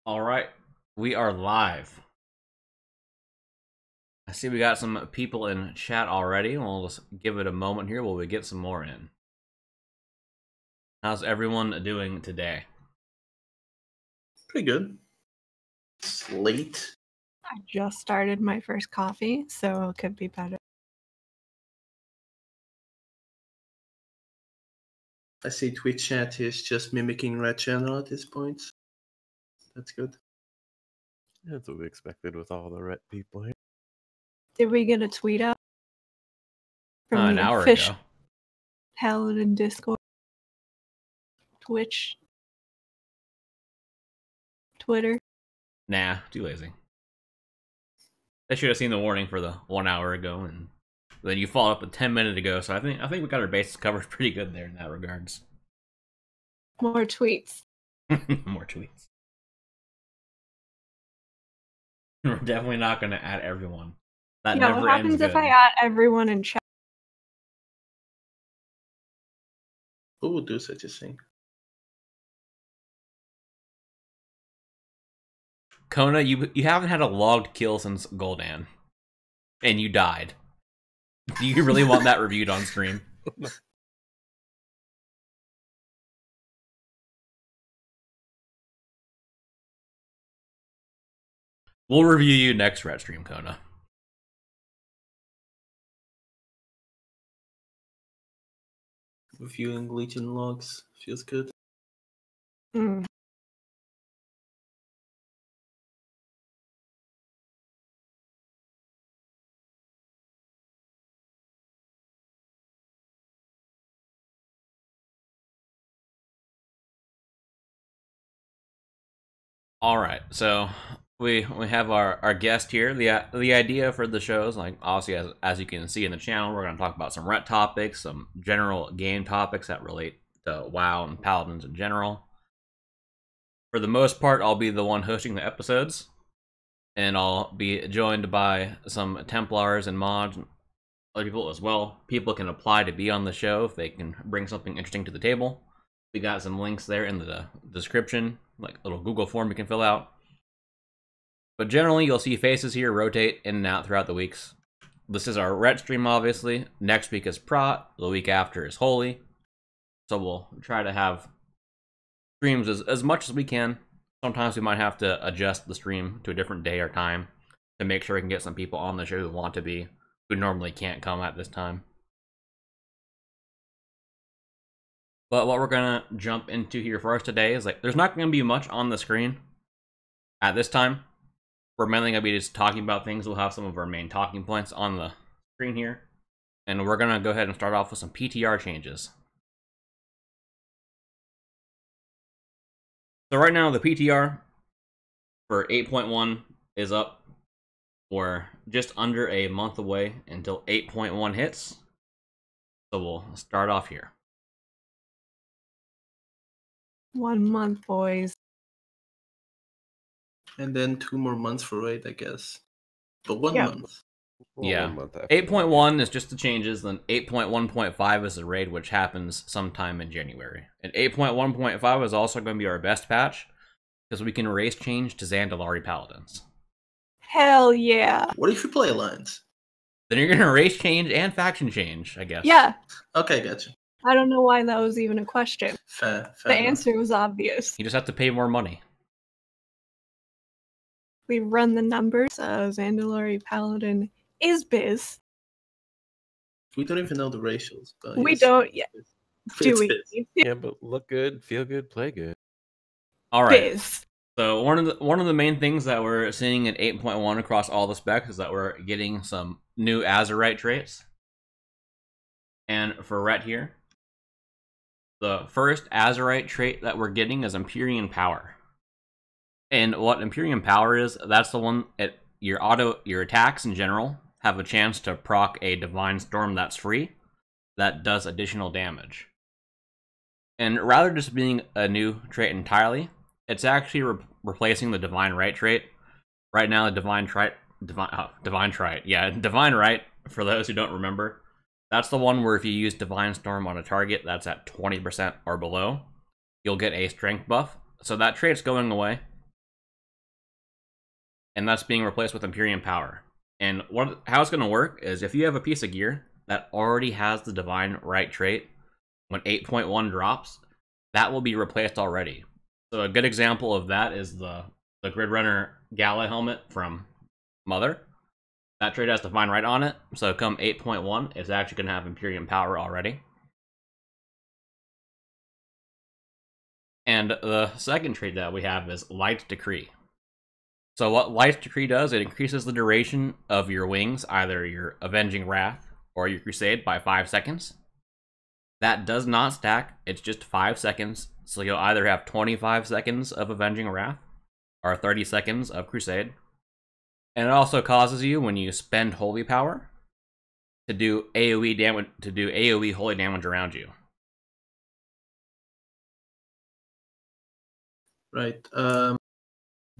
All right, we are live. I see we got some people in chat already. We'll just give it a moment here while we get some more in. How's everyone doing today? Pretty good. It's late. I just started my first coffee, so it could be better. I see Twitch chat is just mimicking Red Channel at this point. That's good. That's what we expected with all the Ret people here. Did we get a tweet out from An the hour official ago. Paladin Discord, Twitch, Twitter? Nah, too lazy. I should have seen the warning for the 1 hour ago, and then you followed up with 10 minutes ago. So I think we got our bases covered pretty good there in that regards. More tweets. More tweets. We're definitely not going to add everyone. That Yeah, never what happens ends if good. I add everyone in chat? Who would do such a thing? Kona, you haven't had a logged kill since Gul'dan, and you died. Do you really want that reviewed on stream? We'll review you next Ret stream, Kona. Reviewing Legion logs feels good. Mm. All right, so we have our guest here. The idea for the show is, like, obviously, as you can see in the channel, we're going to talk about some Ret topics, some general game topics that relate to WoW and Paladins in general. For the most part, I'll be the one hosting the episodes, and I'll be joined by some Templars and mods and other people as well. People can apply to be on the show if they can bring something interesting to the table. We got some links there in the description, like a little Google form you can fill out. But generally, you'll see faces here rotate in and out throughout the weeks. This is our Ret stream, obviously. Next week is Prot. The week after is Holy. So we'll try to have streams as much as we can. Sometimes we might have to adjust the stream to a different day or time to make sure we can get some people on the show who want to be, who normally can't come at this time. But what we're gonna jump into here first today is, like, there's not gonna be much on the screen at this time. We're mainly gonna be just talking about things. We'll have some of our main talking points on the screen here, and we're gonna go ahead and start off with some PTR changes. So right now the PTR for 8.1 is up. We're just under a month away until 8.1 hits. So we'll start off here. 1 month, boys. And then 2 more months for raid, I guess. But 1 Yeah. month. Well, Yeah. 1 month after 8.1 is just the changes, then 8.1.5 is the raid, which happens sometime in January. And 8.1.5 is also going to be our best patch, because we can race change to Zandalari Paladins. Hell yeah. What if you play Alliance? Then you're going to race change and faction change, I guess. Yeah. Okay, gotcha. I don't know why that was even a question. Fair The enough. answer was obvious. You just have to pay more money. We run the numbers. Zandalari Paladin is biz. We don't even know the ratios. But We yes. don't yet. Do It's we? biz. Yeah, but look good, feel good, play good. All right. Biz. So one of the main things that we're seeing in 8.1 across all the specs is that we're getting some new Azerite traits. And for Ret here, the first Azerite trait that we're getting is Empyrean Power. And what Empyrean Power is, that's the one your attacks in general have a chance to proc a Divine Storm that's free that does additional damage. And rather just being a new trait entirely, it's actually replacing the Divine Right trait. Right now, the Divine Right, for those who don't remember, that's the one where if you use Divine Storm on a target that's at 20% or below, you'll get a strength buff. So that trait's going away. and that's being replaced with Imperium Power. And how it's going to work is if you have a piece of gear that already has the Divine Right trait, when 8.1 drops, that will be replaced already. So a good example of that is the Grid Runner Gala helmet from Mother. That trait has Divine Right on it, so come 8.1, it's actually going to have Imperium Power already. And the second trait that we have is Light Decree. So what Light Decree does, it increases the duration of your wings, either your Avenging Wrath or your Crusade, by 5 seconds. That does not stack, it's just 5 seconds, so you'll either have 25 seconds of Avenging Wrath or 30 seconds of Crusade. And it also causes you, when you spend Holy Power, to do AoE damage, to do AoE holy damage around you. Right.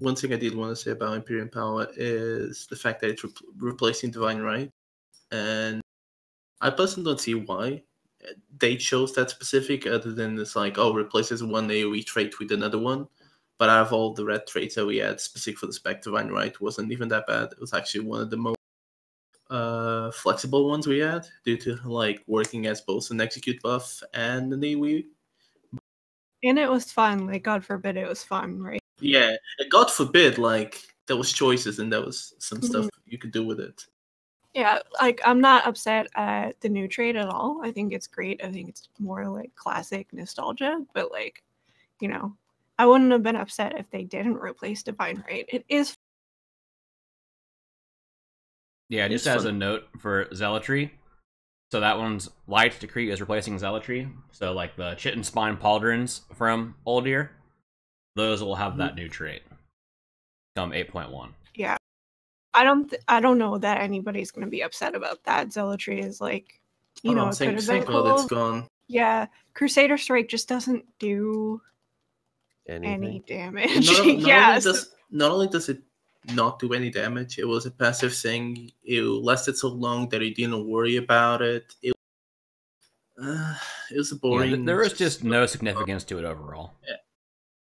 One thing I did want to say about Imperium Power is the fact that it's replacing Divine Right. And I personally don't see why they chose that specific, other than it's like, oh, replaces one AoE trait with another one. But out of all the red traits that we had specific for the spec, Divine Right wasn't even that bad. It was actually one of the most flexible ones we had, due to like working as both an execute buff and an AoE. And it was fun. Like, God forbid it was fun, right? Yeah, and God forbid, like, there was choices and there was some stuff you could do with it. Yeah, like, I'm not upset at the new trait at all. I think it's great. I think it's more like classic nostalgia, but like, you know, I wouldn't have been upset if they didn't replace Divine Right. It is. Yeah, just as a note for Zealotry, so that one's Light Decree is replacing Zealotry. So like the Chitin Spine Pauldrons from Old Year, those will have that new trait come 8.1. Yeah, I don't know that anybody's gonna be upset about that. Zealotry is like, you know, it could have been cool. It's gone. Yeah, Crusader Strike just doesn't do any damage. Not only does it not do any damage, it was a passive thing. It lasted so long that you didn't worry about it. It was boring. Yeah, there was just no significance to it overall. Yeah.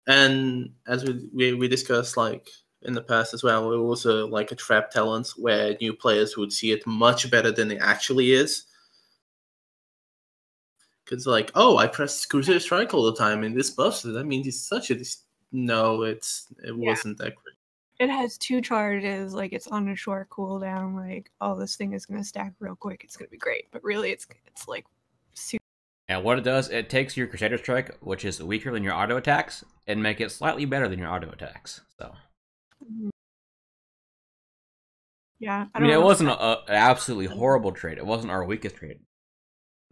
And as we discussed, like, in the past as well, it was like a trap talent where new players would see it much better than it actually is. Because like, oh, I press Crusader Strike all the time and this buffs it. That means it's such a... No, it wasn't that great. It has 2 charges, like, it's on a short cooldown, like, oh, this thing is gonna stack real quick, it's gonna be great. But really, it's like super. And what it does, it takes your Crusader Strike, which is weaker than your auto attacks, and make it slightly better than your auto attacks. So, yeah, I mean, it wasn't an absolutely horrible trait. It wasn't our weakest trait.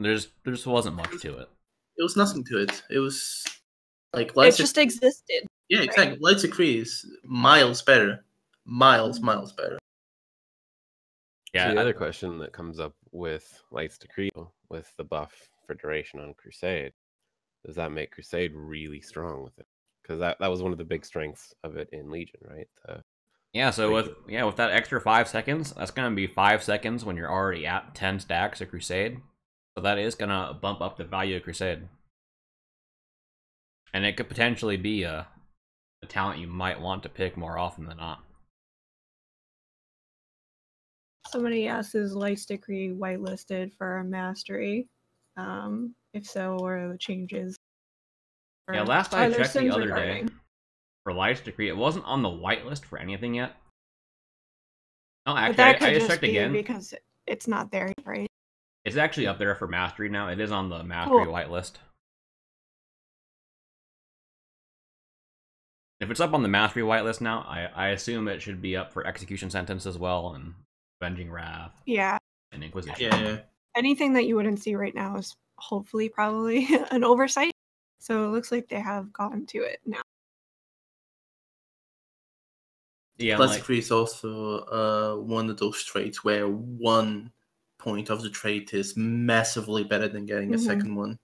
There just wasn't much to it. It was nothing to it. It was like it just existed. Yeah, exactly. Right? Light Decree is miles better. Miles better. Yeah. So the other question that comes up with Light's Decree, with the buff for duration on Crusade, does that make Crusade really strong with it? Because that was one of the big strengths of it in Legion, right? So with that extra 5 seconds, that's gonna be 5 seconds when you're already at 10 stacks of Crusade. So that is gonna bump up the value of Crusade. And it could potentially be a talent you might want to pick more often than not. Somebody asked, is Light's Decree whitelisted for mastery? If so, what are the changes? Yeah, last I checked the other day, for Light's Decree, it wasn't on the whitelist for anything yet. Oh, actually, I just checked again. Because it's not there, right? It's actually up there for mastery now. It is on the mastery whitelist. If it's up on the mastery whitelist now, I assume it should be up for execution sentence as well, and Avenging Wrath. Yeah. And Inquisition. Yeah. Anything that you wouldn't see right now is hopefully probably an oversight. So it looks like they have gotten to it now. Yeah, Light Decree is also one of those traits where one point of the trait is massively better than getting a second one.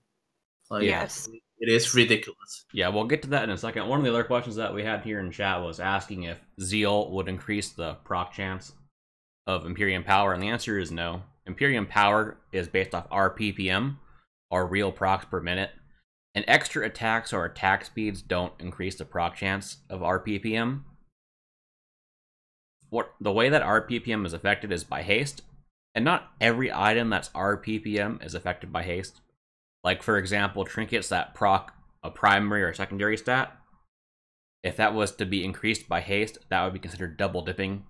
Like, yes. It is ridiculous. Yeah, we'll get to that in a second. One of the other questions that we had here in chat was asking if Zeal would increase the proc chance of Imperium Power, and the answer is no. Imperium Power is based off RPPM, or real procs per minute, and extra attacks or attack speeds don't increase the proc chance of RPPM. what the way that RPPM is affected is by haste, and not every item that's RPPM is affected by haste. Like, for example, trinkets that proc a primary or secondary stat, if that was to be increased by haste, that would be considered double dipping.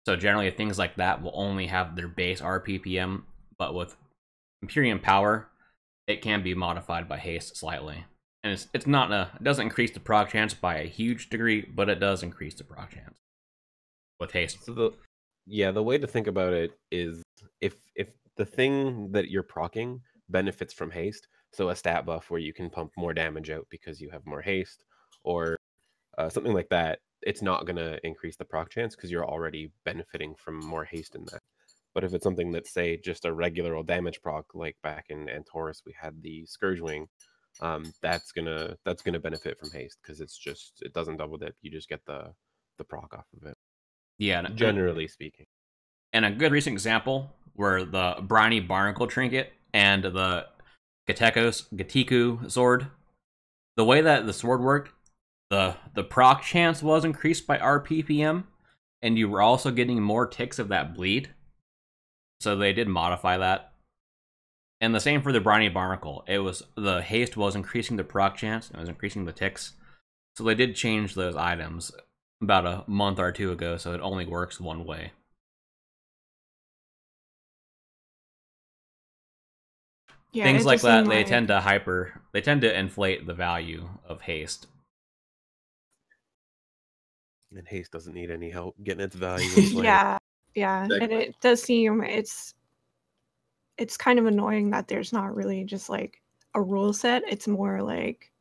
So generally things like that will only have their base RPPM, but with Imperium Power, it can be modified by haste slightly. And it's not it doesn't increase the proc chance by a huge degree, but it does increase the proc chance with haste. So the way to think about it is if the thing that you're proccing benefits from haste, so a stat buff where you can pump more damage out because you have more haste, or something like that, it's not going to increase the proc chance because you're already benefiting from more haste in that. But if it's something that's, say, just a regular old damage proc, like back in Antorus we had the Scourge Wing, that's gonna benefit from haste because it doesn't double dip. You just get the proc off of it. Yeah, generally speaking. And a good recent example were the Briny Barnacle trinket and the Gatiku sword. The way that the sword worked, the proc chance was increased by RPPM, and you were also getting more ticks of that bleed. So they did modify that. And the same for the Briny Barnacle. The haste was increasing the proc chance, and it was increasing the ticks. So they did change those items about a month or two ago, so it only works one way. Yeah, things like that, they tend to inflate the value of haste. And haste doesn't need any help getting its value. Yeah, exactly. And it does seem it's kind of annoying that there's not really just like a rule set. It's more like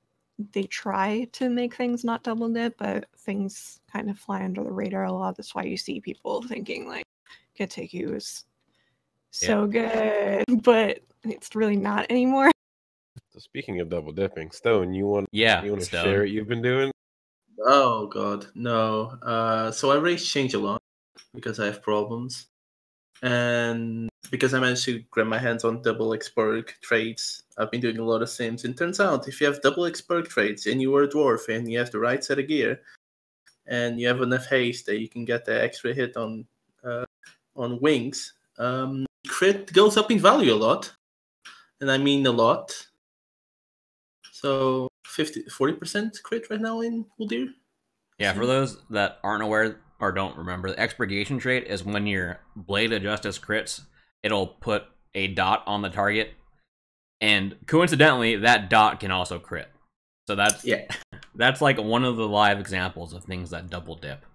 they try to make things not double dip, but things kind of fly under the radar a lot. That's why you see people thinking like Gatiku is so good, but it's really not anymore. So speaking of double dipping, Stone, you want to share what you've been doing? Oh god, no. So I race change a lot because I have problems, and because I managed to grab my hands on double Experg traits, I've been doing a lot of sims. And turns out, if you have double Experg traits and you are a dwarf and you have the right set of gear, and you have enough haste that you can get the extra hit on wings, crit goes up in value a lot, and I mean a lot. So 40% crit right now in Uldir. Yeah, for those that aren't aware or don't remember, the expurgation trait is when your Blade of Justice crits, it'll put a dot on the target, and coincidentally, that dot can also crit. So that's like one of the live examples of things that double dip.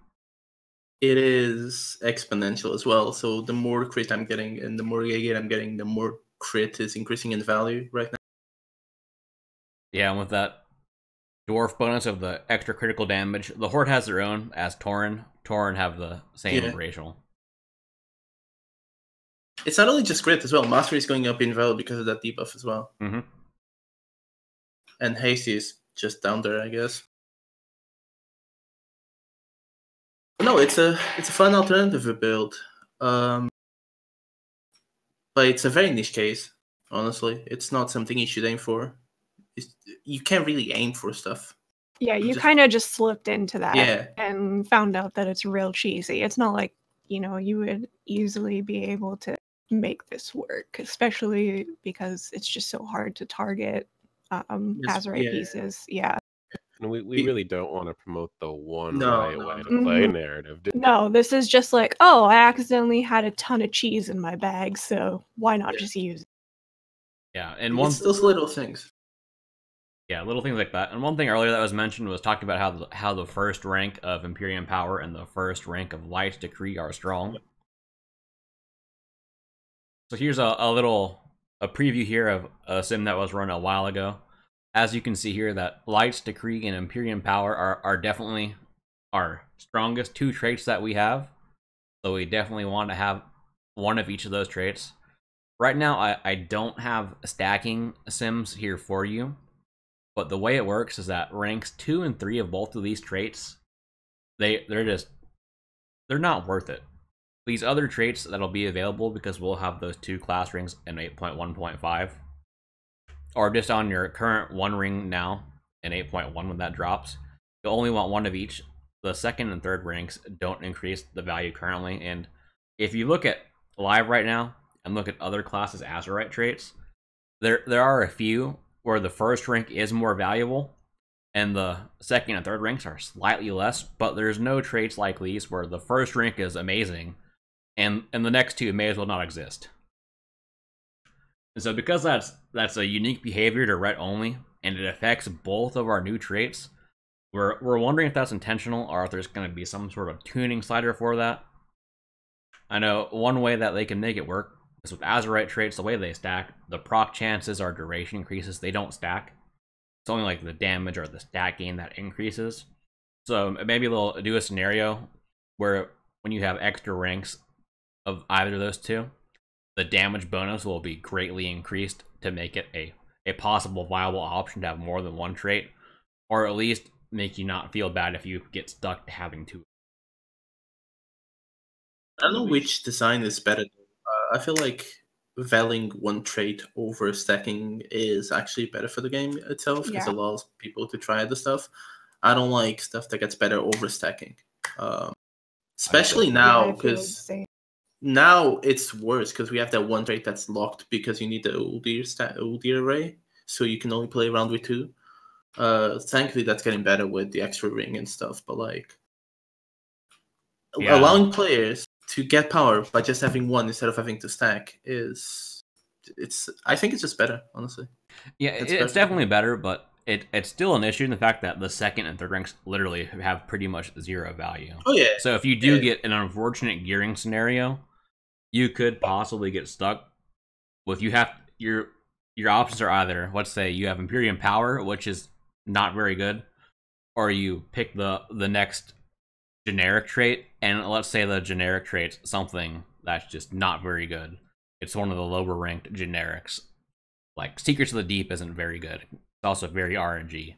It is exponential as well. So the more crit I'm getting and the more gear I'm getting, the more crit is increasing in value right now. Yeah, and with that dwarf bonus of the extra critical damage, the Horde has their own as Tauren. Tauren have the same racial. It's not only just crit as well. Mastery is going up in value because of that debuff as well. Mm-hmm. And haste is just down there, I guess. No, it's a fun alternative build. But it's a very niche case, honestly. It's not something you should aim for. You can't really aim for stuff. Yeah, you kind of just slipped into that and found out that it's real cheesy. It's not like, you would easily be able to make this work, especially because it's just so hard to target Azerite pieces. Yeah. And we really don't want to promote the one right way to play narrative. No, this is just like, oh, I accidentally had a ton of cheese in my bag, so why not just use it? Yeah, and it's those little things. Yeah, little things like that. And one thing earlier that was mentioned was talking about how the first rank of Imperium Power and the first rank of Light's Decree are strong. So here's a preview here of a sim that was run a while ago. As you can see here, that Light's Decree and Imperium Power are definitely our strongest two traits that we have. So we definitely want to have one of each of those traits. Right now, I don't have stacking sims here for you. But the way it works is that ranks 2 and 3 of both of these traits, they're not worth it. These other traits that'll be available, because we'll have those 2 class rings in 8.1.5, or just on your current 1 ring now in 8.1 when that drops, you'll only want one of each. the second and third ranks don't increase the value currently. And if you look at live right now and look at other classes' Azurite traits, there are a few where the first rank is more valuable and the second and third ranks are slightly less, but there's no traits like these where the first rank is amazing and the next two may as well not exist. And so because that's a unique behavior to Ret only, and it affects both of our new traits, we're wondering if that's intentional or if there's going to be some sort of tuning slider for that. I know one way that they can make it work is with Azurite traits, the way they stack, the proc chances or duration increases, they don't stack. It's only like the damage or the stat gain that increases. So maybe they'll do a scenario where when you have extra ranks of either of those two, the damage bonus will be greatly increased to make it a possible viable option to have more than one trait, or at least make you not feel bad if you get stuck to having two. I don't know which design is better. I feel like valuing one trait over stacking is actually better for the game itself because it allows people to try other stuff. I don't like stuff that gets better over stacking, especially now because now it's worse because we have that one trait that's locked because you need the Uldir array, so you can only play around with two. Thankfully, that's getting better with the extra ring and stuff, but like allowing players to get power by just having one instead of having to stack I think it's just better, honestly. Yeah, it's definitely better, but it's still an issue in the fact that the second and third ranks literally have pretty much zero value. Oh yeah. So if you do get an unfortunate gearing scenario, you could possibly get stuck with your options are either, let's say you have Imperium Power, which is not very good, or you pick the next generic trait, and let's say the generic trait's something that's just not very good. It's one of the lower ranked generics. Like Secrets of the Deep isn't very good. It's also very RNG.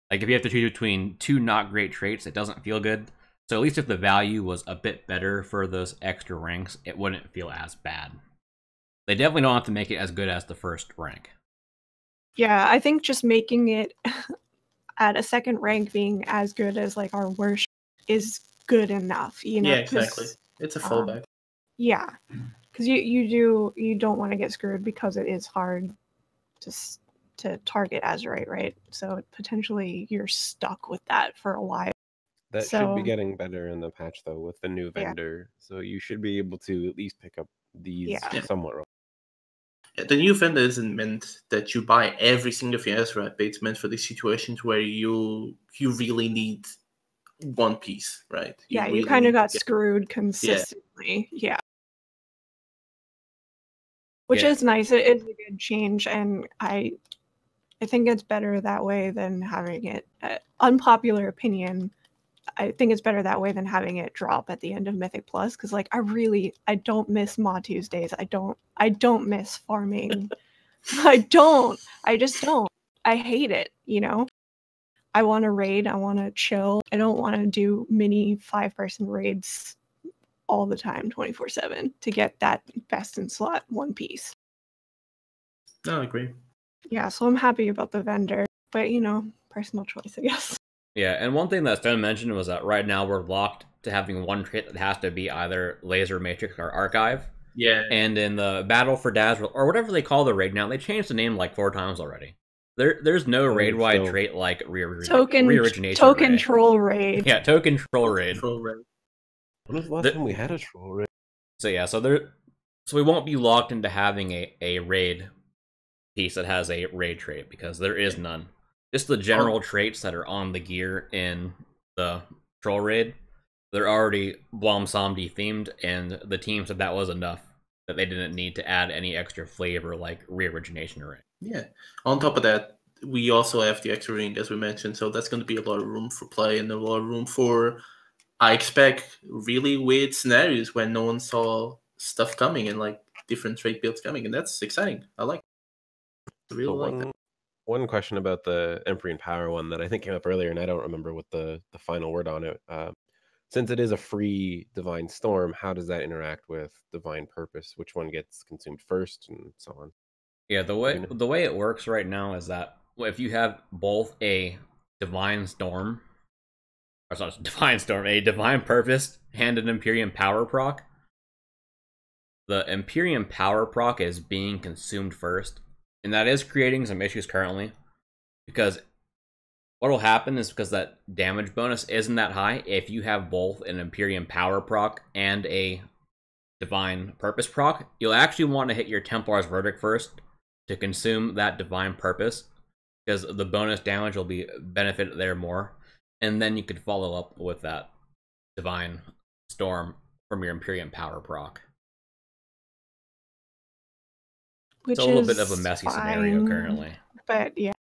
Like if you have to choose between two not great traits, it doesn't feel good. So at least if the value was a bit better for those extra ranks, it wouldn't feel as bad. They definitely don't have to make it as good as the first rank. Yeah, I think just making it at a second rank being as good as like our worst is good enough, you know? Yeah, exactly. It's a fallback. Yeah, because you don't want to get screwed because it is hard to target Azurite, right? So potentially you're stuck with that for a while. That should be getting better in the patch though with the new vendor. So you should be able to at least pick up these somewhat wrong. The new vendor isn't meant that you buy every single Azurite, but it's meant for these situations where you really need one piece, right? You kind of got screwed consistently. Yeah. Which is nice. It is a good change, and I think it's better that way than having it. Unpopular opinion, I think it's better that way than having it drop at the end of Mythic Plus, because like I don't miss Maw Tuesdays. I don't miss farming. I just don't. I hate it, you know? I want to raid, I want to chill. I don't want to do mini 5-person raids all the time, 24/7, to get that best in slot one piece. No, I agree. Yeah, so I'm happy about the vendor, but you know, personal choice, I guess. Yeah, and one thing that Stone mentioned was that right now we're locked to having one trait that has to be either Laser, Matrix, or Archive. Yeah. And in the Battle for Dazzle, or whatever they call the raid now, they changed the name like 4 times already. There's no raid-wide trait like re-origination. Token troll raid. Yeah, token troll raid. When was the last time we had a troll raid? So yeah, so we won't be locked into having a raid piece that has a raid trait because there is none. Just the general traits that are on the gear in the troll raid, they're already Blom Somdi themed, and the team said that was enough, that they didn't need to add any extra flavor like re-origination array. Yeah. On top of that, we also have the extra ring, as we mentioned, so that's going to be a lot of room for play and a lot of room for, I expect, really weird scenarios where no one saw stuff coming and like different trait builds coming, and that's exciting. I like it. I really like that. One question about the Empyrean Power one that I think came up earlier, and I don't remember what the final word on it. Since it is a free Divine Storm, how does that interact with Divine Purpose? Which one gets consumed first, and so on? Yeah, the way it works right now is that if you have both a Divine Storm or sorry, Divine Storm, a Divine Purpose and an Empyrean Power proc. The Empyrean Power proc is being consumed first, and that is creating some issues currently, because what will happen is because that damage bonus isn't that high, if you have both an Empyrean Power proc and a Divine Purpose proc, you'll actually want to hit your Templar's Verdict first to consume that Divine Purpose, because the bonus damage will be benefit there more, and then you could follow up with that Divine Storm from your Empyrean Power proc. Which it's a little is bit of a messy scenario fine, currently. But yeah,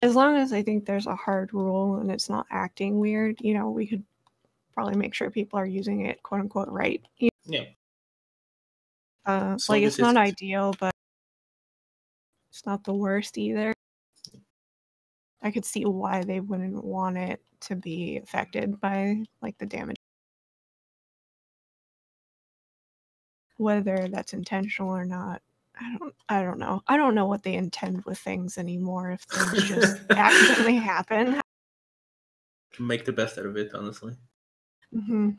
as long as I think there's a hard rule and it's not acting weird, you know, we could probably make sure people are using it quote unquote right. Yeah. Like it's not ideal, but it's not the worst either. I could see why they wouldn't want it to be affected by like the damage. Whether that's intentional or not, I don't know. I don't know what they intend with things anymore if things just accidentally happen. Make the best out of it, honestly. Mm-hmm.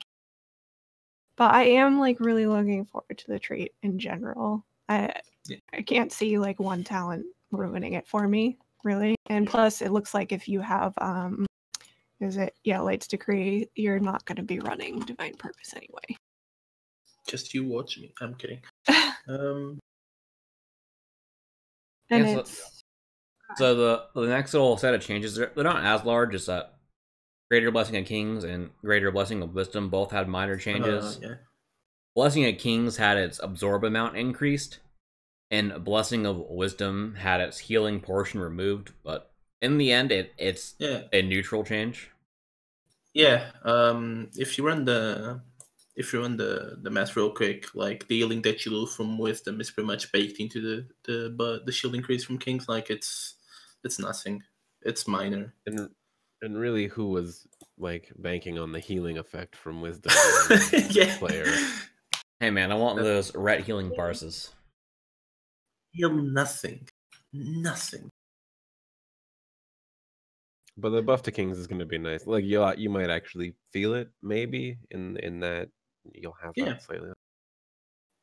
But I am like really looking forward to the trait in general. I can't see like one talent ruining it for me, really. And plus it looks like if you have Light's Decree, you're not going to be running Divine Purpose anyway. Just you watch me. I'm kidding. And yeah, so the next little set of changes, they're not as large as that. Greater Blessing of Kings and Greater Blessing of Wisdom both had minor changes. Yeah. Blessing of Kings had its absorb amount increased, and Blessing of Wisdom had its healing portion removed, but in the end it's a neutral change. Yeah. If you run the math real quick, like the healing that you lose from Wisdom is pretty much baked into the shield increase from Kings. Like it's nothing. It's minor. And really, who was like banking on the healing effect from Wisdom? Yeah. Player. Hey man, I want those ret healing parses. Heal nothing. Nothing. But the buff to Kings is going to be nice. Like you might actually feel it, maybe in that you'll have that slightly.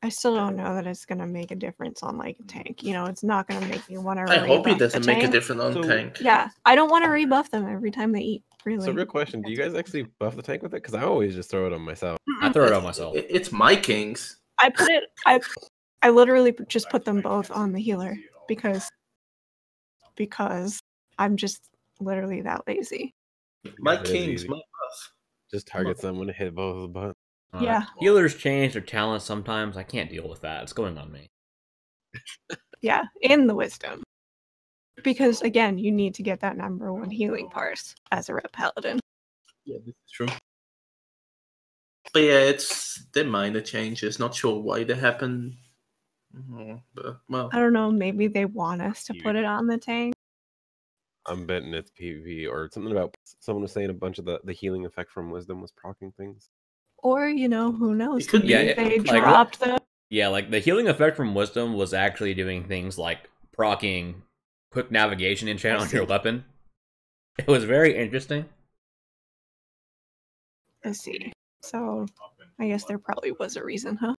I still don't know that it's going to make a difference on like a tank. You know, it's not going to make me want to. I hope it doesn't make a difference on tank. Yeah, I don't want to rebuff them every time they eat. Really. So, real question: do you guys actually buff the tank with it? Because I always just throw it on myself. I throw it on myself. It's my Kings. I literally just put them both on the healer because I'm just literally that lazy. My Kings, my buff. Just target someone to hit both of the buttons. Yeah. Healers change their talents sometimes. I can't deal with that. It's going on me. Yeah, in the Wisdom. Because, again, you need to get that #1 healing parse as a Ret Paladin. Yeah, this is true. But yeah, they're minor changes. Not sure why they happen. But, well. I don't know. Maybe they want us to put it on the tank. I'm betting it's PV or something about someone was saying a bunch of the healing effect from Wisdom was proccing things. Or, you know, who knows? It could be. They dropped the... Yeah, like the healing effect from Wisdom was actually doing things like proccing quick navigation enchant on your weapon. It was very interesting. I see. So, I guess there probably was a reason, huh?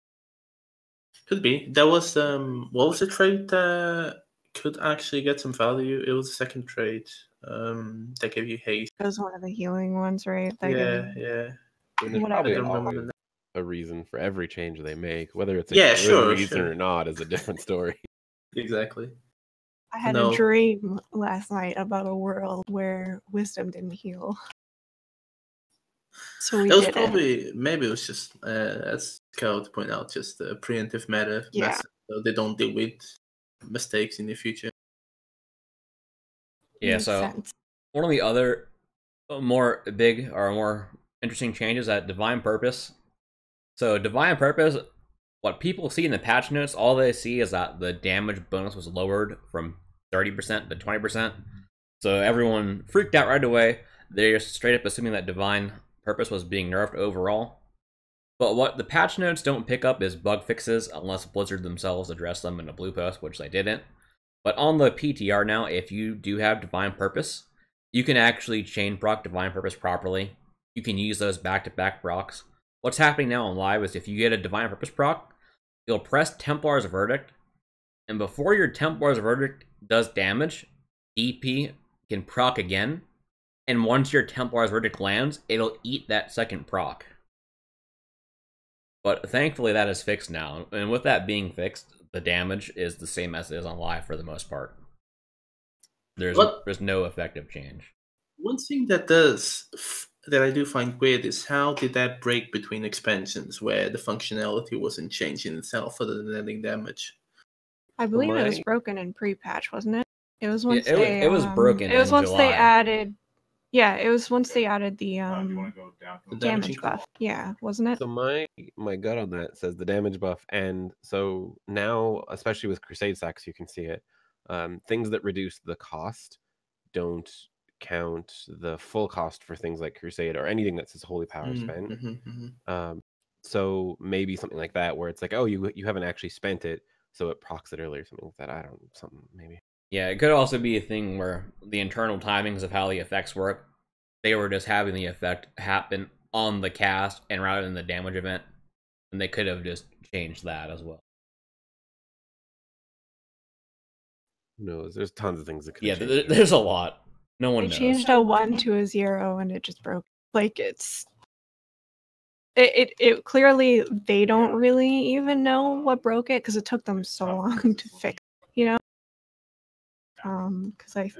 Could be. There was, what was the trade that could actually get some value? It was the second trade that gave you haste. It was one of the healing ones, right? Yeah. And there's probably always a reason for every change they make, whether it's a good reason or not is a different story. Exactly. I had a dream last night about a world where Wisdom didn't heal. So we maybe it was just, as Cal pointed out, just a preemptive meta. Yeah. So they don't deal with mistakes in the future. Yeah, so one of the other more big or more interesting changes at Divine Purpose. So Divine Purpose, what people see in the patch notes, all they see is that the damage bonus was lowered from 30% to 20%. So everyone freaked out right away. They're just straight up assuming that Divine Purpose was being nerfed overall. But what the patch notes don't pick up is bug fixes unless Blizzard themselves address them in a blue post, which they didn't. But on the PTR now, if you do have Divine Purpose, you can actually chain proc Divine Purpose properly you can use those back-to-back procs. What's happening now on live is if you get a Divine Purpose proc, you'll press Templar's Verdict, and before your Templar's Verdict does damage, DP can proc again, and once your Templar's Verdict lands, it'll eat that second proc. But thankfully that is fixed now, and with that being fixed, the damage is the same as it is on live for the most part. There's no effective change. One thing that I do find weird is how did that break between expansions where the functionality wasn't changing itself other than adding damage? I believe it was broken in pre-patch, wasn't it? It was once it was broken. It was once July. they added. Yeah, it was once they added the damage buff. Yeah, wasn't it? So my gut on that says the damage buff, and so now, especially with Crusade stacks, you can see it. Things that reduce the cost don't count the full cost for things like Crusade or anything that says Holy Power spent. So maybe something like that, where it's like, oh, you haven't actually spent it, so it procs it earlier, something like that. I don't know, something maybe. Yeah, it could also be a thing where the internal timings of how the effects work, they were just having the effect happen on the cast and rather than the damage event, and they could have just changed that as well. Who knows? There's tons of things that could. Yeah, there's a lot. No one knows. They changed a 1 to a 0 and it just broke. Like it clearly they don't really even know what broke it because it took them so long to fix. You know. Because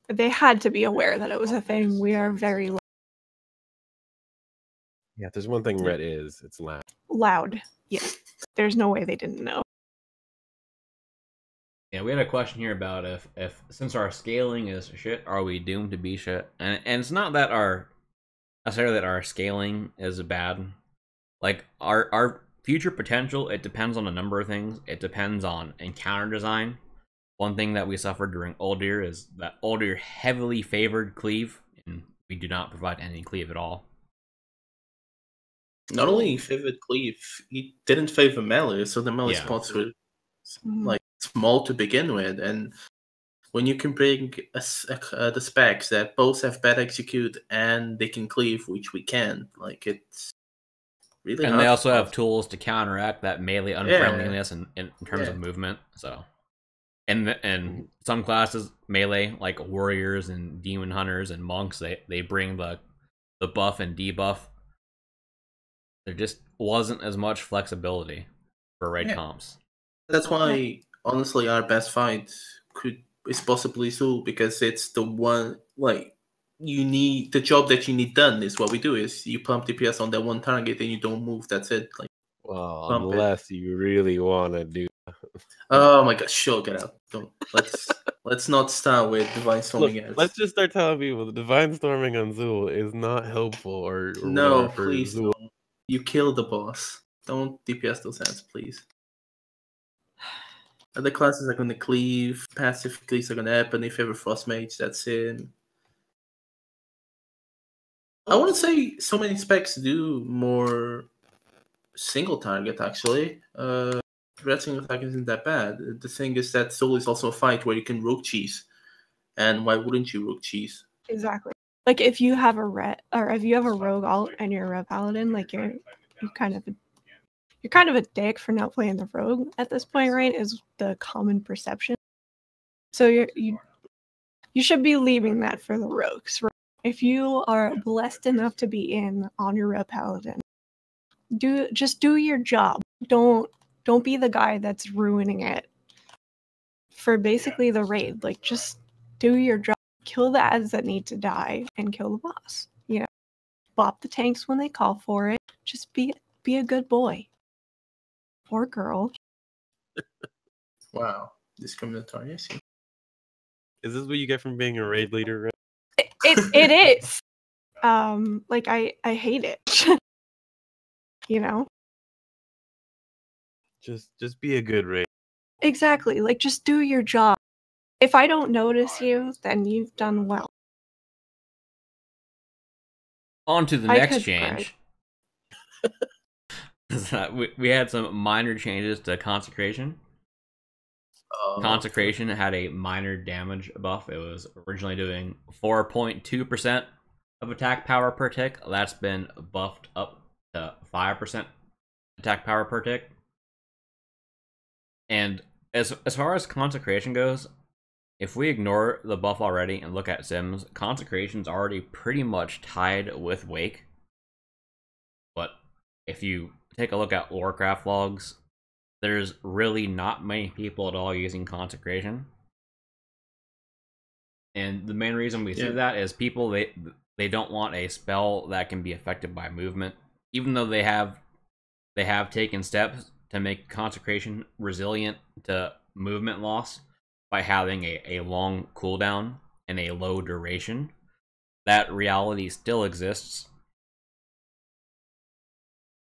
they had to be aware that it was a thing. We are very Yeah, if there's one thing Ret is, it's loud. Loud, yeah. There's no way they didn't know. Yeah, we had a question here about if since our scaling is shit, are we doomed to be shit? And it's not that necessarily that our scaling is bad. Like our future potential, it depends on a number of things. It depends on encounter design. One thing that we suffered during Uldir is that Uldir heavily favored cleave, and we do not provide any cleave at all. Not only favored cleave, he didn't favor melee, so the melee spots were like small to begin with. And when you can bring the specs that both have bad execute and they can cleave, which we can, like it's really. And they also have tools to counteract that melee unfriendliness in terms of movement. So. And some classes, melee, like warriors and demon hunters and monks, they bring the buff and debuff. There just wasn't as much flexibility for raid comps. That's why, honestly, our best fight is possibly Zul, because it's the one, like, you need, the job that you need done is what we do, is you pump DPS on that one target and you don't move, that's it. Like, well, unless you really want to do. Oh my god, sure, get out. Don't let's not start with divine storming. Look, let's just start telling people the divine storming on Zul is not helpful or no, please Zul. Don't. You kill the boss. Don't DPS those hands, please. Other classes are gonna cleave, passive cleaves are gonna happen if you have a frost mage, that's it. I wouldn't say so many specs do more single target actually. Red single target isn't that bad. The thing is that Soul is also a fight where you can rogue cheese, and why wouldn't you rogue cheese? Exactly. Like if you have a rogue alt and you're a Ret Paladin, like you're kind of a dick for not playing the rogue at this point, right? Is the common perception. So you should be leaving that for the rogues. Right? If you are blessed enough to be on your Ret Paladin, just do your job. Don't be the guy that's ruining it for basically the raid. Like, just do your job. Kill the ads that need to die and kill the boss. You know, bop the tanks when they call for it. Just be a good boy or girl. Wow, discriminatory. I see. Is this what you get from being a raid leader? It is. Like I hate it. You know. Just be a good raid. Exactly. Like, just do your job. If I don't notice you, then you've done well. On to the next change. We had some minor changes to Consecration. Consecration had a minor damage buff. It was originally doing 4.2%. of attack power per tick. That's been buffed up to 5% attack power per tick. And as far as Consecration goes, if we ignore the buff already and look at Sims, Consecration's already pretty much tied with Wake. But if you take a look at Lorecraft logs, there's really not many people at all using Consecration. And the main reason we see that is people, they don't want a spell that can be affected by movement, even though they have taken steps to make Consecration resilient to movement loss by having a long cooldown and a low duration. That reality still exists.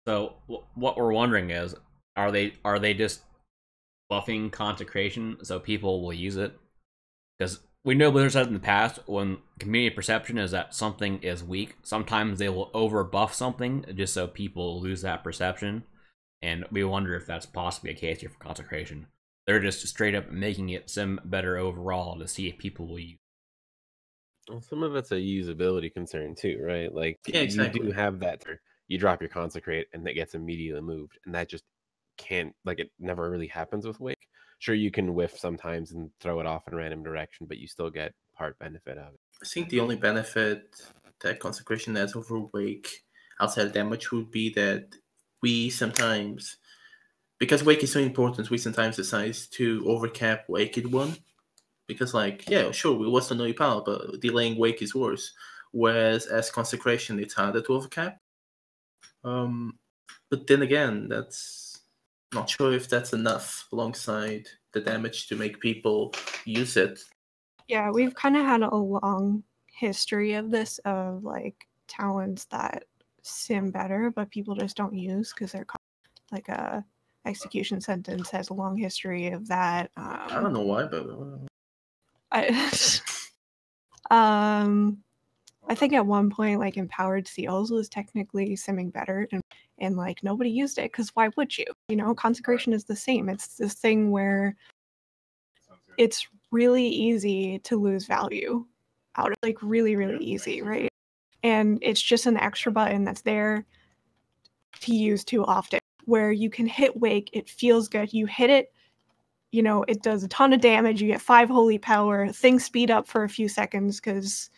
So what we're wondering is, are they just buffing Consecration so people will use it? Because we know Blizzard said in the past, when community perception is that something is weak, sometimes they will over buff something just so people lose that perception. And we wonder if that's possibly a case here for Consecration. They're just straight up making it sim better overall to see if people will use it. Well, some of it's a usability concern too, right? Like, exactly. You do have that. You drop your Consecrate and it gets immediately moved, and that just can't, like, it never really happens with Wake. Sure, you can whiff sometimes and throw it off in a random direction, but you still get part benefit of it. I think the only benefit that Consecration has over Wake outside of damage would be that we sometimes, because Wake is so important, we sometimes decide to overcap Waked one. Because, like, yeah, sure, we want to know your power, but delaying Wake is worse. Whereas as Consecration, it's harder to overcap. But then again, that's not sure if that's enough alongside the damage to make people use it. Yeah, we've kind of had a long history of this, of like talents that sim better, but people just don't use because they're like a execution sentence has a long history of that. I don't know why, but I think at one point, like, Empowered Seals was technically simming better, and like nobody used it because why would you? You know, Consecration is the same. It's this thing where it's really easy to lose value out of, like, really, really easy, right? And it's just an extra button that's there to use too often, where you can hit Wake, it feels good, you hit it, you know, it does a ton of damage, you get 5 holy power, things speed up for a few seconds because,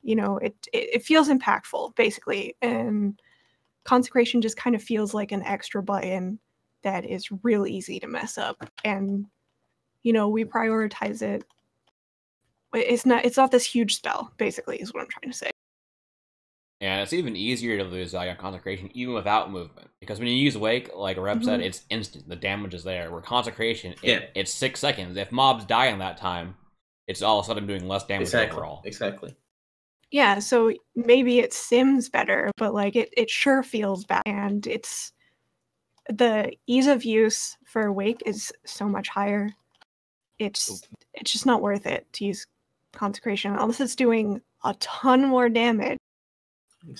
you know, it feels impactful, basically. And Consecration just kind of feels like an extra button that is real easy to mess up. And, you know, we prioritize it. It's not this huge spell, basically, is what I'm trying to say. Yeah, it's even easier to lose value on Consecration even without movement. Because when you use Wake, like Rep said, it's instant. The damage is there. Where Consecration, it's 6 seconds. If mobs die in that time, it's all of a sudden doing less damage overall. Exactly. Yeah, so maybe it sims better, but like it sure feels bad. And it's the ease of use for Wake is so much higher. It's just not worth it to use Consecration unless it's doing a ton more damage.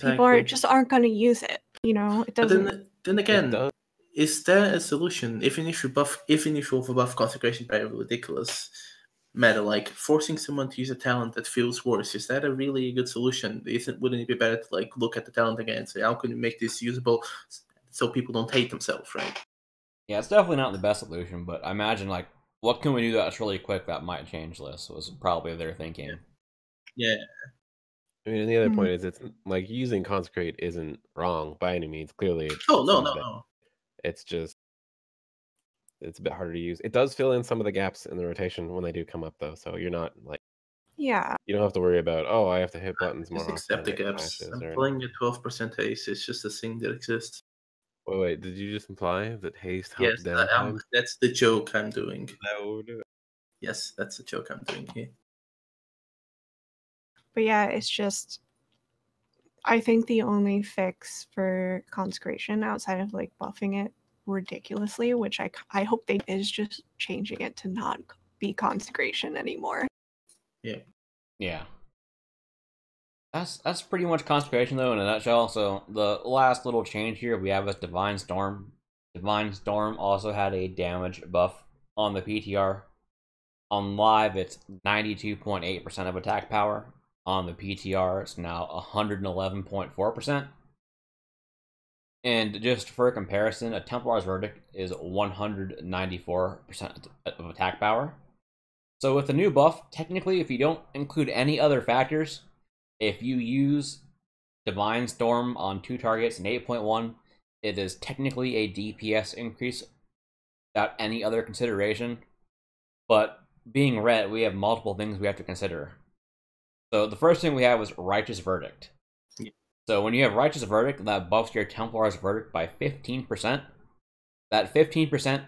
People just aren't going to use it. You know, it doesn't. But then again, is there a solution? Even if you overbuff Consecration by a ridiculous matter, like forcing someone to use a talent that feels worse, is that a really good solution? Wouldn't it be better to like look at the talent again and say, how can we make this usable so people don't hate themselves, right? Yeah, it's definitely not the best solution, but I imagine, like, what can we do that's really quick that might change this was probably their thinking. Yeah. I mean, and the other point is, it's like using Consecrate isn't wrong by any means. Clearly, no. It's just, it's a bit harder to use. It does fill in some of the gaps in the rotation when they do come up, though. So you're not like, you don't have to worry about, oh, I have to hit buttons more often. Accept the gaps. I'm playing a 12% haste. It's just a thing that exists. Wait, did you just imply that haste helps downtime? That's the joke I'm doing. No. Yes, that's the joke I'm doing here. But yeah, it's just, I think the only fix for Consecration outside of like buffing it ridiculously, which I hope they is just changing it to not be Consecration anymore. Yeah. That's pretty much Consecration, though, in a nutshell. So the last little change here we have is Divine Storm. Divine Storm also had a damage buff on the PTR. On live, it's 92.8% of attack power. On the PTR, it's now 111.4%. And just for comparison, a Templar's Verdict is 194% of attack power. So with the new buff, technically, if you don't include any other factors, if you use Divine Storm on 2 targets in 8.1, it is technically a DPS increase without any other consideration. But being Ret, we have multiple things we have to consider. So the first thing we have is Righteous Verdict. Yeah. So when you have Righteous Verdict, that buffs your Templar's Verdict by 15%. That 15%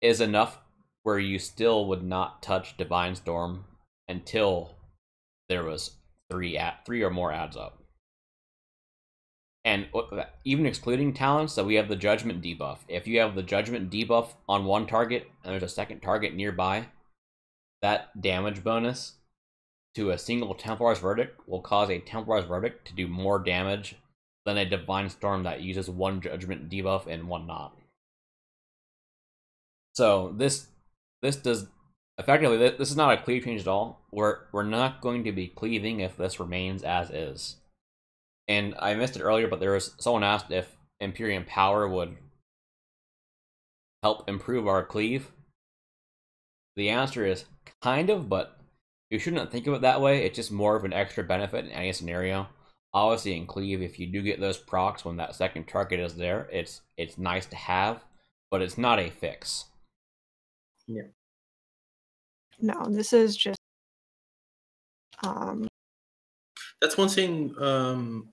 is enough where you still would not touch Divine Storm until there was 3 or more adds up. And even excluding talents, so we have the Judgment debuff. If you have the Judgment debuff on one target and there's a second target nearby, that damage bonus to a single Templar's Verdict will cause a Templar's Verdict to do more damage than a Divine Storm that uses one Judgment debuff and one not. So this does effectively, this is not a cleave change at all. We're not going to be cleaving if this remains as is. And I missed it earlier, but there was someone asked if Empyrean Power would help improve our cleave. The answer is kind of, but you shouldn't think of it that way. It's just more of an extra benefit in any scenario. Obviously in cleave, if you do get those procs when that second target is there, it's nice to have, but it's not a fix. Yeah. No, this is just that's one thing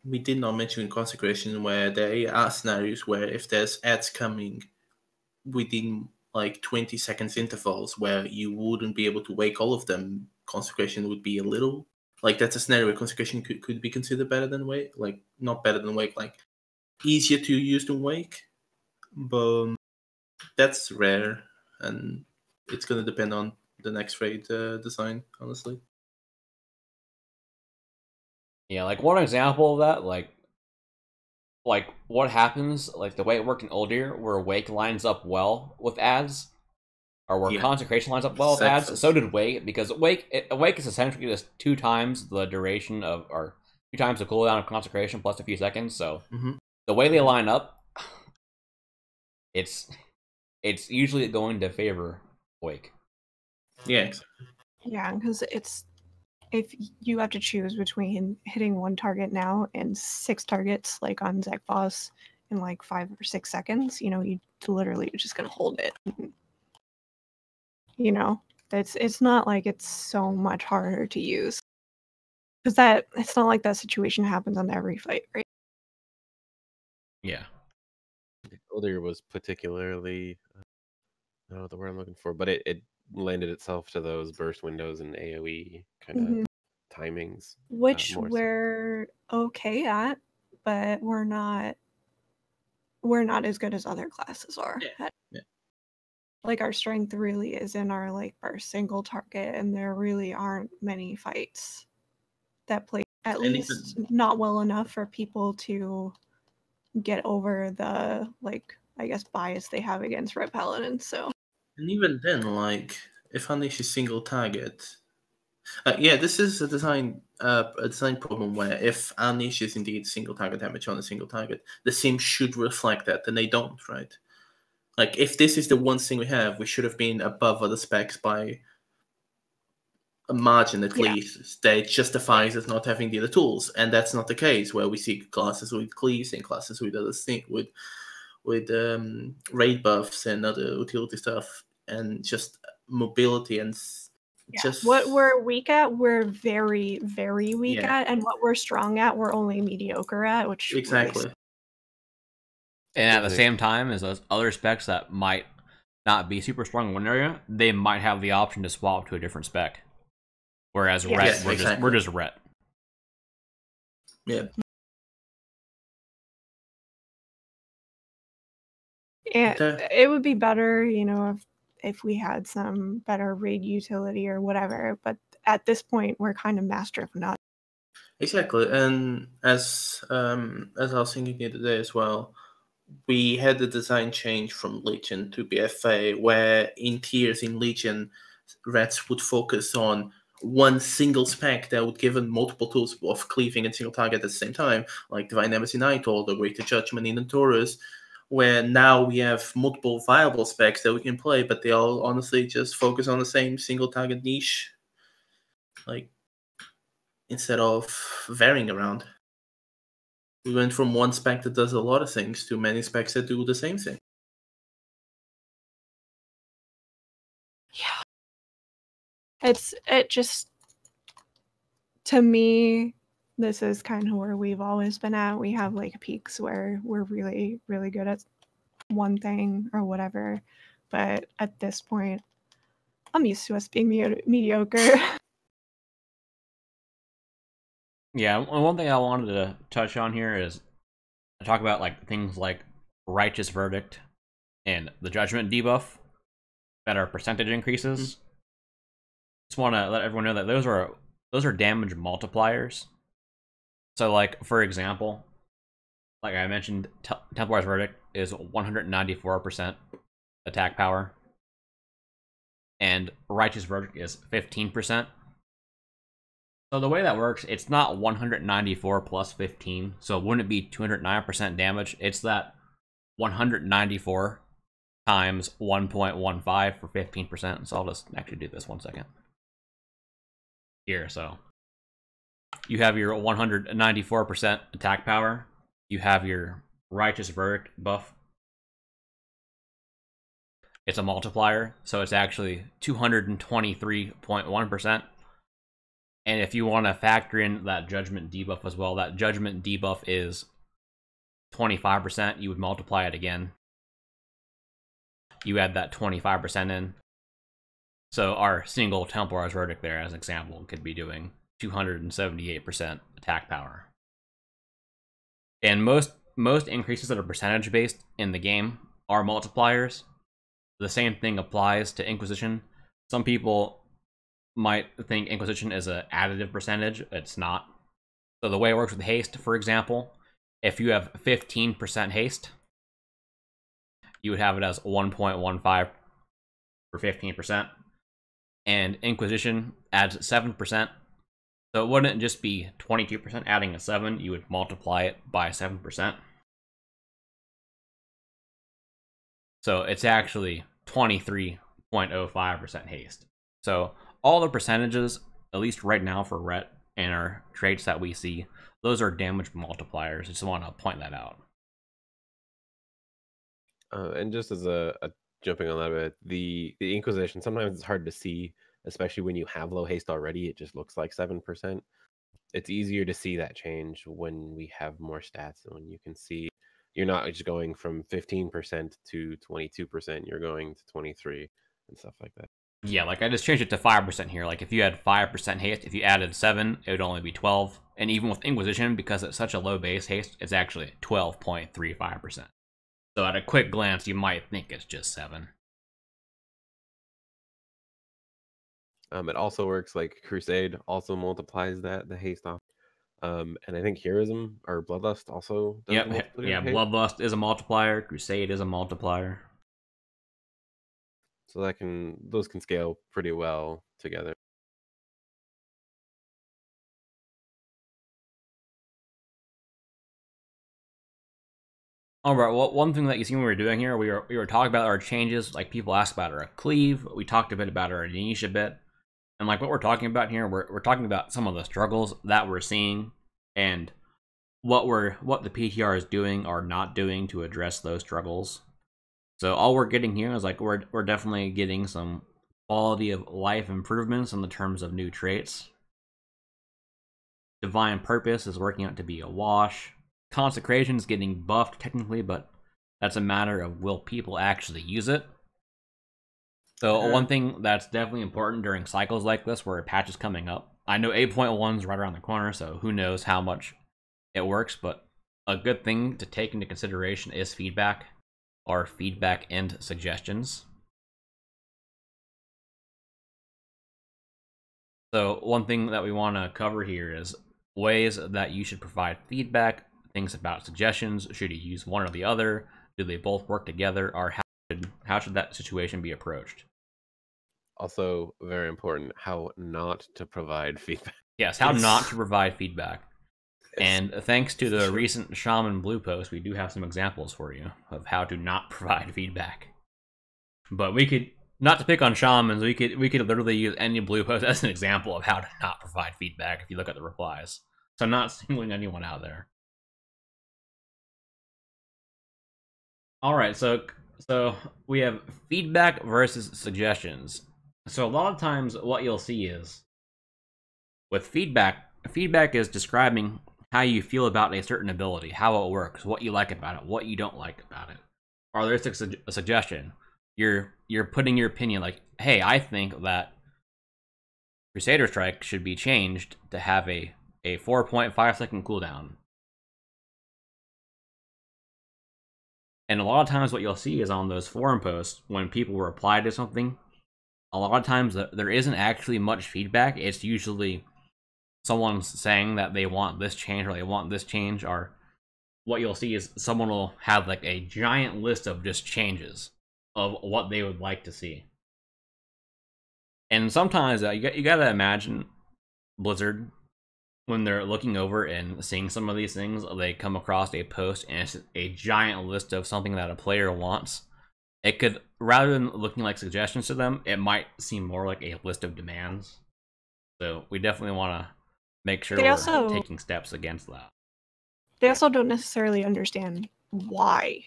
we did not mention in Consecration, where there are scenarios where if there's ads coming within like 20 seconds intervals where you wouldn't be able to wake all of them, Consecration would be a little like, that's a scenario where Consecration could be considered better than Wake, like not better than Wake, like easier to use than Wake, but that's rare, and it's going to depend on the next raid design, honestly. Yeah, like one example of that, like what happens, like the way it worked in Uldir, where Wake lines up well with ads, or where Consecration lines up well with ads. So did Wake, because Wake is essentially just 2 times the duration of, or 2 times the cooldown of Consecration plus a few seconds. So the way they line up, it's usually going to favor Wake. Yeah. Yeah, because it's, if you have to choose between hitting 1 target now and 6 targets, like on Zekboss, in like 5 or 6 seconds, you know, you literally are just gonna hold it. You know, it's not like it's so much harder to use, because that, it's not like that situation happens on every fight, right? Yeah. Uldir was particularly, I don't know the word I'm looking for, but it lended itself to those burst windows and AoE kind of timings, which we're okay at, but we're not as good as other classes are. Yeah. Like, our strength really is in our like burst single target, and there really aren't many fights that play at least not well enough for people to get over the, like, I guess, bias they have against Ret Paladin. So, and even then, like, if Unleash is single target, this is a design problem where if Unleash is indeed single target damage on a single target, the sim should reflect that, and they don't, right? Like, if this is the one thing we have, we should have been above other specs by a margin at least that justifies us not having the other tools, and that's not the case. Where we see classes with cleaves and classes with other things, with raid buffs and other utility stuff, and just mobility and just what we're weak at, we're very, very weak at, and what we're strong at, we're only mediocre at. Which exactly. And at the same time, as those other specs that might not be super strong in one area, they might have the option to swap to a different spec. Whereas Ret, we're just Ret. Yeah. And it would be better, you know, if we had some better raid utility or whatever. But at this point, we're kind of master of none. Exactly, and as I was thinking the other day as well, we had the design change from Legion to BFA, where in tiers in Legion, Rets would focus on one single spec that would give them multiple tools of cleaving and single target at the same time, like Divine Embassy Nighthold or Greater Judgment in Taurus, where now we have multiple viable specs that we can play, but they all honestly just focus on the same single target niche, like, instead of varying around. We went from one spec that does a lot of things to many specs that do the same thing. Yeah. It just, to me, this is kind of where we've always been at. We have like peaks where we're really, really good at one thing or whatever. But at this point, I'm used to us being mediocre. Yeah, one thing I wanted to touch on here is talk about like things like Righteous Verdict and the Judgment debuff that are percentage increases. Mm-hmm. Just want to let everyone know that those are damage multipliers. So, like, for example, like I mentioned, Templar's Verdict is 194% attack power, and Righteous Verdict is 15%. So the way that works, it's not 194 plus 15, so it wouldn't be 209% damage. It's that 194 times 1.15 for 15%. So I'll just actually do this 1 second. Here, so you have your 194% attack power. You have your Righteous Verdict buff. It's a multiplier, so it's actually 223.1%. And if you want to factor in that Judgment debuff as well, that Judgment debuff is 25%. You would multiply it again. You add that 25% in. So our single Templar's Verdict there, as an example, could be doing 278% attack power. And most increases that are percentage based in the game are multipliers. The same thing applies to Inquisition. Some people might think Inquisition is an additive percentage. It's not. So the way it works with haste, for example, if you have 15% haste, you would have it as 1.15 for 15%. And Inquisition adds 7%. So it wouldn't just be 22% adding a 7, you would multiply it by 7%. So it's actually 23.05% haste. So all the percentages, at least right now for Ret and our traits that we see, those are damage multipliers. I just want to point that out. And just as a jumping on that bit, the Inquisition, sometimes it's hard to see, especially when you have low haste already. It just looks like 7%. It's easier to see that change when we have more stats, and when you can see you're not just going from 15% to 22%, you're going to 23 and stuff like that. Yeah, like I just changed it to 5% here. Like if you had 5% haste, if you added 7, it would only be 12. And even with Inquisition, because it's such a low base haste, it's actually 12.35%. So at a quick glance, you might think it's just 7. It also works like Crusade also multiplies the haste off. And I think Heroism or Bloodlust also does. Yep, yeah, Bloodlust is a multiplier, Crusade is a multiplier. So those can scale pretty well together. All right. Well, one thing that you see when we were doing here, we were talking about our changes. Like people ask about our cleave. We talked a bit about our niche a bit, and like what we're talking about here, we're talking about some of the struggles that we're seeing and what the PTR is doing or not doing to address those struggles. So all we're getting here is like we're definitely getting some quality of life improvements in the terms of new traits. Divine Purpose is working out to be a wash. Consecration is getting buffed technically, but that's a matter of will people actually use it. So one thing that's definitely important during cycles like this where a patch is coming up, I know 8.1 is right around the corner, so who knows how much it works, but a good thing to take into consideration is feedback or feedback and suggestions. So one thing that we want to cover here is ways that you should provide feedback, things about suggestions. Should you use one or the other? Do they both work together? Or how should that situation be approached? Also, very important, how not to provide feedback. Yes, how not to provide feedback. Yes. And thanks to the Sure. recent Shaman Blue post, we do have some examples for you of how to not provide feedback. But we could, not to pick on shamans, we could literally use any blue post as an example of how to not provide feedback if you look at the replies. So I'm not singling anyone out there. Alright, so we have feedback versus suggestions. So a lot of times what you'll see is, with feedback is describing how you feel about a certain ability, how it works, what you like about it, what you don't like about it. Or there's a suggestion. You're putting your opinion, like, hey, I think that Crusader Strike should be changed to have a 4.5 second cooldown. And a lot of times what you'll see is on those forum posts, when people reply to something, a lot of times there isn't actually much feedback. It's usually someone's saying that they want this change or they want this change, or what you'll see is someone will have like a giant list of just changes of what they would like to see. And sometimes you gotta imagine Blizzard, when they're looking over and seeing some of these things, they come across a post and it's a giant list of something that a player wants. It could, rather than looking like suggestions to them, it might seem more like a list of demands. So we definitely want to make sure we're taking steps against that. They also don't necessarily understand why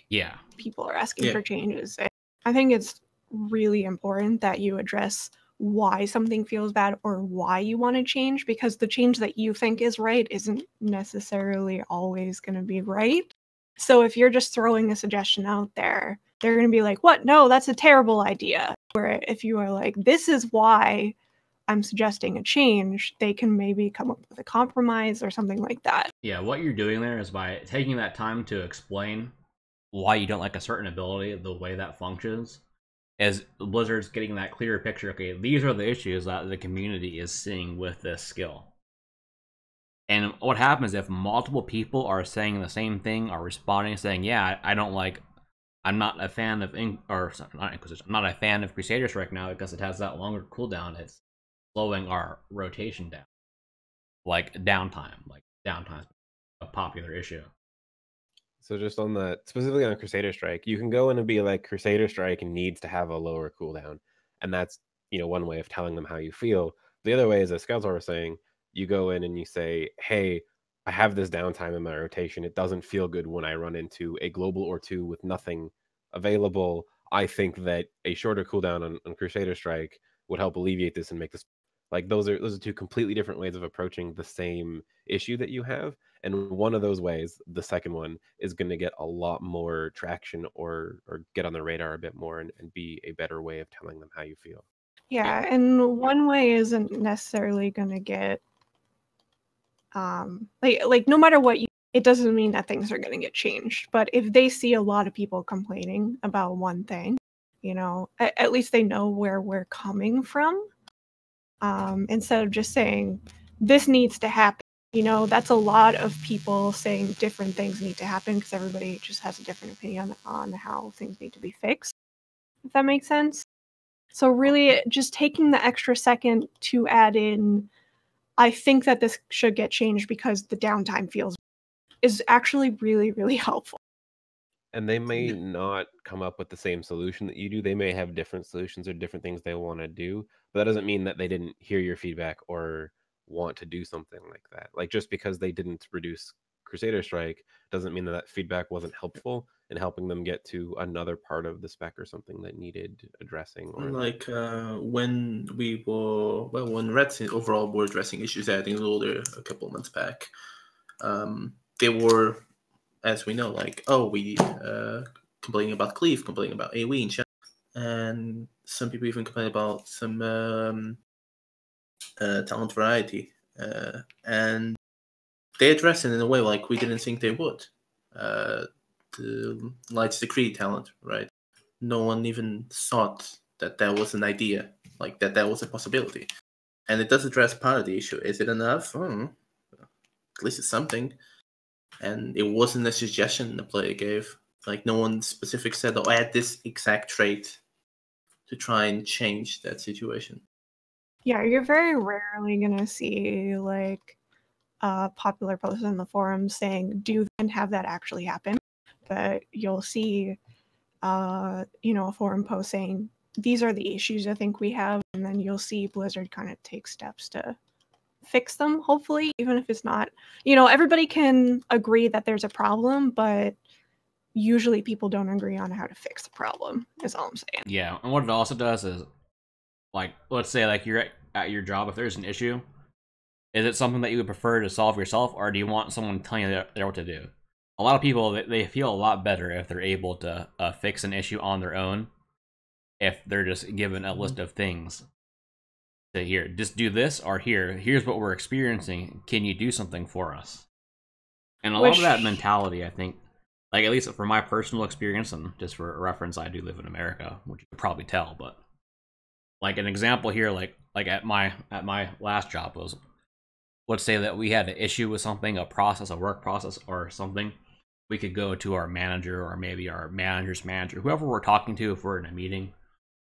people are asking for changes. And I think it's really important that you address why something feels bad or why you want to change, because the change that you think is right isn't necessarily always going to be right. So if you're just throwing a suggestion out there, they're going to be like, what? No, that's a terrible idea. Where if you are like, this is why I'm suggesting a change, they can maybe come up with a compromise or something like that. Yeah, what you're doing there is by taking that time to explain why you don't like a certain ability, the way that functions, as Blizzard's getting that clearer picture. Okay, these are the issues that the community is seeing with this skill. And what happens if multiple people are saying the same thing, are responding, saying, yeah, I'm not a fan of I'm not a fan of Crusader Strike now because it has that longer cooldown. It's slowing our rotation down. Like downtime is a popular issue. So just on that, specifically on Crusader Strike, you can go in and be like, Crusader Strike needs to have a lower cooldown. And that's, one way of telling them how you feel. The other way is, as Skeletor was saying, you go in and you say, hey, I have this downtime in my rotation. It doesn't feel good when I run into a global or two with nothing available. I think that a shorter cooldown on Crusader Strike would help alleviate this and make this. Like, those are two completely different ways of approaching the same issue that you have. And one of those ways, the second one, is going to get a lot more traction or get on the radar a bit more and be a better way of telling them how you feel. Yeah, and one way isn't necessarily going to get like no matter what it doesn't mean that things are going to get changed. But if they see a lot of people complaining about one thing, at least they know where we're coming from. Instead of just saying this needs to happen. That's a lot of people saying different things need to happen because everybody just has a different opinion on how things need to be fixed, if that makes sense. So really just taking the extra second to add in, I think that this should get changed because the downtime is actually really, really helpful. And they may not come up with the same solution that you do. They may have different solutions or different things they want to do, but that doesn't mean that they didn't hear your feedback or want to do something like that. Like, just because they didn't reduce Crusader Strike doesn't mean that feedback wasn't helpful in helping them get to another part of the spec or something that needed addressing. Or like when Ret's overall were addressing issues, I think a couple of months back, they were, as we know, like, we complaining about Cleave, complaining about AoE in chat, and some people even complain about some talent variety, and they address it in a way like we didn't think they would. The Light's Decree talent, right? No one even thought that was an idea, like that was a possibility. And it does address part of the issue. Is it enough? At least it's something. And it wasn't a suggestion the player gave. Like, no one specific said, add this exact trait to try and change that situation. Yeah, you're very rarely gonna see like a popular post in the forums saying do and have that actually happen. But you'll see a forum post saying these are the issues I think we have, and then you'll see Blizzard kind of take steps to fix them, hopefully, even if it's not, everybody can agree that there's a problem, but usually people don't agree on how to fix the problem, is all I'm saying. Yeah, and what it also does is, like, let's say like you're at your job, if there's an issue, is it something that you would prefer to solve yourself, or do you want someone telling you what to do? A lot of people, they feel a lot better if they're able to fix an issue on their own, if they're just given a list of things to here, just do this, or here's what we're experiencing, can you do something for us? And a lot of that mentality, I think, like at least for my personal experience, and just for reference, I do live in America, which you could probably tell, but like an example here, like at my last job was, let's say that we had an issue with something, a process, a work process or something, we could go to our manager or maybe our manager's manager, whoever we're talking to if we're in a meeting.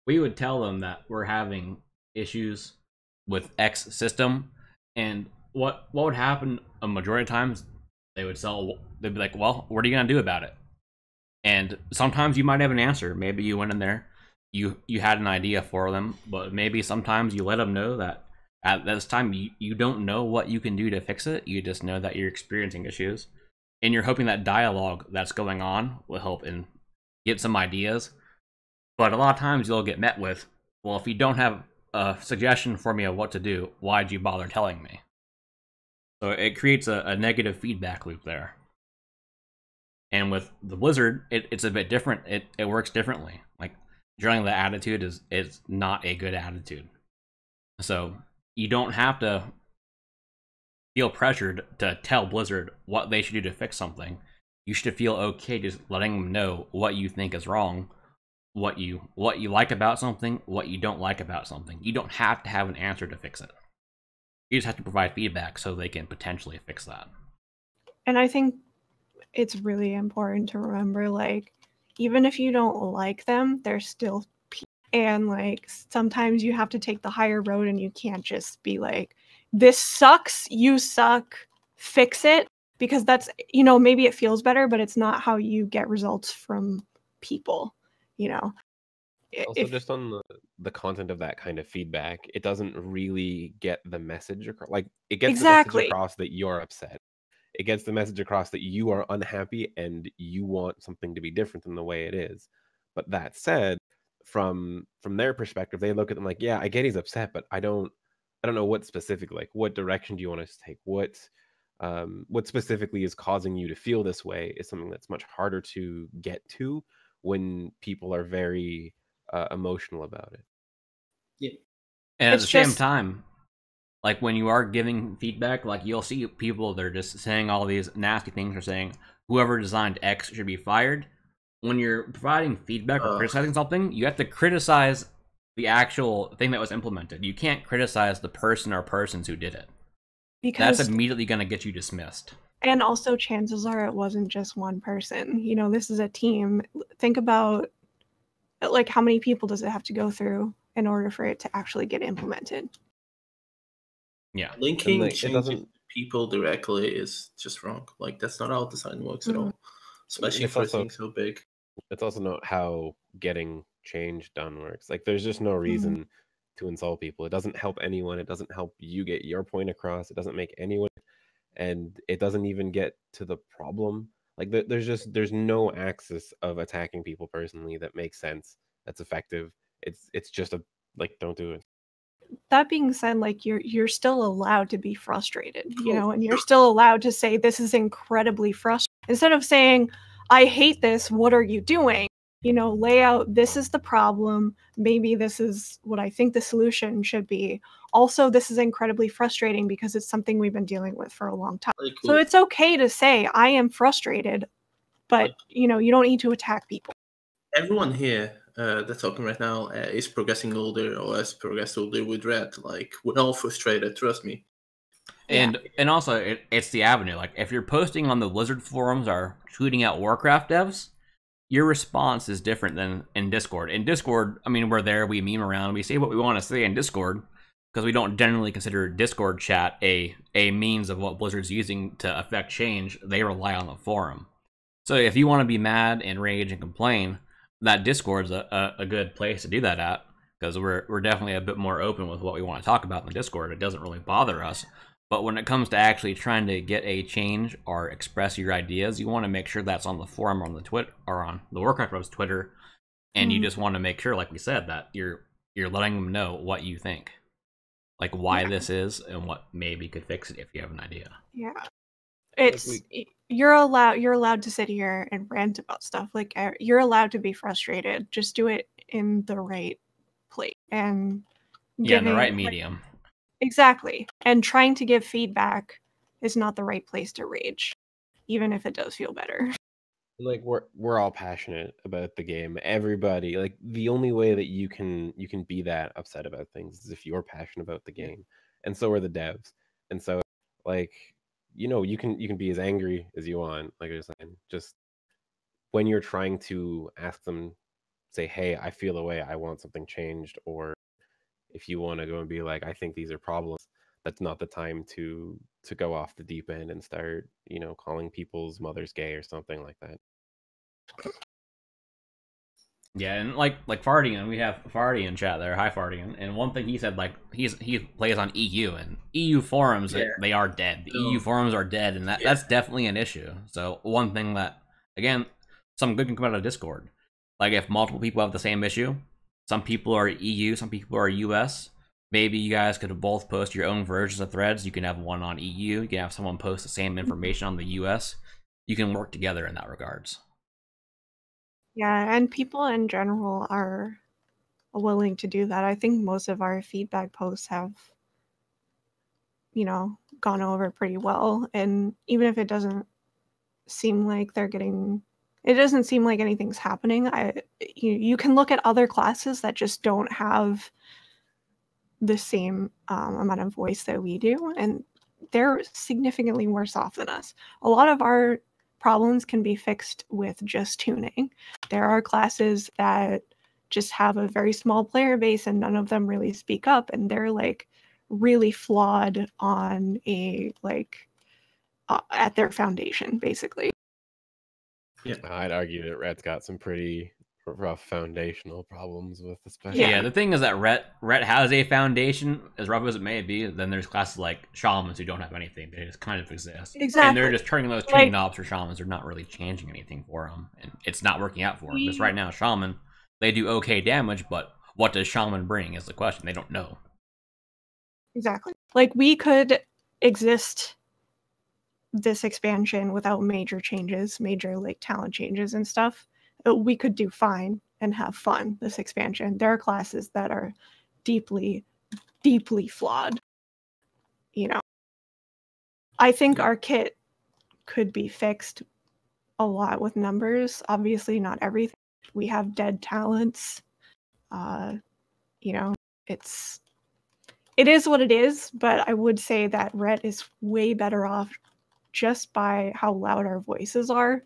We would tell them that we're having issues with X system, and what would happen a majority of times, they'd be like, well, what are you gonna do about it? And sometimes you might have an answer. Maybe you went in there, you had an idea for them, but maybe sometimes you let them know that at this time you don't know what you can do to fix it. You just know that you're experiencing issues, and you're hoping that dialogue that's going on will help and get some ideas. But a lot of times you'll get met with, well, if you don't have a suggestion for me of what to do, why'd you bother telling me? So it creates a negative feedback loop there. And with the Blizzard, it's a bit different. It works differently. Like, generally the attitude is not a good attitude. So you don't have to feel pressured to tell Blizzard what they should do to fix something. You should feel okay just letting them know what you think is wrong, what you like about something, what you don't like about something. You don't have to have an answer to fix it. You just have to provide feedback so they can potentially fix that. And I think it's really important to remember, like, even if you don't like them, they're still people. And like sometimes you have to take the higher road, and you can't just be like, this sucks, you suck, fix it, because that's, maybe it feels better, but it's not how you get results from people. Also, just on the content of that kind of feedback, it doesn't really get the message across. Like, it gets the message across that you're upset. It gets the message across that you are unhappy and you want something to be different than the way it is. But that said, from their perspective, they look at them like, yeah, I get he's upset, but I don't know what specific, like, what direction do you want us to take? What specifically is causing you to feel this way is something that's much harder to get to when people are very emotional about it. Yeah. And at the same time, like when you are giving feedback, like you'll see people that are just saying all these nasty things, or saying whoever designed X should be fired. When you're providing feedback or criticizing something, you have to criticize the actual thing that was implemented. You can't criticize the person or persons who did it. Because that's immediately going to get you dismissed. And also, chances are it wasn't just one person. This is a team. Think about, like, how many people does it have to go through in order for it to actually get implemented? Yeah. Linking changing people directly is just wrong. Like, that's not how design works at all. Especially for something so big. It's also not how getting change done works. Like, there's just no reason to insult people. It doesn't help anyone. It doesn't help you get your point across. It doesn't make anyone, and it doesn't even get to the problem. Like, there's no axis of attacking people personally that makes sense, that's effective. It's just don't do it. That being said, like, you're still allowed to be frustrated, and you're still allowed to say this is incredibly frustrating. Instead of saying, I hate this, what are you doing? Lay out, this is the problem. Maybe this is what I think the solution should be. Also, this is incredibly frustrating because it's something we've been dealing with for a long time. Cool. So it's okay to say, I am frustrated, but, you don't need to attack people. Everyone here that's talking right now is progressing older or has progressed older with Ret. Like, we're all frustrated, trust me. And also, it's the avenue. Like, if you're posting on the Blizzard forums or tweeting out Warcraft devs, your response is different than in Discord. In Discord, I mean, we're there, we meme around, we say what we want to say in Discord, because we don't generally consider Discord chat a means of what Blizzard's using to affect change. They rely on the forum. So if you want to be mad and rage and complain, that Discord's a good place to do that at, because we're definitely a bit more open with what we want to talk about in the Discord. It doesn't really bother us. But when it comes to actually trying to get a change or express your ideas, you want to make sure that's on the forum or on the Twitter or on the Warcraft Web's Twitter, and you just want to make sure, like we said, that you're letting them know what you think, like why this is and what maybe could fix it if you have an idea. Yeah, it's you're allowed to sit here and rant about stuff. Like you're allowed to be frustrated. Just do it in the right place and in the right medium. Exactly. And trying to give feedback is not the right place to rage, even if it does feel better. Like we're all passionate about the game. Everybody, like the only way that you can be that upset about things is if you're passionate about the game. And so are the devs. And so like, you know, you can be as angry as you want, like I was saying. Just when you're trying to ask them, say, hey, I feel a way, I want something changed, or if you want to go and be like, I think these are problems, that's not the time to go off the deep end and start, you know, calling people's mothers gay or something like that. Yeah, and like Fardian, we have Fardian chat there. Hi, Fardian. And one thing he said, like he plays on EU, and EU forums, they are dead. The EU forums are dead, and that's definitely an issue. So one thing that, again, some good can come out of Discord. Like if multiple people have the same issue, some people are EU, some people are US. Maybe you guys could both post your own versions of threads. You can have one on EU. You can have someone post the same information on the US. You can work together in that regards. Yeah, and people in general are willing to do that. I think most of our feedback posts have, you know, gone over pretty well. And even if it doesn't seem like it doesn't seem like anything's happening, you can look at other classes that just don't have the same amount of voice that we do, and they're significantly worse off than us. A lot of our problems can be fixed with just tuning. There are classes that just have a very small player base and none of them really speak up, and they're like really flawed on a at their foundation, basically. Yeah, I'd argue that Ret's got some pretty rough foundational problems with the special. Yeah, the thing is that Ret has a foundation, as rough as it may be. Then there's classes like shamans who don't have anything; they just kind of exist. Exactly, and they're just turning those tuning knobs for shamans. They're not really changing anything for them, and it's not working out for them. Because right now, shaman, they do okay damage, but what does shaman bring is the question. They don't know. Exactly. Like we could exist this expansion without major changes, major like talent changes and stuff. We could do fine and have fun this expansion. There are classes that are deeply, deeply flawed. You know, I think our kit could be fixed a lot with numbers. Obviously, not everything. We have dead talents. You know, it is what it is, but I would say that Ret is way better off just by how loud our voices are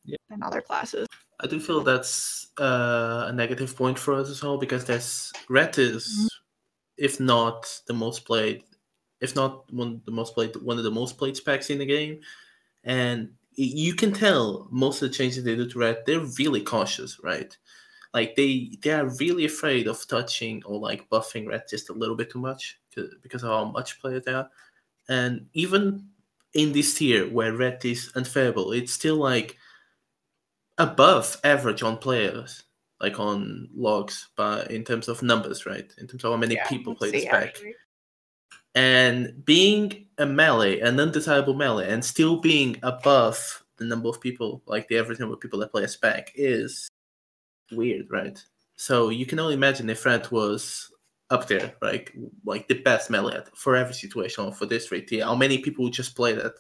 than other classes. I do feel that's a negative point for us as well, because Ret is, if not the most played, if not one of the most played specs in the game, and you can tell most of the changes they do to Ret, they're really cautious, right? Like they are really afraid of touching or like buffing Ret just a little bit too much because of how much players they are, and even in this tier where Ret is unfavorable, it's still like above average on players, like on logs, but in terms of numbers, right? In terms of how many people play the spec. Actually. And being a melee, an undesirable melee, and still being above the number of people, like the average number of people that play a spec, is weird, right? So you can only imagine if Ret was up there, right? Like the best melee for every situation for this rate. How many people would just play that?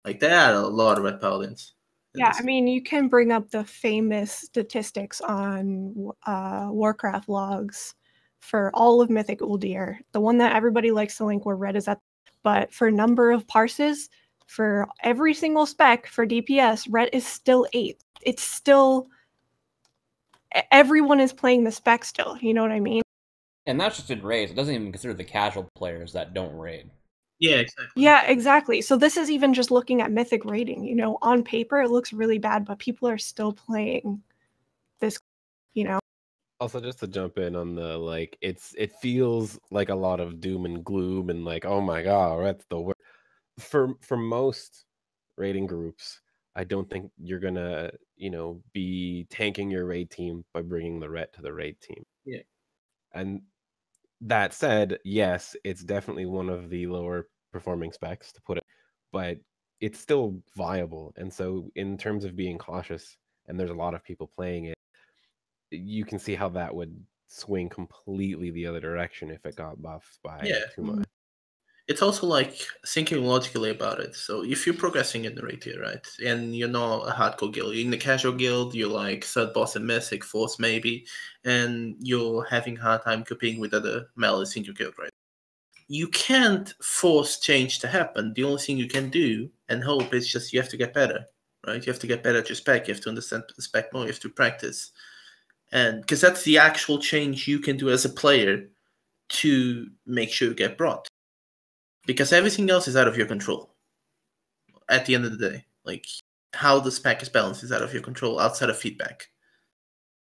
Like there are a lot of Ret Paladins. Yeah, I mean, you can bring up the famous statistics on Warcraft logs for all of Mythic Uldir, the one that everybody likes to link where Ret is at. But for number of parses, for every single spec for DPS, Ret is still 8th. It's still everyone is playing the spec still. You know what I mean? And that's just in raids. It doesn't even consider the casual players that don't raid. Yeah, exactly. Yeah, exactly. So this is even just looking at mythic rating. You know, on paper it looks really bad, but people are still playing this. You know. Also, just to jump in on the like, it feels like a lot of doom and gloom and like, oh my god, that's the worst. For most raiding groups, I don't think you're gonna, be tanking your raid team by bringing the Ret to the raid team. Yeah. And that said, yes, it's definitely one of the lower performing specs to put it, but it's still viable. And so, in terms of being cautious, and there's a lot of people playing it, you can see how that would swing completely the other direction if it got buffed by too much. It's also like thinking logically about it. So if you're progressing in the raid tier, right, and you're not a hardcore guild, you're in the casual guild, you're like third boss and mythic, fourth maybe, and you're having a hard time competing with other melees in your guild, right? You can't force change to happen. The only thing you can do and hope is just you have to get better, right? You have to get better at your spec. You have to understand the spec more. You have to practice. And because that's the actual change you can do as a player to make sure you get brought. Because everything else is out of your control. At the end of the day, like how the spec is balanced is out of your control outside of feedback.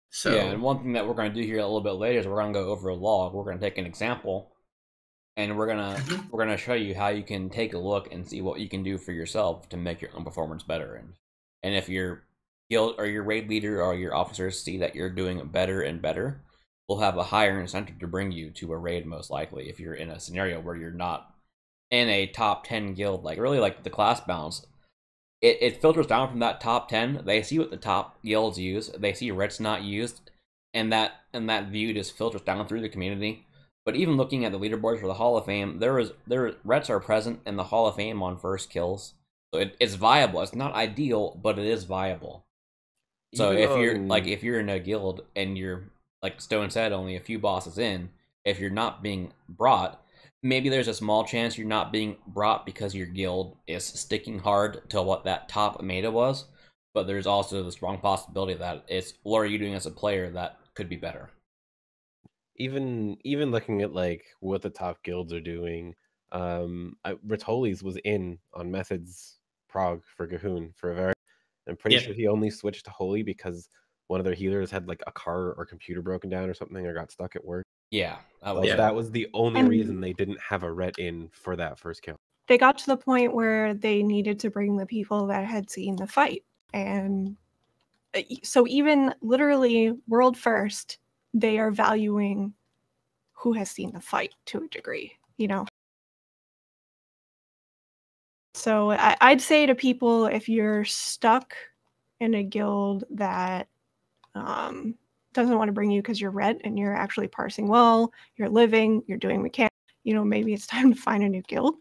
So yeah, and one thing that we're going to do here a little bit later is we're going to go over a log. We're going to take an example, and we're gonna show you how you can take a look and see what you can do for yourself to make your own performance better. And if your guild or your raid leader or your officers see that you're doing better and better, we'll have a higher incentive to bring you to a raid, most likely, if you're in a scenario where you're not in a top 10 guild. Like really, like the class balance, it filters down from that top 10. They see what the top guilds use, they see Ret's not used, and that view just filters down through the community. But even looking at the leaderboards for the Hall of Fame, Rets are present in the Hall of Fame on first kills. So it's viable. It's not ideal, but it is viable. So if you're in a guild and you're, like Stone said, only a few bosses in, if you're not being brought, maybe there's a small chance you're not being brought because your guild is sticking hard to what that top meta was. But there's also the strong possibility that it's what are you doing as a player that could be better. Even looking at like what the top guilds are doing, Ritoli's was in on Methods Prog for Gahoon for a very. I'm pretty sure he only switched to Holy because one of their healers had like a car or computer broken down or something or got stuck at work. Yeah, that was the only reason they didn't have a Ret in for that first kill. They got to the point where they needed to bring the people that had seen the fight, and so even literally world first, they are valuing who has seen the fight to a degree, you know. So I'd say to people, if you're stuck in a guild that doesn't want to bring you because you're Ret and you're actually parsing well, you're living, you're doing mechanics, you know, maybe it's time to find a new guild.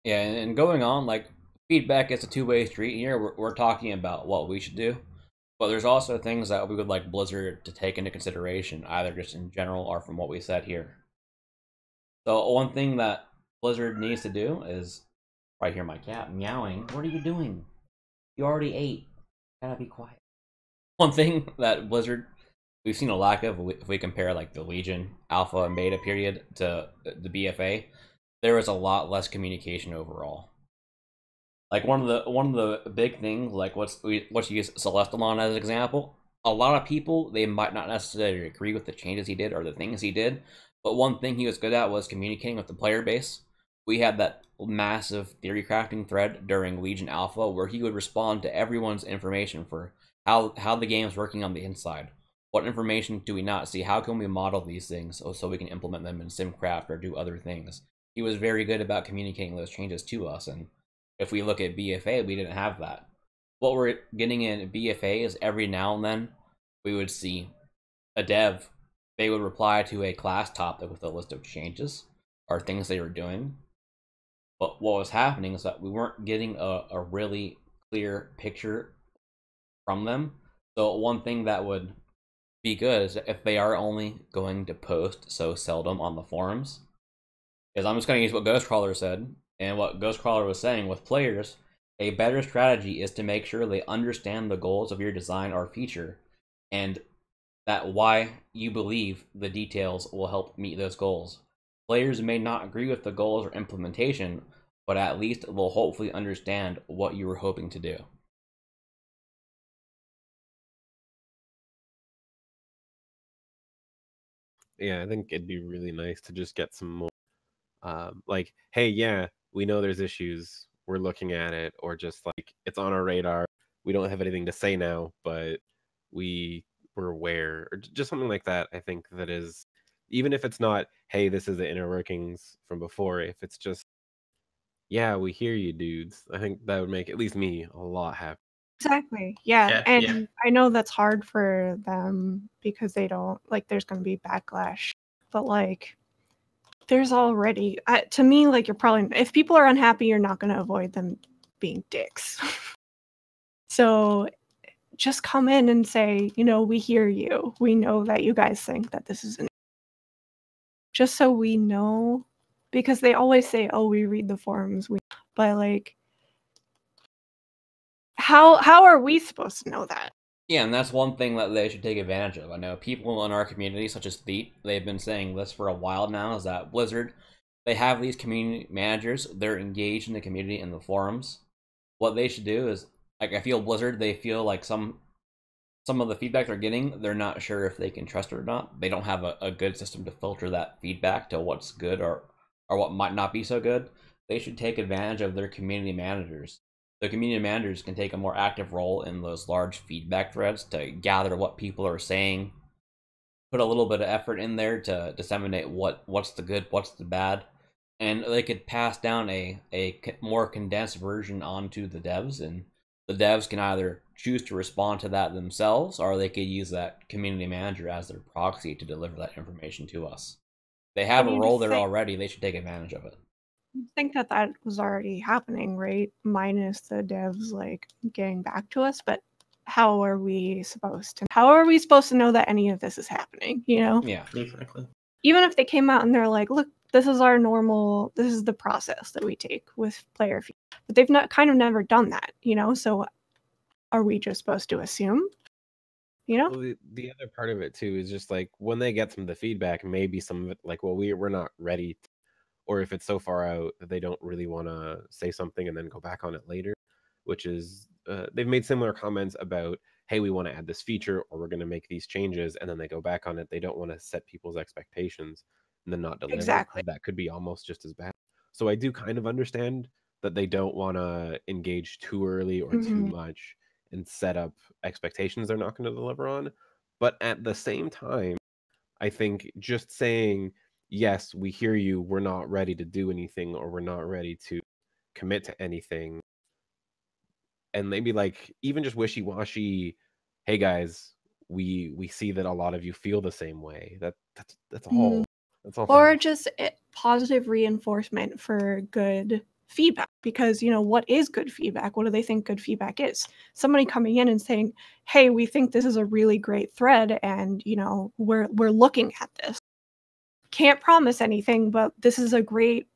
Yeah, and going on, like, feedback is a two-way street here. We're talking about what we should do, but there's also things that we would like Blizzard to take into consideration, either just in general or from what we said here. So one thing that Blizzard needs to do is, right here, my cat meowing. What are you doing? You already ate. Gotta be quiet. One thing that Blizzard, we've seen a lack of, if we compare like the Legion Alpha and Beta period to the BFA, there was a lot less communication overall. Like one of the big things, like let's use Celestalon as an example. A lot of people, they might not necessarily agree with the changes he did or the things he did, but one thing he was good at was communicating with the player base. We had that massive theory crafting thread during Legion Alpha where he would respond to everyone's information for how the game's working on the inside. What information do we not see? How can we model these things so we can implement them in SimCraft or do other things? He was very good about communicating those changes to us, and if we look at BFA, we didn't have that. What we're getting in BFA is every now and then we would see a dev, they would reply to a class topic with a list of changes or things they were doing. But what was happening is that we weren't getting a really clear picture from them. So one thing that would be good is if they are only going to post so seldom on the forums, is I'm just going to use what Ghostcrawler said, and what Ghostcrawler was saying with players A better strategy is to make sure they understand the goals of your design or feature, and that why you believe the details will help meet those goals. Players may not agree with the goals or implementation, but at least they'll hopefully understand what you were hoping to do. Yeah, I think it'd be really nice to just get some more, like, hey, yeah, we know there's issues, we're looking at it, or just like it's on our radar. We don't have anything to say now, but we're aware, or just something like that. I think that is, even if it's not, hey, this is the inner workings from before. If it's just, yeah, we hear you, dudes. I think that would make at least me a lot happier. Exactly. Yeah. Yeah, And yeah. I know that's hard for them because they don't like there's going to be backlash. But like there's already to me like you're probably if people are unhappy you're not going to avoid them being dicks. So just come in and say, you know, we hear you. We know that you guys think that this is an just so we know because they always say, "Oh, we read the forums." But like how are we supposed to know that? Yeah, and that's one thing that they should take advantage of. I know people in our community, such as Theet, they've been saying this for a while now, is that Blizzard, they have these community managers, they're engaged in the community and the forums. What they should do is, like, I feel Blizzard, they feel like some of the feedback they're getting, they're not sure if they can trust it or not. They don't have a good system to filter that feedback to what's good or what might not be so good. They should take advantage of their community managers. The community managers can take a more active role in those large feedback threads to gather what people are saying, put a little bit of effort in there to disseminate what's the good, what's the bad, and they could pass down a more condensed version onto the devs, and the devs can either choose to respond to that themselves, or they could use that community manager as their proxy to deliver that information to us. They have a role there already, they should take advantage of it. I think that was already happening, right? Minus the devs like getting back to us, but how are we supposed to know that any of this is happening, you know? Yeah. Exactly. Even if they came out and they're like, look, this is the process that we take with player feedback. But they've never done that, you know? So are we just supposed to assume? You know? Well, the other part of it too is just like when they get some of the feedback, maybe some of it like, well, we're not ready, or if it's so far out that they don't really want to say something and then go back on it later, which is they've made similar comments about, hey, we want to add this feature or we're going to make these changes, and then they go back on it. They don't want to set people's expectations and then not deliver. Exactly. That could be almost just as bad. So I do kind of understand that they don't want to engage too early or too much and set up expectations they're not going to deliver on. But at the same time, I think just saying, yes, we hear you, we're not ready to do anything, or we're not ready to commit to anything, and maybe like even just wishy-washy, hey guys, we see that a lot of you feel the same way. That's all. That's all. Or just positive reinforcement for good feedback, because you know what is good feedback? What do they think good feedback is? Somebody coming in and saying, hey, we think this is a really great thread, and you know we're looking at this. Can't promise anything, but this is a great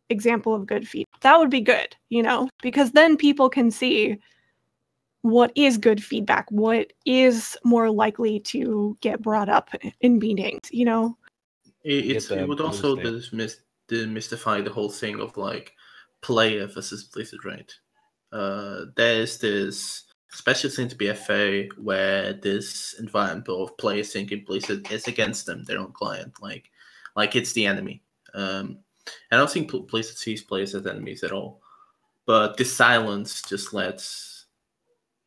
example of good feedback. That would be good, you know, because then people can see what is good feedback, what is more likely to get brought up in meetings, you know. It would also demystify the whole thing of like player versus Blizzard, right? There's this, especially since BFA, where this environment of players thinking Blizzard is against them, their own client, like it's the enemy. I don't think Blizzard sees players as enemies at all. But this silence just lets,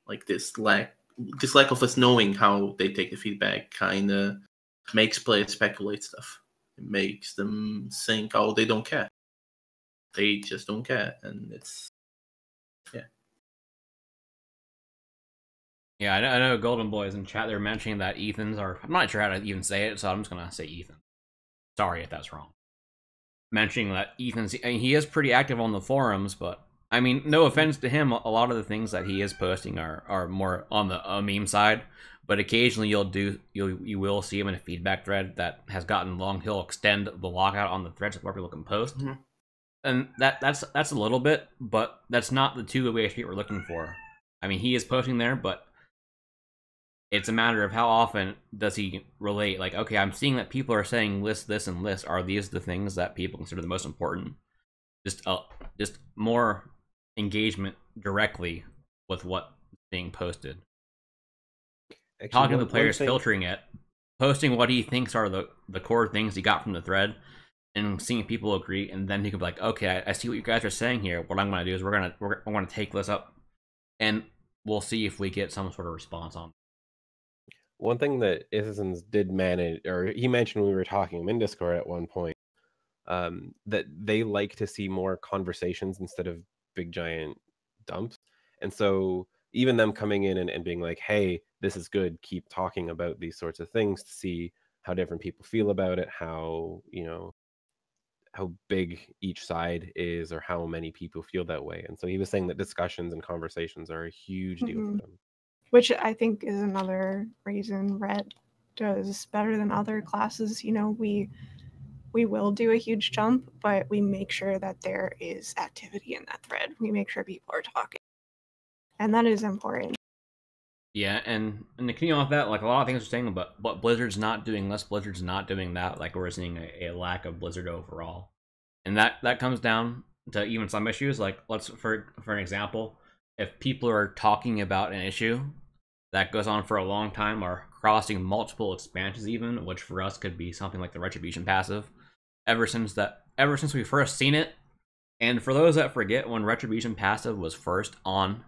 like this lack of us knowing how they take the feedback, kind of makes players speculate stuff. It makes them think, oh, they don't care. They just don't care, and it's Yeah, I know Golden Boys in chat, they're mentioning that Ethan's, or I'm not sure how to even say it, so I'm just going to say Ethan. Sorry if that's wrong. Mentioning that Ethan's, I mean, he is pretty active on the forums, but I mean, no offense to him, a lot of the things that he is posting are more on the meme side, but occasionally you will see him in a feedback thread that has gotten long. He'll extend the lockout on the thread so more people can post. And that's a little bit, but that's not the two-way street we're looking for. I mean, he is posting there, but it's a matter of how often does he relate. Like, okay, I'm seeing that people are saying list this and list. Are these the things that people consider the most important? Just more engagement directly with what's being posted. Actually, talking to players, filtering it, posting what he thinks are the core things he got from the thread, and seeing people agree, and then he can be like, okay, I see what you guys are saying here. What I'm going to do is we're going to take this up, and we'll see if we get some sort of response on it. One thing that Citizens did manage, or he mentioned when we were talking in Discord at one point, that they like to see more conversations instead of big giant dumps. And so even them coming in and being like, hey, this is good, keep talking about these sorts of things to see how different people feel about it, how, you know, how big each side is or how many people feel that way. And so he was saying that discussions and conversations are a huge deal for them. Which I think is another reason Ret does better than other classes. You know, we will do a huge jump, but we make sure that there is activity in that thread. We make sure people are talking. And that is important. Yeah, and to continue off that, like a lot of things are saying about what Blizzard's not doing this, Blizzard's not doing that, like we're seeing a lack of Blizzard overall. And that comes down to even some issues, like let's for an example, if people are talking about an issue that goes on for a long time or crossing multiple expansions even, which for us could be something like the Retribution passive, ever since we first seen it, and for those that forget, when Retribution passive was first on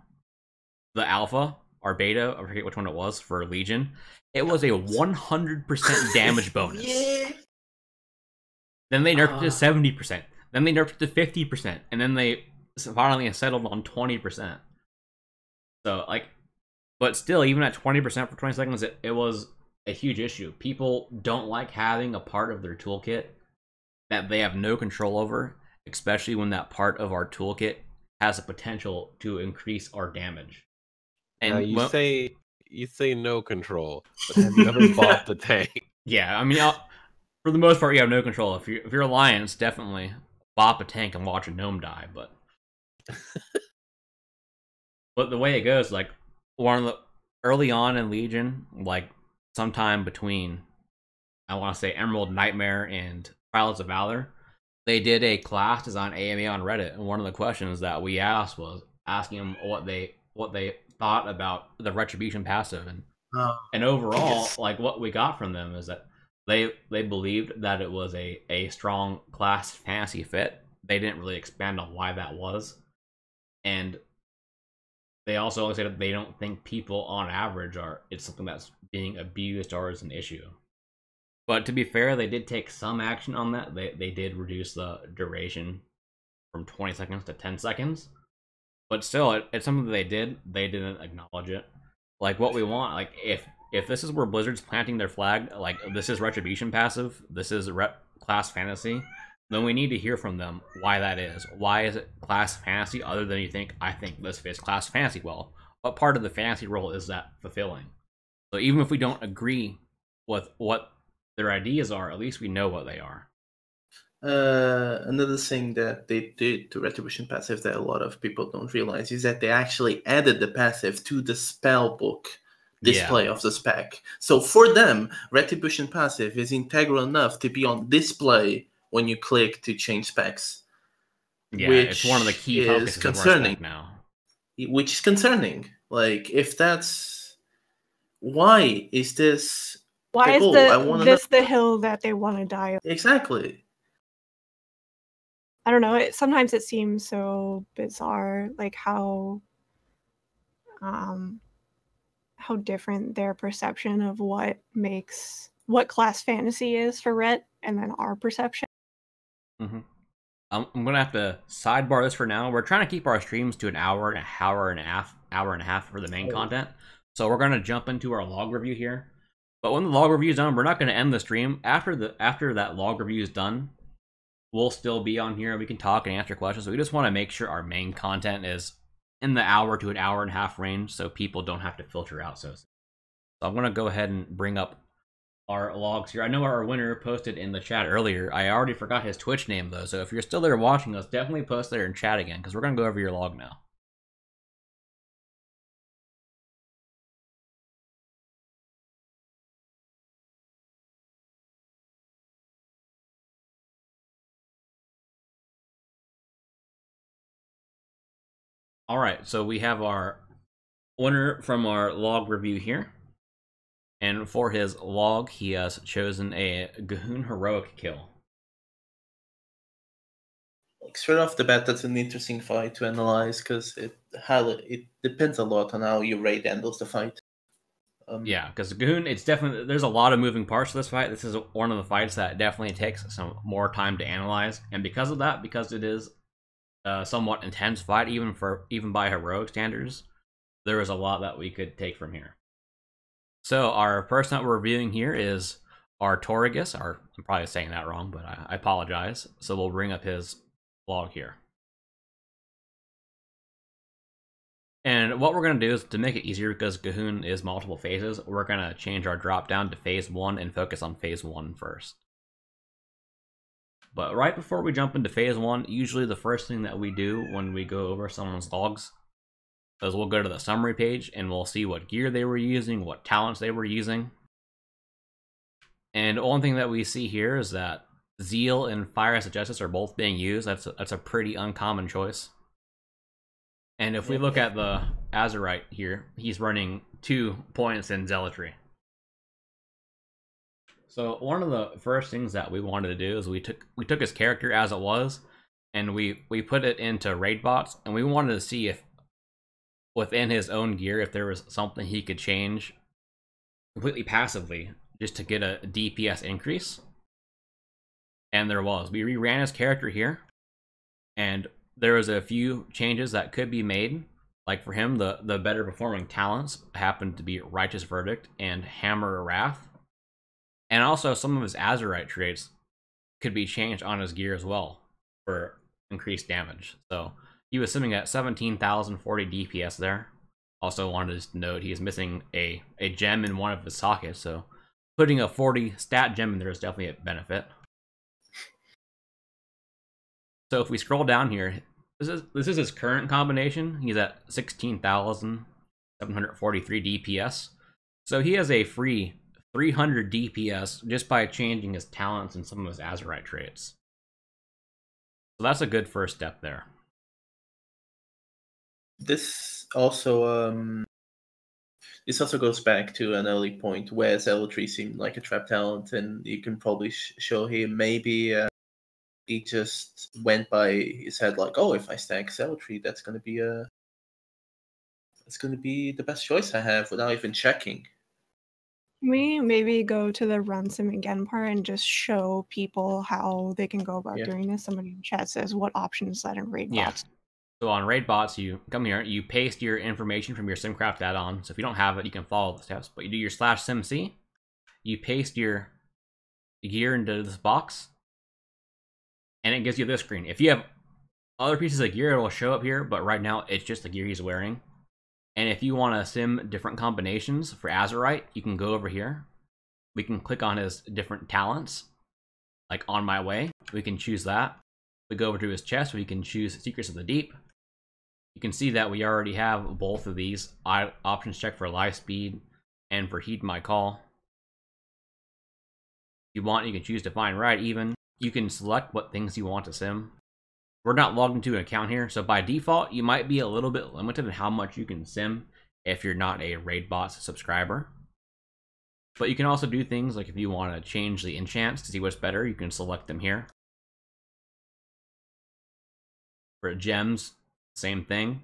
the alpha or beta, I forget which one it was, for Legion, it was a 100% damage bonus. Yeah. Then they nerfed it to 70%. Then they nerfed it to 50%. And then they finally settled on 20%. So, like, but still, even at 20% for 20 seconds, it was a huge issue. People don't like having a part of their toolkit that they have no control over, especially when that part of our toolkit has the potential to increase our damage. And you say no control, but have you ever bought the tank? Yeah, I mean, for the most part, you have no control. If you're Alliance, definitely bop a tank and watch a gnome die. But but the way it goes, like one of the early on in Legion, like sometime between, I want to say Emerald Nightmare and Pilots of Valor, they did a class design AMA on Reddit, and one of the questions that we asked was asking them what they thought about the Retribution passive, and overall, like what we got from them is that they believed that it was a strong class fantasy fit. They didn't really expand on why that was, and they also said that they don't think people on average it's something that's being abused or is an issue. But to be fair, they did take some action on that. They did reduce the duration from 20 seconds to 10 seconds. But still, it's something that they didn't acknowledge it. Like, what we want, like, if this is where Blizzard's planting their flag, like, this is Retribution passive, this is class fantasy, then we need to hear from them why that is. Why is it class fantasy other than I think this fits class fantasy well? What part of the fantasy role is that fulfilling? So even if we don't agree with what their ideas are, at least we know what they are. Another thing that they did to Retribution passive that a lot of people don't realize is that they actually added the passive to the spell book display of the spec. So for them, Retribution passive is integral enough to be on display when you click to change specs. Yeah, it's one of the key focuses concerning now. Which is concerning. Like, if that's why is this? Why is this the hill that they want to die on? Exactly. I don't know. Sometimes it seems so bizarre, like how different their perception of what class fantasy is for Ret, and then our perception. Mm-hmm. I'm gonna have to sidebar this for now. We're trying to keep our streams to an hour and a half for the main content. So we're gonna jump into our log review here. But when the log review is done, we're not gonna end the stream. After that log review is done, we'll still be on here. We can talk and answer questions. So we just want to make sure our main content is in the hour to an hour and a half range, so people don't have to filter out. So I'm gonna go ahead and bring up our logs here. I know our winner posted in the chat earlier. I already forgot his Twitch name though, so if you're still there watching us, definitely post there in chat again, because we're gonna go over your log now. All right, so we have our winner from our log review here. And for his log, he has chosen a Gahoon Heroic kill. Like straight off the bat, that's an interesting fight to analyze because it depends a lot on how your raid handles the fight. Yeah, because Gahoon, it's definitely, there's a lot of moving parts to this fight. This is one of the fights that definitely takes some more time to analyze, and because of that, because it is a somewhat intense fight, even by heroic standards, there is a lot that we could take from here. So our person that we're reviewing here is Artorigus. I'm probably saying that wrong, but I apologize. So we'll bring up his log here. And what we're going to do is, to make it easier, because Gahoon is multiple phases, we're going to change our drop down to phase 1 and focus on phase 1 first. But right before we jump into phase 1, usually the first thing that we do when we go over someone's logs is we'll go to the summary page and we'll see what gear they were using, what talents they were using. And one thing that we see here is that Zeal and Fire as a Justice are both being used. That's a pretty uncommon choice. And if we look at the Azurite here, he's running 2 points in Zealotry. So one of the first things that we wanted to do is we took his character as it was, and we put it into raid bots, and we wanted to see if within his own gear, if there was something he could change completely passively just to get a DPS increase. And there was. We reran his character here, and there was a few changes that could be made. Like for him, the better performing talents happened to be Righteous Verdict and Hammer of Wrath. And also some of his Azurite traits could be changed on his gear as well for increased damage. So he was sitting at 17,040 DPS there. Also wanted to note he is missing a gem in one of his sockets, so putting a 40 stat gem in there is definitely a benefit. So if we scroll down here, this is his current combination. He's at 16,743 DPS. So he has a free 300 DPS just by changing his talents and some of his Azurite traits. So that's a good first step there. This also goes back to an early point where Zealotry seemed like a trap talent, and you can probably show here maybe he just went by his head like, oh, if I stack Zealotry, that's gonna be the best choice I have without even checking. We maybe go to the run sim again part and just show people how they can go about doing this. Somebody in chat says, what options that in raid bots? So on raid bots, you come here, you paste your information from your SimCraft add-on. So if you don't have it, you can follow the steps. But you do your /simc, you paste your gear into this box, and it gives you this screen. If you have other pieces of gear, it will show up here, but right now it's just the gear he's wearing. And if you want to sim different combinations for Azurite, you can go over here. We can click on his different talents, like On My Way. We can choose that. We go over to his chest, we can choose Secrets of the Deep. You can see that we already have both of these options checked for life speed and for Heed My Call. If you want, you can choose Define Right Even. You can select what things you want to sim. We're not logged into an account here, so by default, you might be a little bit limited in how much you can sim if you're not a Raid Bots subscriber. But you can also do things like if you want to change the enchants to see what's better, you can select them here. For gems, same thing.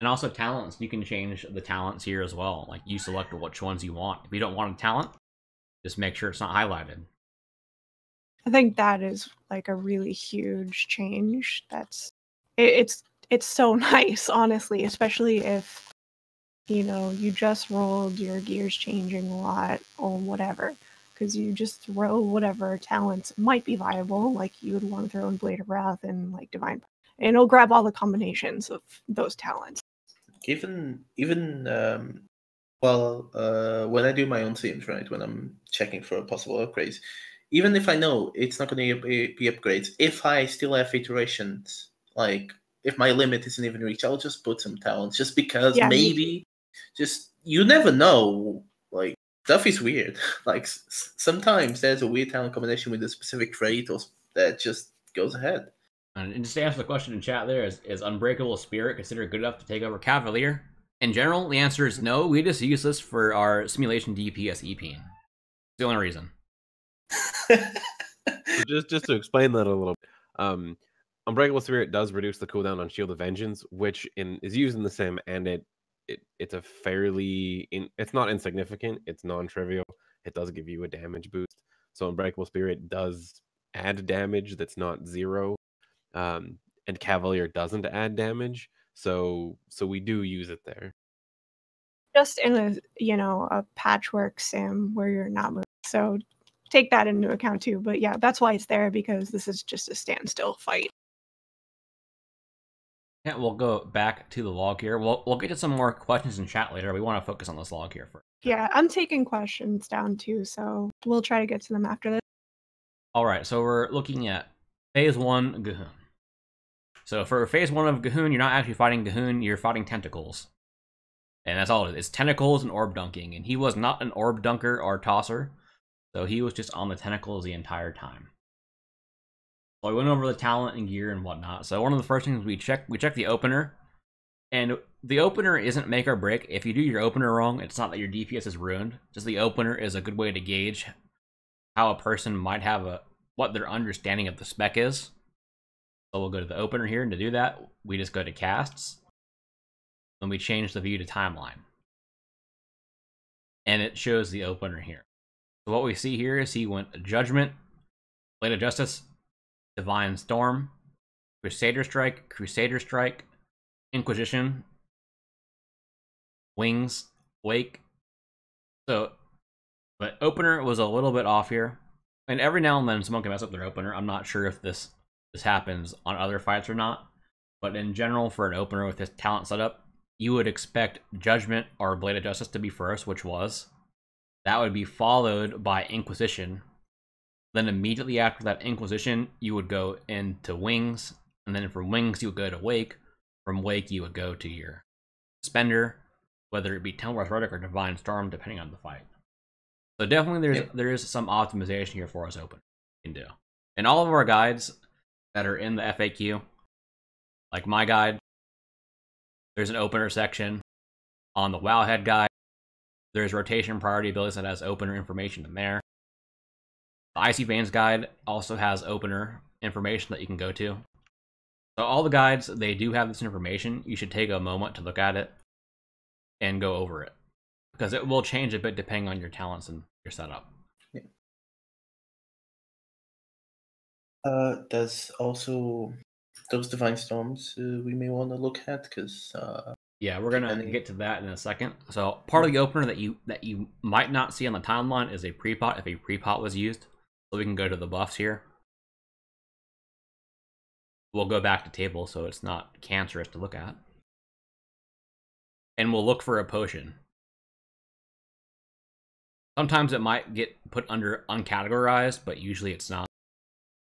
And also talents, you can change the talents here as well. Like you select which ones you want. If you don't want a talent, just make sure it's not highlighted. I think that is like a really huge change. It's so nice, honestly, especially if, you know, you just rolled your gears changing a lot or whatever, because you just throw whatever talents might be viable, like you would want to throw in Blade of Wrath and like Divine, and it'll grab all the combinations of those talents. Even Well, when I do my own sims, right, when I'm checking for possible upgrades, even if I know it's not going to be upgrades, if I still have iterations, like if my limit isn't even reached, I'll just put some talents, just because maybe, just you never know. Like stuff is weird. Like sometimes there's a weird talent combination with a specific trait or that just goes ahead. And just to answer the question in chat, there is Unbreakable Spirit considered good enough to take over Cavalier? In general, the answer is no. We just use this for our simulation DPS EPing. It's the only reason. just to explain that a little bit, Unbreakable Spirit does reduce the cooldown on Shield of Vengeance, which is used in the sim, and it's a fairly it's not insignificant. It's non-trivial. It does give you a damage boost. So Unbreakable Spirit does add damage that's not 0, and Cavalier doesn't add damage. So we do use it there. Just in a patchwork sim where you're not moving. So take that into account too. But yeah, that's why it's there, because this is just a standstill fight. Yeah, we'll go back to the log here. We'll get to some more questions in chat later. We want to focus on this log here first. Yeah, I'm taking questions down too, so we'll try to get to them after this. All right, so we're looking at Phase 1 Gahun. So for Phase 1 of Gahun, you're not actually fighting Gahun, you're fighting tentacles. And that's all it is. It's tentacles and orb dunking. And he was not an orb dunker or tosser, so he was just on the tentacles the entire time. So I went over the talent and gear and whatnot. So one of the first things we check the opener. And the opener isn't make or break. If you do your opener wrong, it's not that your DPS is ruined. Just the opener is a good way to gauge how a person might have what their understanding of the spec is. So we'll go to the opener here, and to do that, we just go to casts. Then we change the view to timeline. And it shows the opener here. So what we see here is he went Judgment, Blade of Justice, Divine Storm, Crusader Strike, Inquisition, Wings, Wake. So, but opener was a little bit off here. And every now and then someone can mess up their opener. I'm not sure if this happens on other fights or not. But in general, for an opener with this talent setup, you would expect Judgment or Blade of Justice to be first, which was. That would be followed by Inquisition. Then immediately after that Inquisition, you would go into Wings. And then from Wings, you would go to Wake. From Wake, you would go to your Spender, whether it be Temple Rhetoric or Divine Storm, depending on the fight. So definitely there is some optimization here for us open you can do. And all of our guides that are in the FAQ, like my guide, there's an opener section. On the Wowhead guide, there's rotation priority abilities that has opener information in there. The Icy Veins guide also has opener information that you can go to. So all the guides, they do have this information. You should take a moment to look at it and go over it, because it will change a bit depending on your talents and your setup. Yeah. There's also those Divine Storms we may want to look at, because yeah, we're gonna get to that in a second. So part of the opener that you might not see on the timeline is a pre-pot, if a pre-pot was used. So we can go to the buffs here. We'll go back to table so it's not cancerous to look at. And we'll look for a potion. Sometimes it might get put under uncategorized, but usually it's not.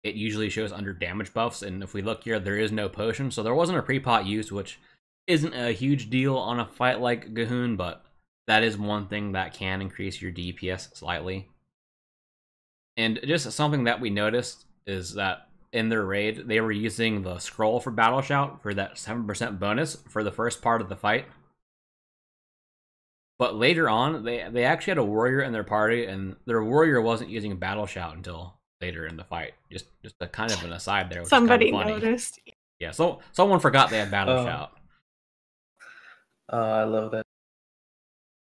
It usually shows under damage buffs, and if we look here, there is no potion. So there wasn't a pre-pot used, which isn't a huge deal on a fight like Gahun, but that is one thing that can increase your DPS slightly. And just something that we noticed is that in their raid, they were using the scroll for Battle Shout for that 7% bonus for the first part of the fight. But later on, they actually had a warrior in their party, and their warrior wasn't using Battle Shout until later in the fight. Just a kind of an aside there. Somebody noticed. Yeah, so someone forgot they had Battle Shout. I love that.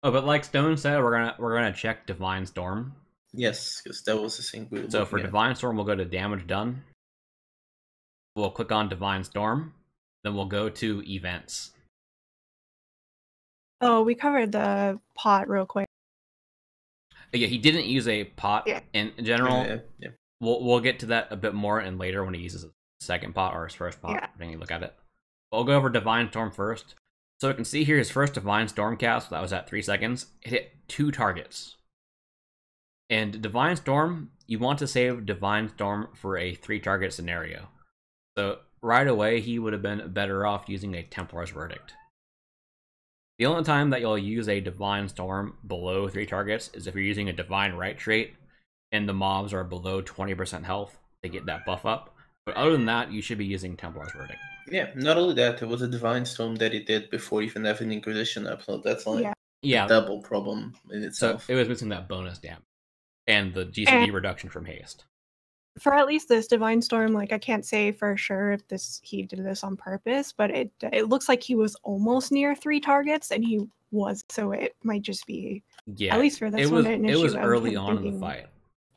Oh, but like Stone said, we're gonna check Divine Storm. Yes, because that was the thing we were So for at. Divine Storm, we'll go to Damage Done. We'll click on Divine Storm. Then we'll go to Events. Oh, we covered the pot real quick. Yeah, he didn't use a pot in general. Yeah. We'll get to that a bit more and later when he uses a second pot or his first pot, depending on you look at it. We'll go over Divine Storm first. So we can see here his first Divine Storm cast, that was at 3 seconds, it hit 2 targets. And Divine Storm, you want to save Divine Storm for a 3-target scenario. So right away, he would have been better off using a Templar's Verdict. The only time that you'll use a Divine Storm below 3 targets is if you're using a Divine Right trait and the mobs are below 20% health to get that buff up. But other than that, you should be using Templar's Verdict. Yeah, not only that, it was a Divine Storm that he did before even having Inquisition upload. That's like a double problem in itself. So it was missing that bonus damage and the GCD reduction from haste. For at least this Divine Storm, like I can't say for sure if he did this on purpose, but it looks like he was almost near 3 targets, and he was, so it might just be at least for this one. It was early on in the fight,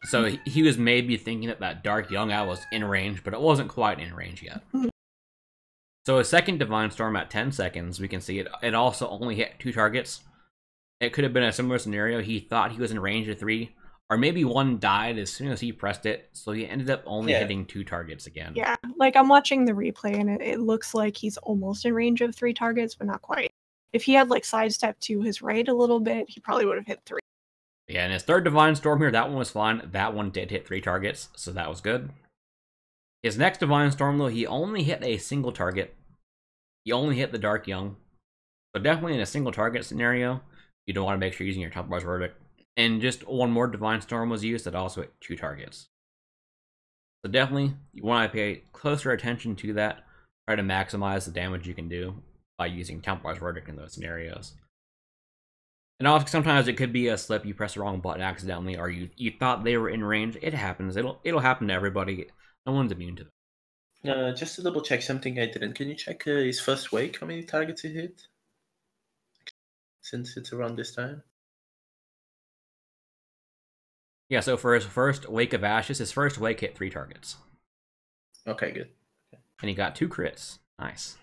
so he was maybe thinking that Dark Young Owl was in range, but it wasn't quite in range yet. So a second Divine Storm at 10 seconds, we can see it also only hit 2 targets. It could have been a similar scenario. He thought he was in range of 3. Or maybe one died as soon as he pressed it, so he ended up only hitting 2 targets again. Yeah, like I'm watching the replay, and it looks like he's almost in range of 3 targets, but not quite. If he had like sidestepped to his right a little bit, he probably would have hit 3. Yeah, and his third Divine Storm here, that one was fine. That one did hit 3 targets, so that was good. His next Divine Storm, though, he only hit a single target. He only hit the Dark Young. So definitely in a single target scenario, you don't want to make sure you're using your Templar's Verdict. And just one more Divine Storm was used that also hit 2 targets. So definitely, you want to pay closer attention to that. Try to maximize the damage you can do by using Templar's Verdict in those scenarios. And also, sometimes it could be a slip. You press the wrong button accidentally, or you thought they were in range. It happens. It'll happen to everybody. No one's immune to that. Just to double check something I didn't. Can you check his first wake? How many targets he hit? Since it's around this time. Yeah, so for his first Wake of Ashes, his first Wake hit 3 targets. Okay, good. Okay. And he got 2 crits. Nice.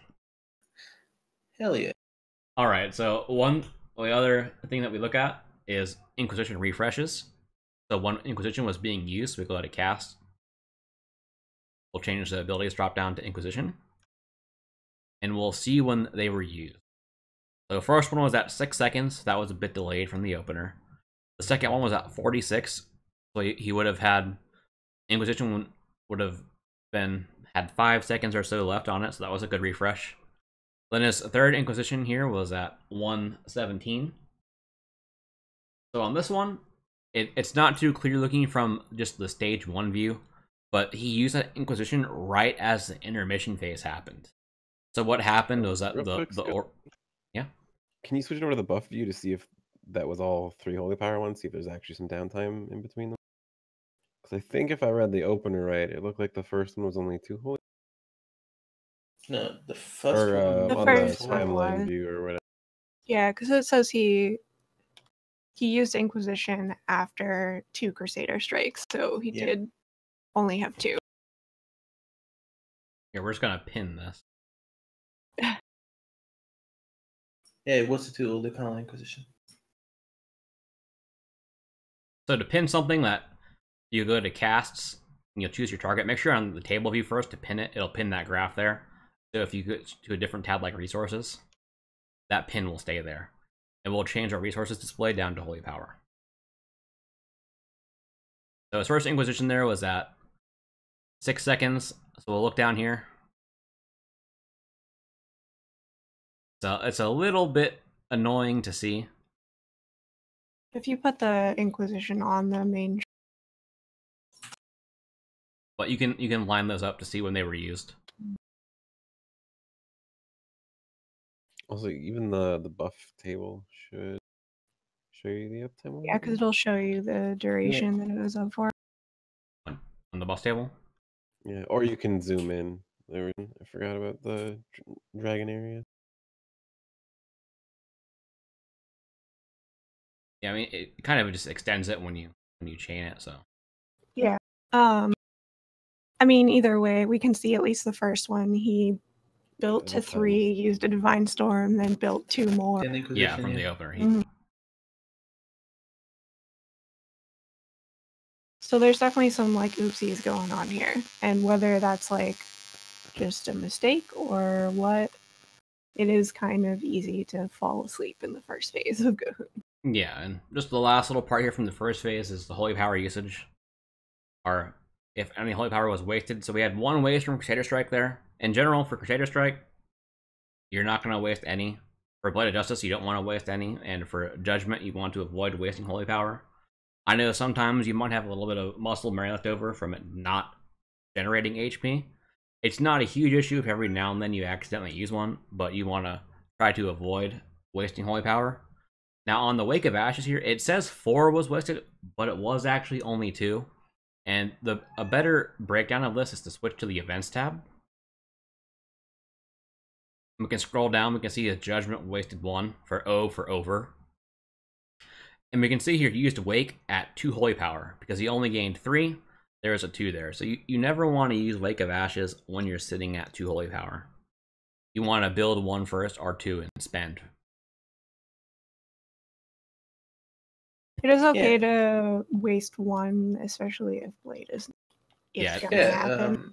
Hell yeah. Alright, so the other thing that we look at is Inquisition refreshes. So when Inquisition was being used, we go to cast. We'll change the abilities drop down to Inquisition. And we'll see when they were used. So the first one was at 6 seconds. That was a bit delayed from the opener. The second one was at 46. So he would have had, Inquisition would have had 5 seconds or so left on it, so that was a good refresh. Then his third Inquisition here was at 117. So on this one, it's not too clear looking from just the stage 1 view, but he used that Inquisition right as the intermission phase happened. So what happened was that yeah. Can you switch over to the buff view to see if that was all 3 holy power ones? See if there's actually some downtime in between them. Because I think if I read the opener right, it looked like the first one was only 2 holy. No, the first one. The on first the one timeline was. view or whatever. Yeah, because it says he used Inquisition after 2 Crusader strikes, so he did only have 2. Here, we're just gonna pin this. Yeah, it was the 2 holy power Inquisition. So to pin something, that you go to casts and you'll choose your target. Make sure on the table view first to pin it. It'll pin that graph there. So if you go to a different tab like resources, that pin will stay there. And we'll change our resources display down to holy power. So his first Inquisition there was at 6 seconds. So we'll look down here. So it's a little bit annoying to see. If you put the Inquisition on the main, but you can line those up to see when they were used. Also, even the buff table should show you the uptime. Yeah, because it'll show you the duration that it was up for. On the buff table? Yeah, or you can zoom in. I forgot about the dragon area. Yeah, I mean, it kind of just extends it when you chain it, so. Yeah. I mean, either way, we can see at least the first one. He built to 3, used a Divine Storm, then built 2 more. Yeah, from the opener. So there's definitely some like oopsies going on here, and whether that's like just a mistake or what, it is kind of easy to fall asleep in the first phase of Gohoon. Yeah, and just the last little part here from the first phase is the holy power usage. Or if any holy power was wasted. So we had 1 waste from Crusader Strike there. In general, for Crusader Strike, you're not going to waste any. For Blade of Justice, you don't want to waste any. And for Judgment, you want to avoid wasting holy power. I know sometimes you might have a little bit of muscle memory left over from it not generating HP. It's not a huge issue if every now and then you accidentally use one, but you want to try to avoid wasting holy power. Now on the Wake of Ashes here, it says 4 was wasted, but it was actually only 2. And a better breakdown of this is to switch to the Events tab. We can scroll down, we can see his Judgment wasted 1 for O for over. And we can see here he used Wake at 2 holy power, because he only gained 3. There's a 2 there. So you never want to use Wake of Ashes when you're sitting at 2 holy power. You want to build 1 first or 2 and spend. It is okay to waste 1, especially if Blade is gonna happen.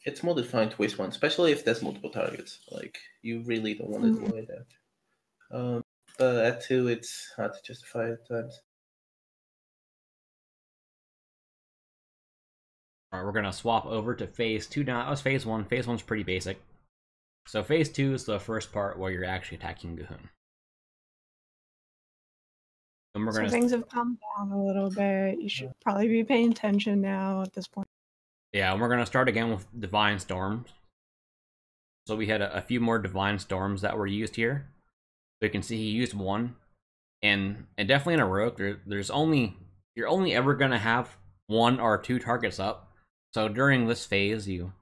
It's more defined to waste 1, especially if there's multiple targets. Like, you really don't want to avoid that. But at 2, it's hard to justify at times. Alright, we're gonna swap over to phase 2 now. That was phase 1. Phase 1's pretty basic. So phase 2 is the first part where you're actually attacking Gohoon. And we're so things have calmed down a little bit. You should probably be paying attention now at this point. Yeah, and we're gonna start again with Divine Storms. So we had a few more Divine Storms that were used here. So you can see he used 1. And definitely in a rogue, you're only ever gonna have 1 or 2 targets up. So during this phase, you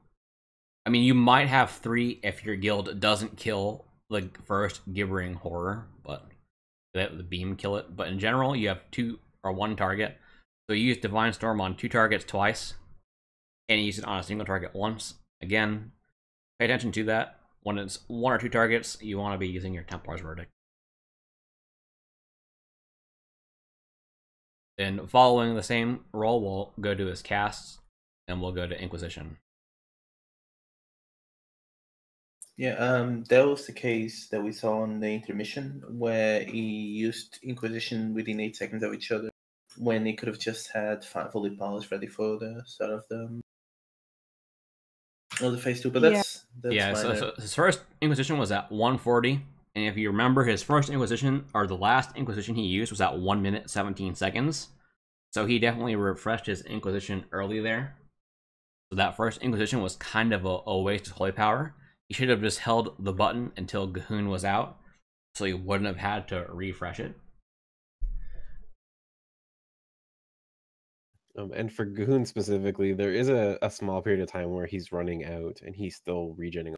might have 3 if your guild doesn't kill the first Gibbering Horror, but let the beam kill it. But in general, you have 2 or 1 target. So you use Divine Storm on 2 targets twice, and you use it on a single target once. Again, pay attention to that. When it's 1 or 2 targets, you want to be using your Templar's Verdict. Then following the same roll, we'll go to his casts, and we'll go to Inquisition. Yeah, that was the case that we saw on the intermission, where he used Inquisition within 8 seconds of each other, when he could have just had 5 holy powers ready for the start of the phase 2. But that's so his first Inquisition was at 140, and if you remember, his first Inquisition, or the last Inquisition he used, was at 1 minute 17 seconds. So he definitely refreshed his Inquisition early there. So that first Inquisition was kind of a waste of holy power. He should have just held the button until Gohoon was out, so he wouldn't have had to refresh it. And for Gohoon specifically, there is a small period of time where he's running out and he's still regenerating.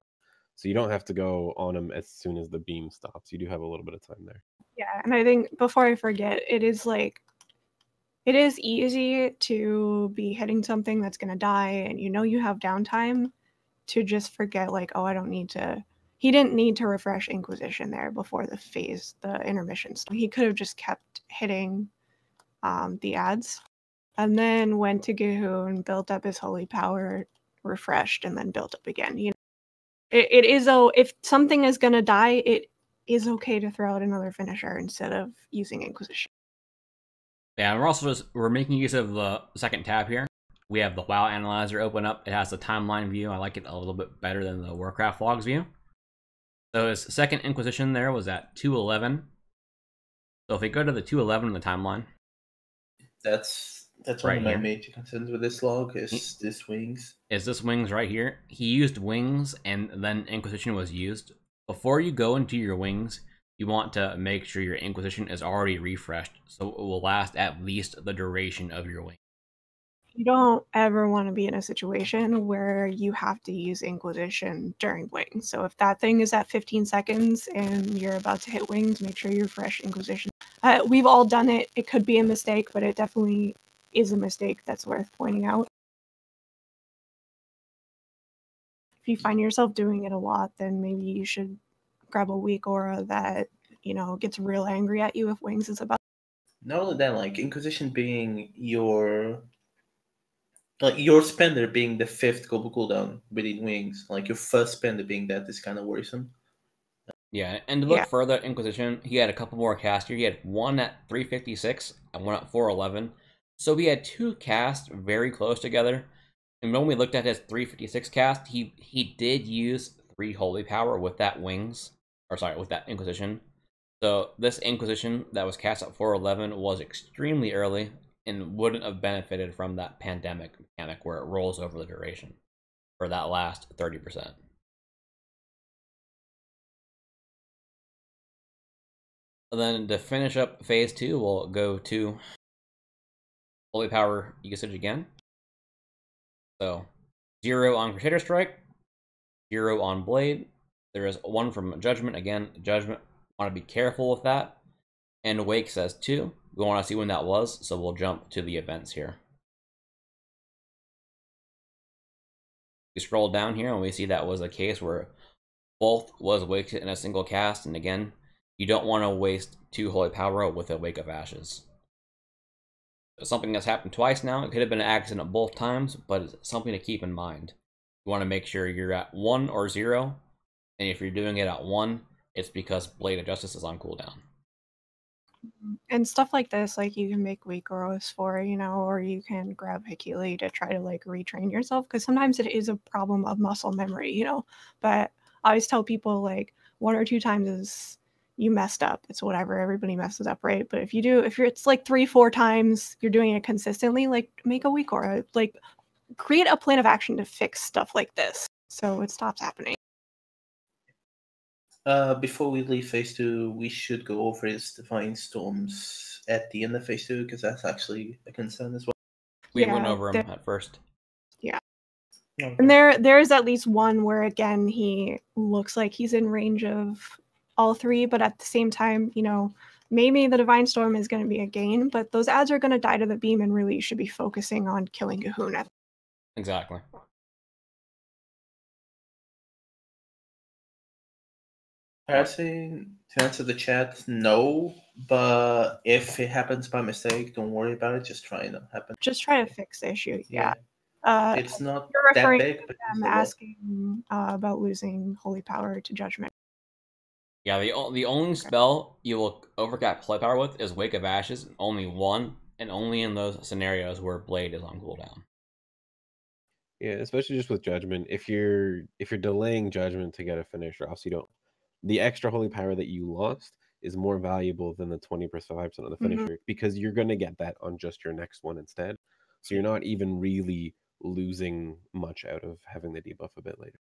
So you don't have to go on him as soon as the beam stops. You do have a little bit of time there. Yeah, and I think before I forget, it is easy to be hitting something that's going to die, and you have downtime, to just forget, like, oh, I don't need to. He didn't need to refresh Inquisition there before the intermission. So he could have just kept hitting the ads, and then went to Gohoon, built up his holy power, refreshed, and then built up again. It is, if something is going to die, it is okay to throw out another finisher instead of using Inquisition. Yeah, and we're making use of the second tab here. We have the WoW Analyzer open up. It has the timeline view. I like it a little bit better than the Warcraft logs view. So his second Inquisition there was at 211. So if we go to the 211 in the timeline, that's one of my major concerns with this log is this wings. Is this wings right here? He used wings, and then Inquisition was used. Before you go into your wings, you want to make sure your Inquisition is already refreshed, so it will last at least the duration of your wing. You don't ever want to be in a situation where you have to use Inquisition during wings. So if that thing is at 15 seconds and you're about to hit wings, make sure you refresh Inquisition. We've all done it. It could be a mistake, but it definitely is a mistake that's worth pointing out. If you find yourself doing it a lot, then maybe you should grab a weak aura that, gets real angry at you if wings is about. Not only that, like, Inquisition being your spender being the 5th global cooldown within wings, like your first spender being that is kind of worrisome. Yeah, and to look further at Inquisition, he had a couple more casts here. He had one at 356 and one at 411. So he had two casts very close together. And when we looked at his 356 cast, he did use 3 Holy Power with that Wings, or sorry, with that Inquisition. So this Inquisition that was cast at 411 was extremely early and wouldn't have benefited from that pandemic mechanic where it rolls over the duration for that last 30%. And then to finish up phase 2, we'll go to Holy Power usage again. So 0 on Crusader Strike, 0 on Blade. There is 1 from Judgment. Again, Judgment, want to be careful with that. And Wake says 2. We want to see when that was, so we'll jump to the events here. We scroll down here and we see that was a case where both was waked in a single cast, and again, you don't want to waste 2 Holy Power with a Wake of Ashes. It's something that's happened twice now. It could have been an accident both times, but it's something to keep in mind. You want to make sure you're at 1 or 0, and if you're doing it at 1, it's because Blade of Justice is on cooldown. And stuff like this, like you can make weak Oros for, you know, or you can grab Hikili to try to like retrain yourself, because sometimes it is a problem of muscle memory, you know. But I always tell people like 1 or 2 times is you messed up. It's whatever, everybody messes up, right? But if it's like 3-4 times you're doing it consistently, like make a weak aura, like create a plan of action to fix stuff like this so it stops happening. Before we leave phase 2, we should go over his Divine Storms at the end of phase 2, because that's actually a concern as well. We went over him at first. Yeah. Okay. And there is at least one where, again, he looks like he's in range of all 3, but at the same time, you know, maybe the Divine Storm is going to be a gain, but those ads are going to die to the beam, and really you should be focusing on killing Kahuna. Exactly. I'd say, to answer the chat, no, but if it happens by mistake, don't worry about it. Just try it not happen. Just try to fix the issue. Yeah. It's not you're that referring big, to but them asking about losing Holy Power to Judgment. Yeah, the only spell you will overcap Holy Power with is Wake of Ashes, only 1, and only in those scenarios where Blade is on cooldown. Yeah, especially just with Judgment. If you're delaying Judgment to get a finisher off, so you don't, the extra Holy Power that you lost is more valuable than the 20% of the finisher, because you're going to get that on just your next one instead. So you're not even really losing much out of having the debuff a bit later.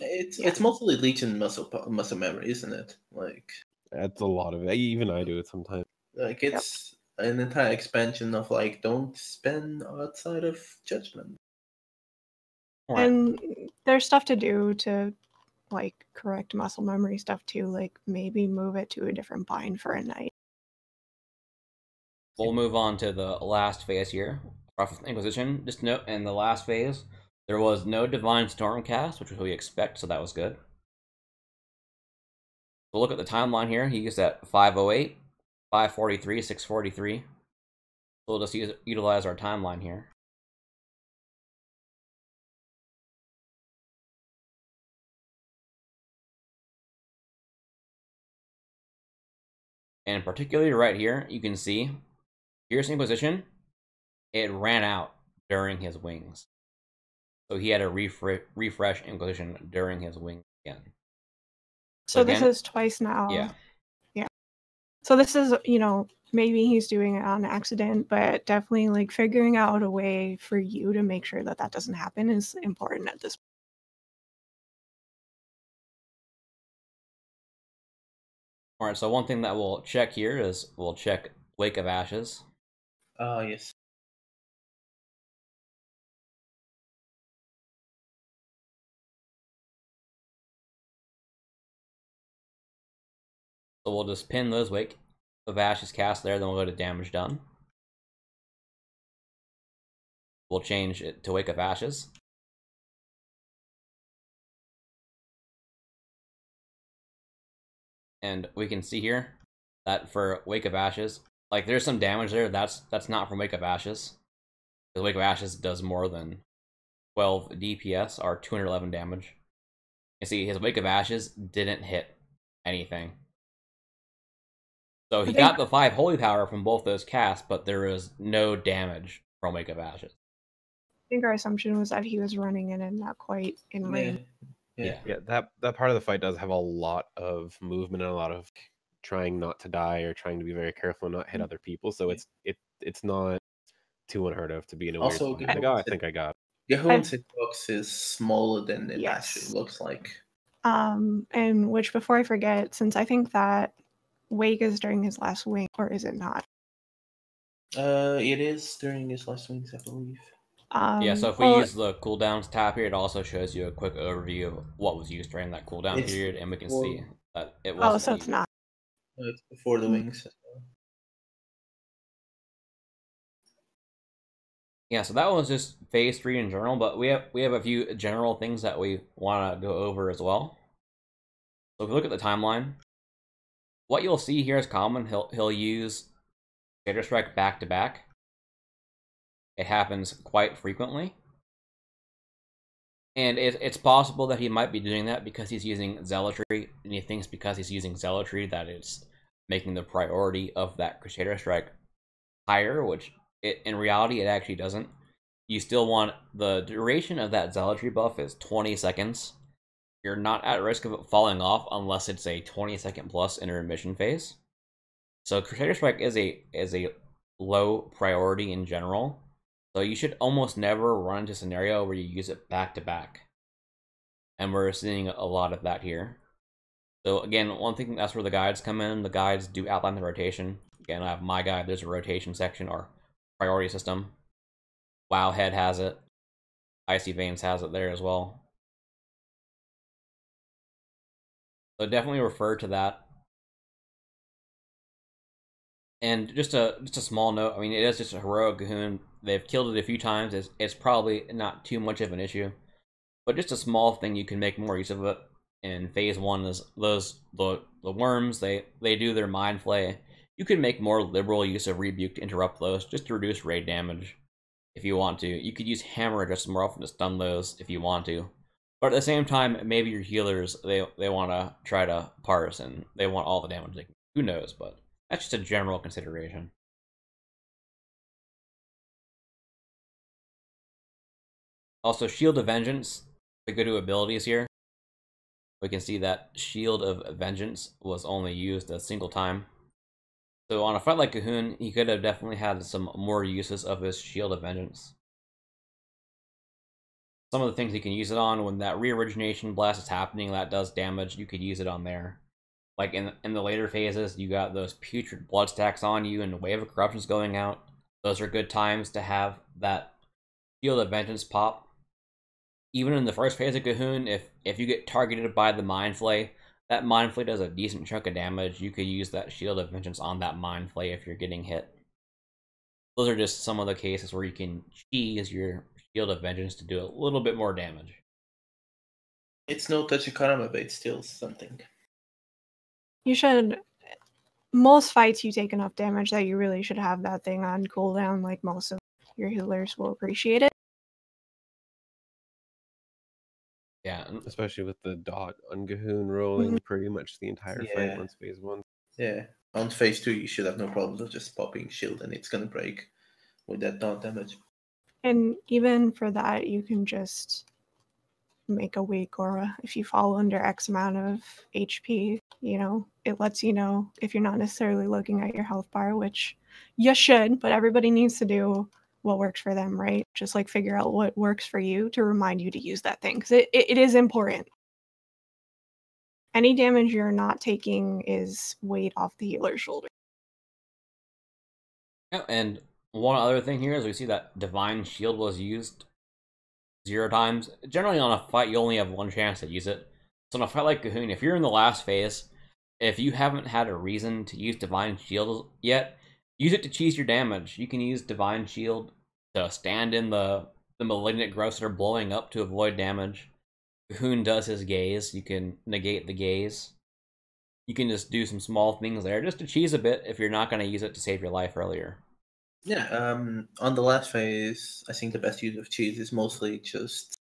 It's mostly Legion muscle memory, isn't it? Like, that's a lot of it. Even I do it sometimes. Like, it's an entire expansion of like, don't spend outside of Judgment. Right. And there's stuff to do to like correct muscle memory stuff too, like maybe move it to a different bind for a night. We'll move on to the last phase here, Inquisition. Just note, in the last phase, there was no Divine Stormcast, which was what we expect, so that was good. We'll look at the timeline here. He used at 508, 543, 643. So we'll just utilize our timeline here. And particularly right here, you can see Fierce Inquisition, it ran out during his wings. So he had a refresh Inquisition during his wings again. So again, this is twice now. Yeah. Yeah. So this is, you know, maybe he's doing it on accident, but definitely like figuring out a way for you to make sure that that doesn't happen is important at this point. All right, so one thing that we'll check here is we'll check Wake of Ashes. Yes. So we'll just pin those Wake of Ashes cast there, then we'll go to damage done. We'll change it to Wake of Ashes. And we can see here that for Wake of Ashes, like there's some damage there. That's not from Wake of Ashes. The Wake of Ashes does more than 12 DPS or 211 damage. You see, his Wake of Ashes didn't hit anything. So he got the 5 holy power from both those casts, but there is no damage from Wake of Ashes. I think our assumption was that he was running in and not quite in range. Yeah, that part of the fight does have a lot of movement and a lot of trying not to die or trying to be very careful and not hit other people. So it's not too unheard of to be in a weird spot. Like, oh, I think I got it. Gahun's hitbox is smaller than it actually looks like. And which, before I forget, since I think that Wake is during his last wing, or is it not? It is during his last wings, I believe. Yeah, so if we use the cooldowns tab here, it also shows you a quick overview of what was used during that cooldown period, and we can see that it was. Oh, so it's not. It's before the wings as well. Yeah, so that was just phase 3 in general, but we have a few general things that we want to go over as well. So if you look at the timeline, what you'll see here is common. He'll use Crusader Strike back to back. It happens quite frequently. And it's possible that he might be doing that because he's using Zealotry, and he thinks because he's using Zealotry that it's making the priority of that Crusader Strike higher, which in reality it actually doesn't. You still want the duration of that Zealotry buff is 20 seconds. You're not at risk of it falling off unless it's a 20-second plus intermission phase. So Crusader Strike is a low priority in general. So you should almost never run into a scenario where you use it back to back. And we're seeing a lot of that here. So again, one thing, that's where the guides come in. The guides do outline the rotation. Again, I have my guide, there's a rotation section or priority system. Wowhead has it. Icy Veins has it there as well. So definitely refer to that. And just a small note, I mean, it is just a heroic Gahun. They've killed it a few times. It's probably not too much of an issue. But just a small thing you can make more use of it in phase 1 is the worms, they do their mind flay. You can make more liberal use of Rebuke to interrupt those, just to reduce raid damage if you want to. You could use Hammer just more often to stun those if you want to. But at the same time, maybe your healers, they want to try to parse and they want all the damage they can. Who knows, but that's just a general consideration. Also, Shield of Vengeance, we go to abilities here. We can see that Shield of Vengeance was only used a single time. So on a fight like Gahun, he could have definitely had some more uses of his Shield of Vengeance. Some of the things you can use it on, when that re-origination blast is happening, that does damage, you could use it on there. Like in the later phases, you got those putrid blood stacks on you and the Wave of Corruption's going out. Those are good times to have that Shield of Vengeance pop. Even in the first phase of Gahun, if you get targeted by the Mind Flay, that Mind Flay does a decent chunk of damage. You could use that Shield of Vengeance on that Mind Flay if you're getting hit. Those are just some of the cases where you can cheese your Shield of Vengeance to do a little bit more damage. It's no touchy karma, but it's still something. You should... Most fights you take enough damage that you really should have that thing on cooldown, like most of your healers will appreciate it. Yeah, especially with the dot on Gahun rolling pretty much the entire fight once phase 1. Yeah, on phase 2 you should have no problems of just popping shield and it's gonna break with that dot damage. And even for that, you can just make a Wake Aura if you fall under X amount of HP. You know, it lets you know if you're not necessarily looking at your health bar, which you should, but everybody needs to do what works for them, right? Just like figure out what works for you to remind you to use that thing, because it is important. Any damage you're not taking is weight off the healer's shoulder. Yeah, and one other thing here is we see that Divine Shield was used 0 times. Generally on a fight, you only have 1 chance to use it. So on a fight like Gahun, if you're in the last phase, if you haven't had a reason to use Divine Shield yet, use it to cheese your damage. You can use Divine Shield to stand in the malignant growths that are blowing up to avoid damage. Gahun does his gaze. You can negate the gaze. You can just do some small things there just to cheese a bit if you're not going to use it to save your life earlier. Yeah, on the last phase, I think the best use of cheese is mostly just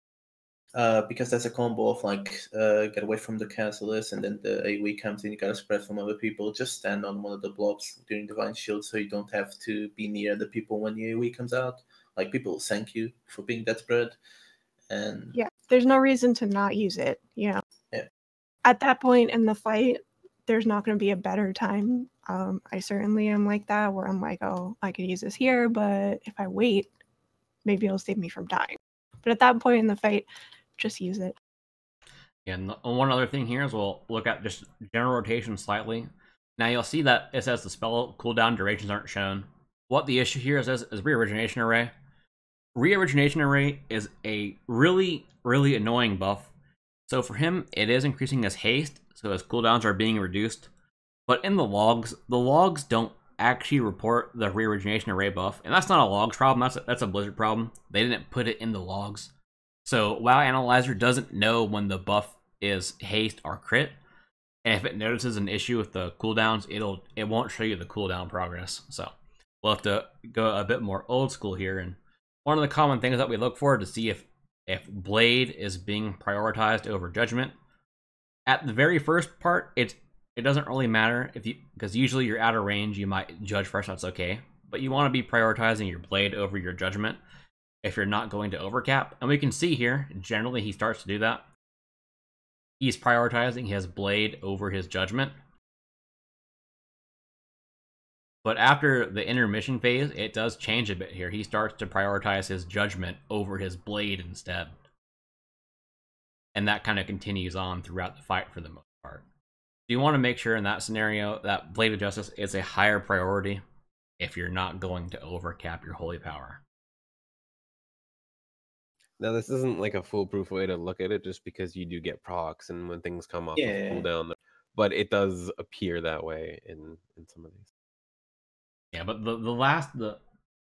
because there's a combo of like get away from the castle-less, and then the AoE comes in, you gotta spread from other people. Just stand on one of the blobs during Divine Shield so you don't have to be near the people when the AoE comes out. Like, people will thank you for being that spread. And yeah, there's no reason to not use it, you know. Yeah. At that point in the fight, there's not going to be a better time. I certainly am like that, where I'm like, oh, I could use this here, but if I wait, maybe it'll save me from dying. But at that point in the fight, just use it. And one other thing here is we'll look at just general rotation slightly. Now you'll see that it says the spell cooldown durations aren't shown. What the issue here is Reorigination Array. Reorigination Array is a really, really annoying buff. So for him, it is increasing his haste, so his cooldowns are being reduced. But in the logs don't actually report the Reorigination Array buff. And that's not a logs problem, that's a Blizzard problem. They didn't put it in the logs. So WoW Analyzer doesn't know when the buff is haste or crit. And if it notices an issue with the cooldowns, it won't show you the cooldown progress. So we'll have to go a bit more old school here. And one of the common things that we look for to see if Blade is being prioritized over Judgment. At the very first part, it doesn't really matter because usually you're out of range, you might Judge first, that's okay. But you want to be prioritizing your Blade over your Judgment if you're not going to overcap. And we can see here, generally he starts to do that. He's prioritizing his Blade over his Judgment. But after the intermission phase, it does change a bit here. He starts to prioritize his Judgment over his Blade instead. And that kind of continues on throughout the fight for the most part. So you want to make sure in that scenario that Blade of Justice is a higher priority if you're not going to overcap your Holy Power. Now, this isn't like a foolproof way to look at it just because you do get procs and when things come off of cooldown, but it does appear that way in some of these. Yeah, but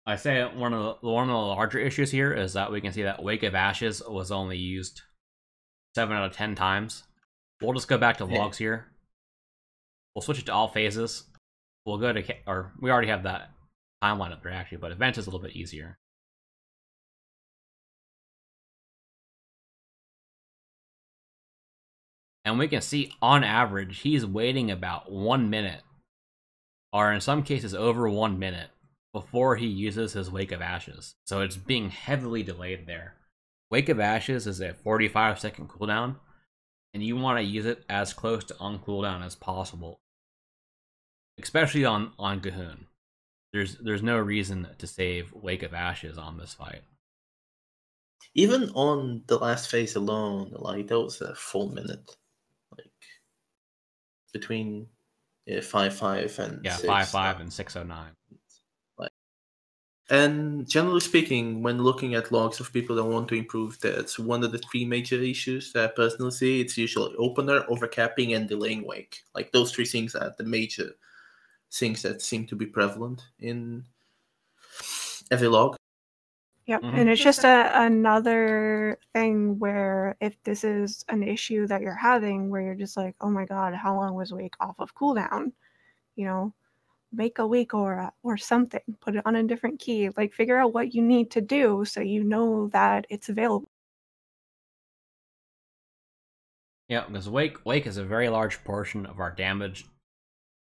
I say one of the larger issues here is that we can see that Wake of Ashes was only used 7 out of 10 times. We'll just go back to logs here. We'll switch it to all phases. We'll go to, or we already have that timeline up there actually, but event is a little bit easier. And we can see on average, he's waiting about 1 minute, or in some cases over 1 minute, before he uses his Wake of Ashes. So it's being heavily delayed there. Wake of Ashes is a 45-second cooldown, and you want to use it as close to on cooldown as possible. Especially on Gahun. There's no reason to save Wake of Ashes on this fight. Even on the last phase alone, like that was a full minute. Like between 5.5 and 5.5 and 6.09. And generally speaking, when looking at logs of people that want to improve, that's one of the 3 major issues that I personally see. It's usually opener, overcapping, and delaying wake. Like those 3 things are the major things that seem to be prevalent in every log. Yep, and it's just another thing where if this is an issue that you're having where you're just like, oh my god, how long was Wake off of cooldown? You know, make a Wake aura or something. Put it on a different key. Like, figure out what you need to do so you know that it's available. Yeah, because Wake is a very large portion of our damage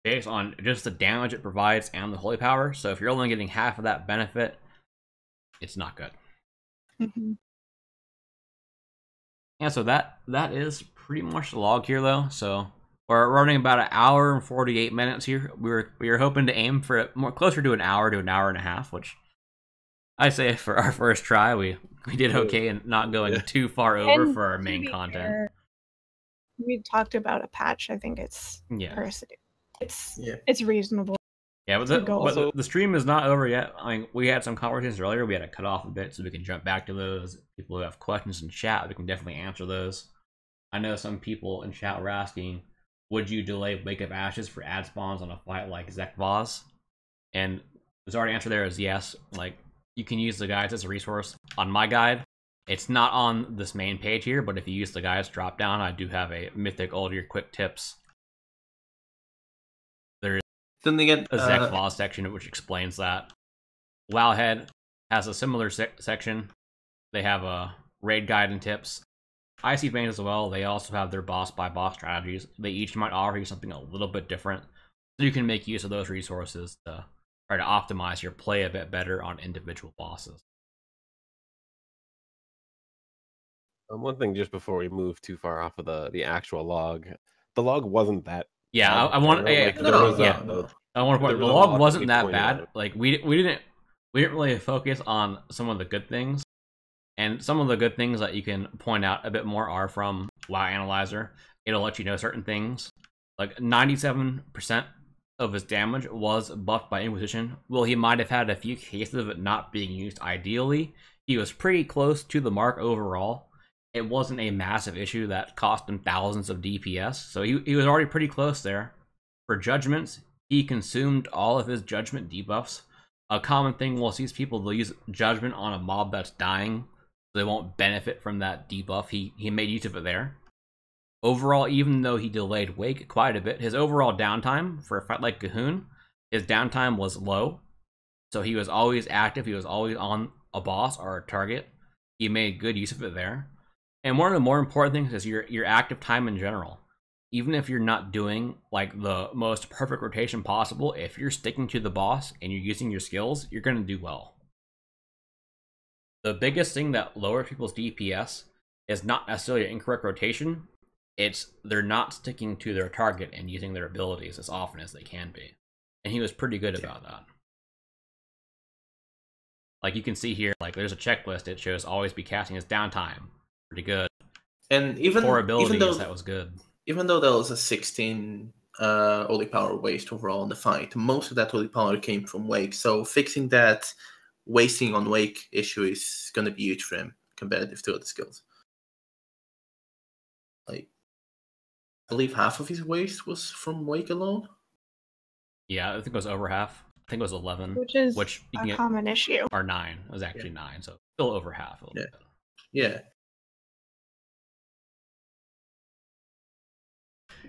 based on just the damage it provides and the Holy Power. So if you're only getting half of that benefit, it's not good. Yeah, so that is pretty much the log here, though. So we're running about 1 hour and 48 minutes here. We were hoping to aim for more closer to an hour and a half, which I say for our first try, we did okay and not going too far over And for our to main be content. fair, we talked about a patch. I think it's it's reasonable. Yeah, but the stream is not over yet. I mean, we had some conversations earlier. We had to cut off a bit so we can jump back to those. People who have questions in chat, we can definitely answer those. I know some people in chat were asking, would you delay Wake of Ashes for ad spawns on a fight like Zekvaz? And the already answer there is yes. Like, you can use the guides as a resource. On my guide, it's not on this main page here, but if you use the guides drop down, I do have a Mythic Uldir quick tips. Then they get a Zekvaz section which explains that. Wowhead has a similar section. They have a raid guide and tips. Icy Veins as well, they also have their boss by boss strategies. They each might offer you something a little bit different. So you can make use of those resources to try to optimize your play a bit better on individual bosses. One thing just before we move too far off of the actual log, the log wasn't that. Yeah, bad I want. like, I want to point. The log wasn't that bad. Out. Like we didn't really focus on some of the good things, and some of the good things that you can point out a bit more are from WoW Analyzer. It'll let you know certain things. Like 97% of his damage was buffed by Inquisition. Well, he might have had a few cases of it not being used ideally. He was pretty close to the mark overall. It wasn't a massive issue that cost him thousands of DPS, so he was already pretty close there. For Judgments, he consumed all of his Judgment debuffs. A common thing we'll see is people, they'll use Judgment on a mob that's dying, so they won't benefit from that debuff. He made use of it there. Overall, even though he delayed Wake quite a bit, his overall downtime for a fight like G'huun, his downtime was low. So he was always active, he was always on a boss or a target. He made good use of it there. And one of the more important things is your active time in general. Even if you're not doing like the most perfect rotation possible, if you're sticking to the boss and you're using your skills, you're going to do well. The biggest thing that lowers people's DPS is not necessarily incorrect rotation. It's they're not sticking to their target and using their abilities as often as they can be. And he was pretty good about that. Like you can see here, like there's a checklist. It shows always be casting his downtime. Pretty good. And even abilities, that was good. Even though there was a 16 holy power waste overall in the fight, most of that holy power came from Wake. So fixing that wasting on Wake issue is going to be huge for him comparative to other skills. Like, I believe half of his waste was from Wake alone. Yeah, I think it was over half. I think it was 11, which is you can a common issue. Or 9. It was actually 9, so still over half. A little bit. Yeah.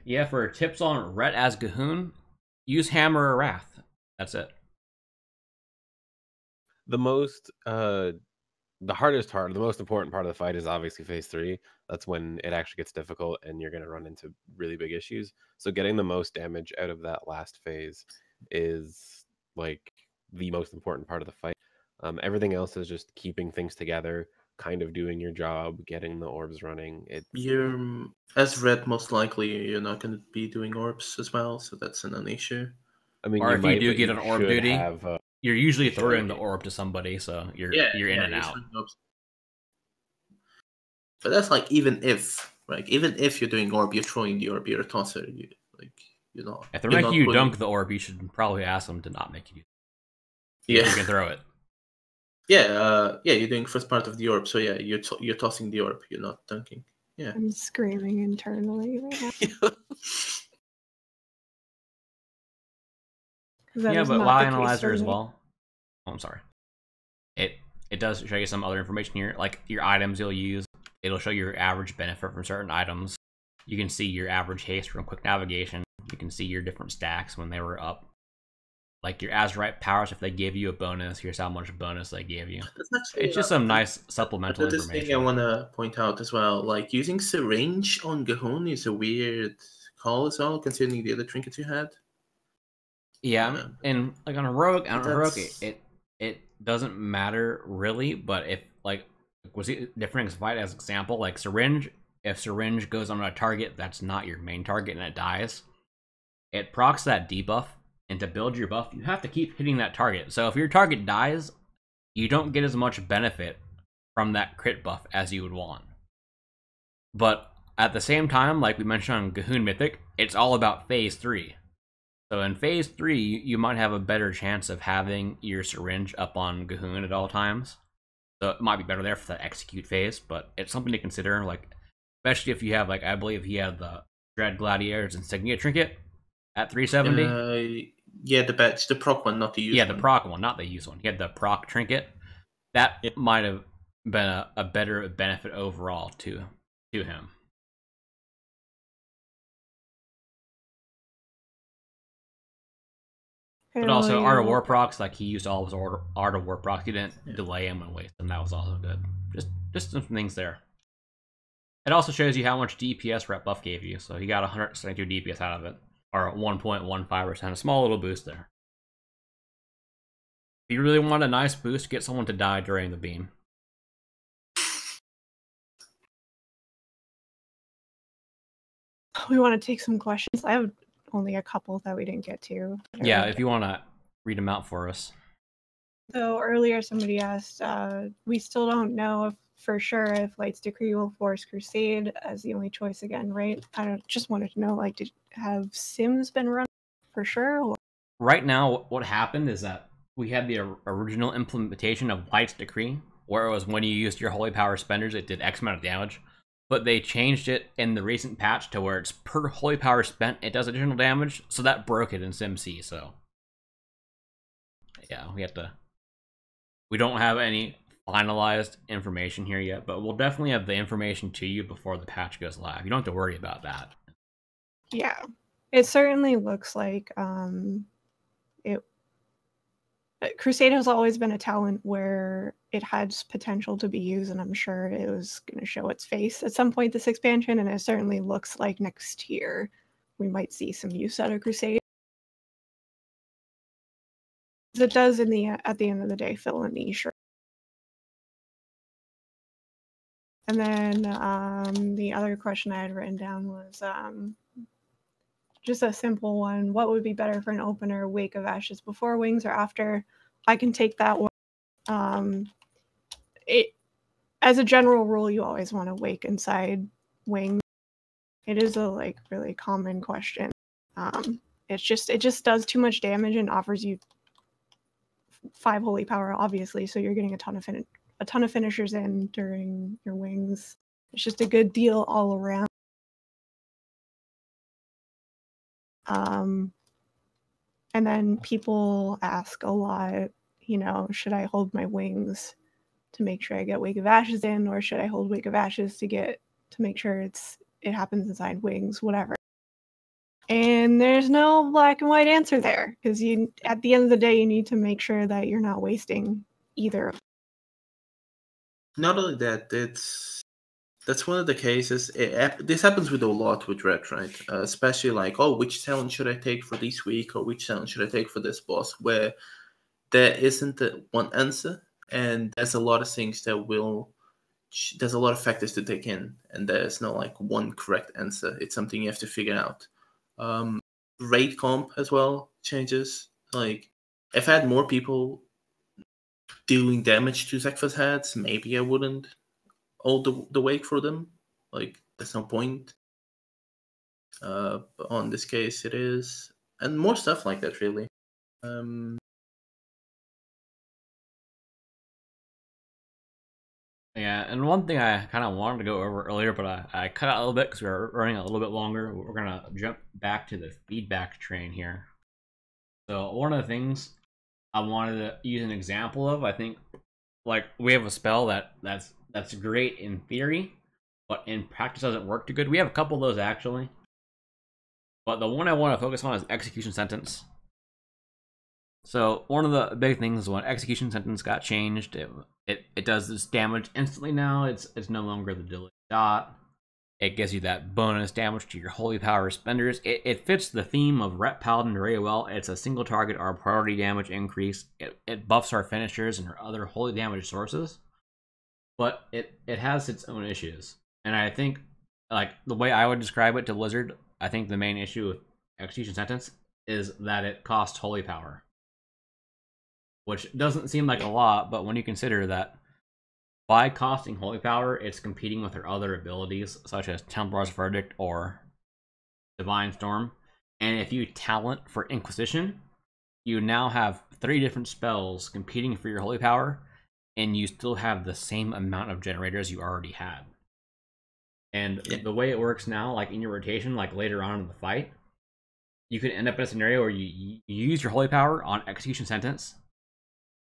Yeah, for tips on Ret as G'huun, use Hammer or Wrath. That's it. The most important part of the fight is obviously phase 3. That's when it actually gets difficult and you're going to run into really big issues. So getting the most damage out of that last phase is like the most important part of the fight. Everything else is just keeping things together, kind of doing your job, getting the orbs running. You're as Red, most likely you're not going to be doing orbs as well, so that's an issue. I mean, or if you do get an orb duty, you're usually throwing the orb to somebody, so you're in and out. But that's like even if you're doing orb, you're throwing the orb, you're a tosser. If they're making you dunk the orb, you should probably ask them to not make you. You can throw it. You're doing first part of the orb, so yeah, you're tossing the orb, you're not dunking. Yeah. I'm screaming internally right now. Yeah, but WoW Analyzer as well. Oh, I'm sorry. It does show you some other information here, like your items you'll use. It'll show your average benefit from certain items. You can see your average haste from quick navigation. You can see your different stacks when they were up. Like your Azurite powers, if they gave you a bonus, here's how much bonus they gave you. It's just some nice supplemental information. This thing I want to point out as well, like using Syringe on G'huun is a weird call as well, considering the other trinkets you had. Yeah, and like on a rogue, it doesn't matter really, but if like was it different fight as example, like Syringe, if Syringe goes on a target that's not your main target and it dies, it procs that debuff. And to build your buff, you have to keep hitting that target. So if your target dies, you don't get as much benefit from that crit buff as you would want. But at the same time, like we mentioned on G'huun Mythic, it's all about phase 3. So in phase 3, you might have a better chance of having your Syringe up on G'huun at all times. So it might be better there for the execute phase, but it's something to consider, like especially if you have, like I believe he had the Dread Gladiator's Insignia Trinket at 370. The proc one, not the use one. Yeah, the proc one, not the use one. He had the proc trinket. That might have been a better benefit overall to him. But also, Art of War procs, like he used all of his Art of War procs. He didn't delay him and waste them. That was also good. Just some things there. It also shows you how much DPS Ret buff gave you. So he got 172 DPS out of it, or 1.15%, a small little boost there. If you really want a nice boost, get someone to die during the beam. We want to take some questions. I have only a couple that we didn't get to. Yeah, if you want to read them out for us. So earlier somebody asked, we still don't know if, for sure if Light's Decree will force Crusade as the only choice again, right? I just wanted to know, like, have Sims been run for sure? Or? Right now, what happened is that we had the original implementation of Light's Decree, where it was when you used your Holy Power spenders, it did X amount of damage. But they changed it in the recent patch to where it's per Holy Power spent, it does additional damage, so that broke it in SimC, so... Yeah, we don't have any finalized information here yet, but we'll definitely have the information to you before the patch goes live. You don't have to worry about that. Yeah, it certainly looks like Crusade has always been a talent where it has potential to be used, and I'm sure it was going to show its face at some point this expansion, and it certainly looks like next year we might see some use out of Crusade. It does at the end of the day fill a niche. And then the other question I had written down was just a simple one. What would be better for an opener, Wake of Ashes before Wings or after? I can take that one. As a general rule, you always want to wake inside Wings. It is a really common question. It just does too much damage and offers you 5 holy power, obviously, so you're getting a ton of finishers in during your Wings. It's just a good deal all around. And then people ask a lot, should I hold my Wings to make sure I get Wake of Ashes in, or should I hold Wake of Ashes to make sure it happens inside Wings, whatever. And there's no black and white answer there, because at the end of the day, you need to make sure that you're not wasting either. Not only that, that's one of the cases. This happens with a lot with Ret, right? Especially which talent should I take for this week, or which talent should I take for this boss, where there isn't one answer, and there's a lot of things there's a lot of factors to take in, and there's no one correct answer. It's something you have to figure out. Raid comp as well changes. If I had more people dealing damage to Zekfa's heads, maybe I wouldn't hold the wake for them. There's no point. But on this case, it is. And more stuff like that, really. Yeah, and one thing I kind of wanted to go over earlier, but I cut out a little bit because we were running a little bit longer. We're going to jump back to the feedback train here. So one of the things I wanted to use an example of, I think, we have a spell that's great in theory, but in practice doesn't work too good. We have a couple of those, actually. But the one I want to focus on is Execution Sentence. So one of the big things is when Execution Sentence got changed, it does this damage instantly now. It's no longer the delay dot. It gives you that bonus damage to your Holy Power spenders. It fits the theme of Ret Paladin very well. It's a single target or priority damage increase. It buffs our finishers and our other holy damage sources. But it has its own issues. And I think, the way I would describe it to Blizzard, I think the main issue with Execution Sentence is that it costs Holy Power. Which doesn't seem like a lot, but when you consider that by costing Holy Power, it's competing with her other abilities, such as Templar's Verdict or Divine Storm. And if you talent for Inquisition, you now have 3 different spells competing for your Holy Power, and you still have the same amount of generators you already had. And the way it works now, in your rotation, later on in the fight, you could end up in a scenario where you use your Holy Power on Execution Sentence,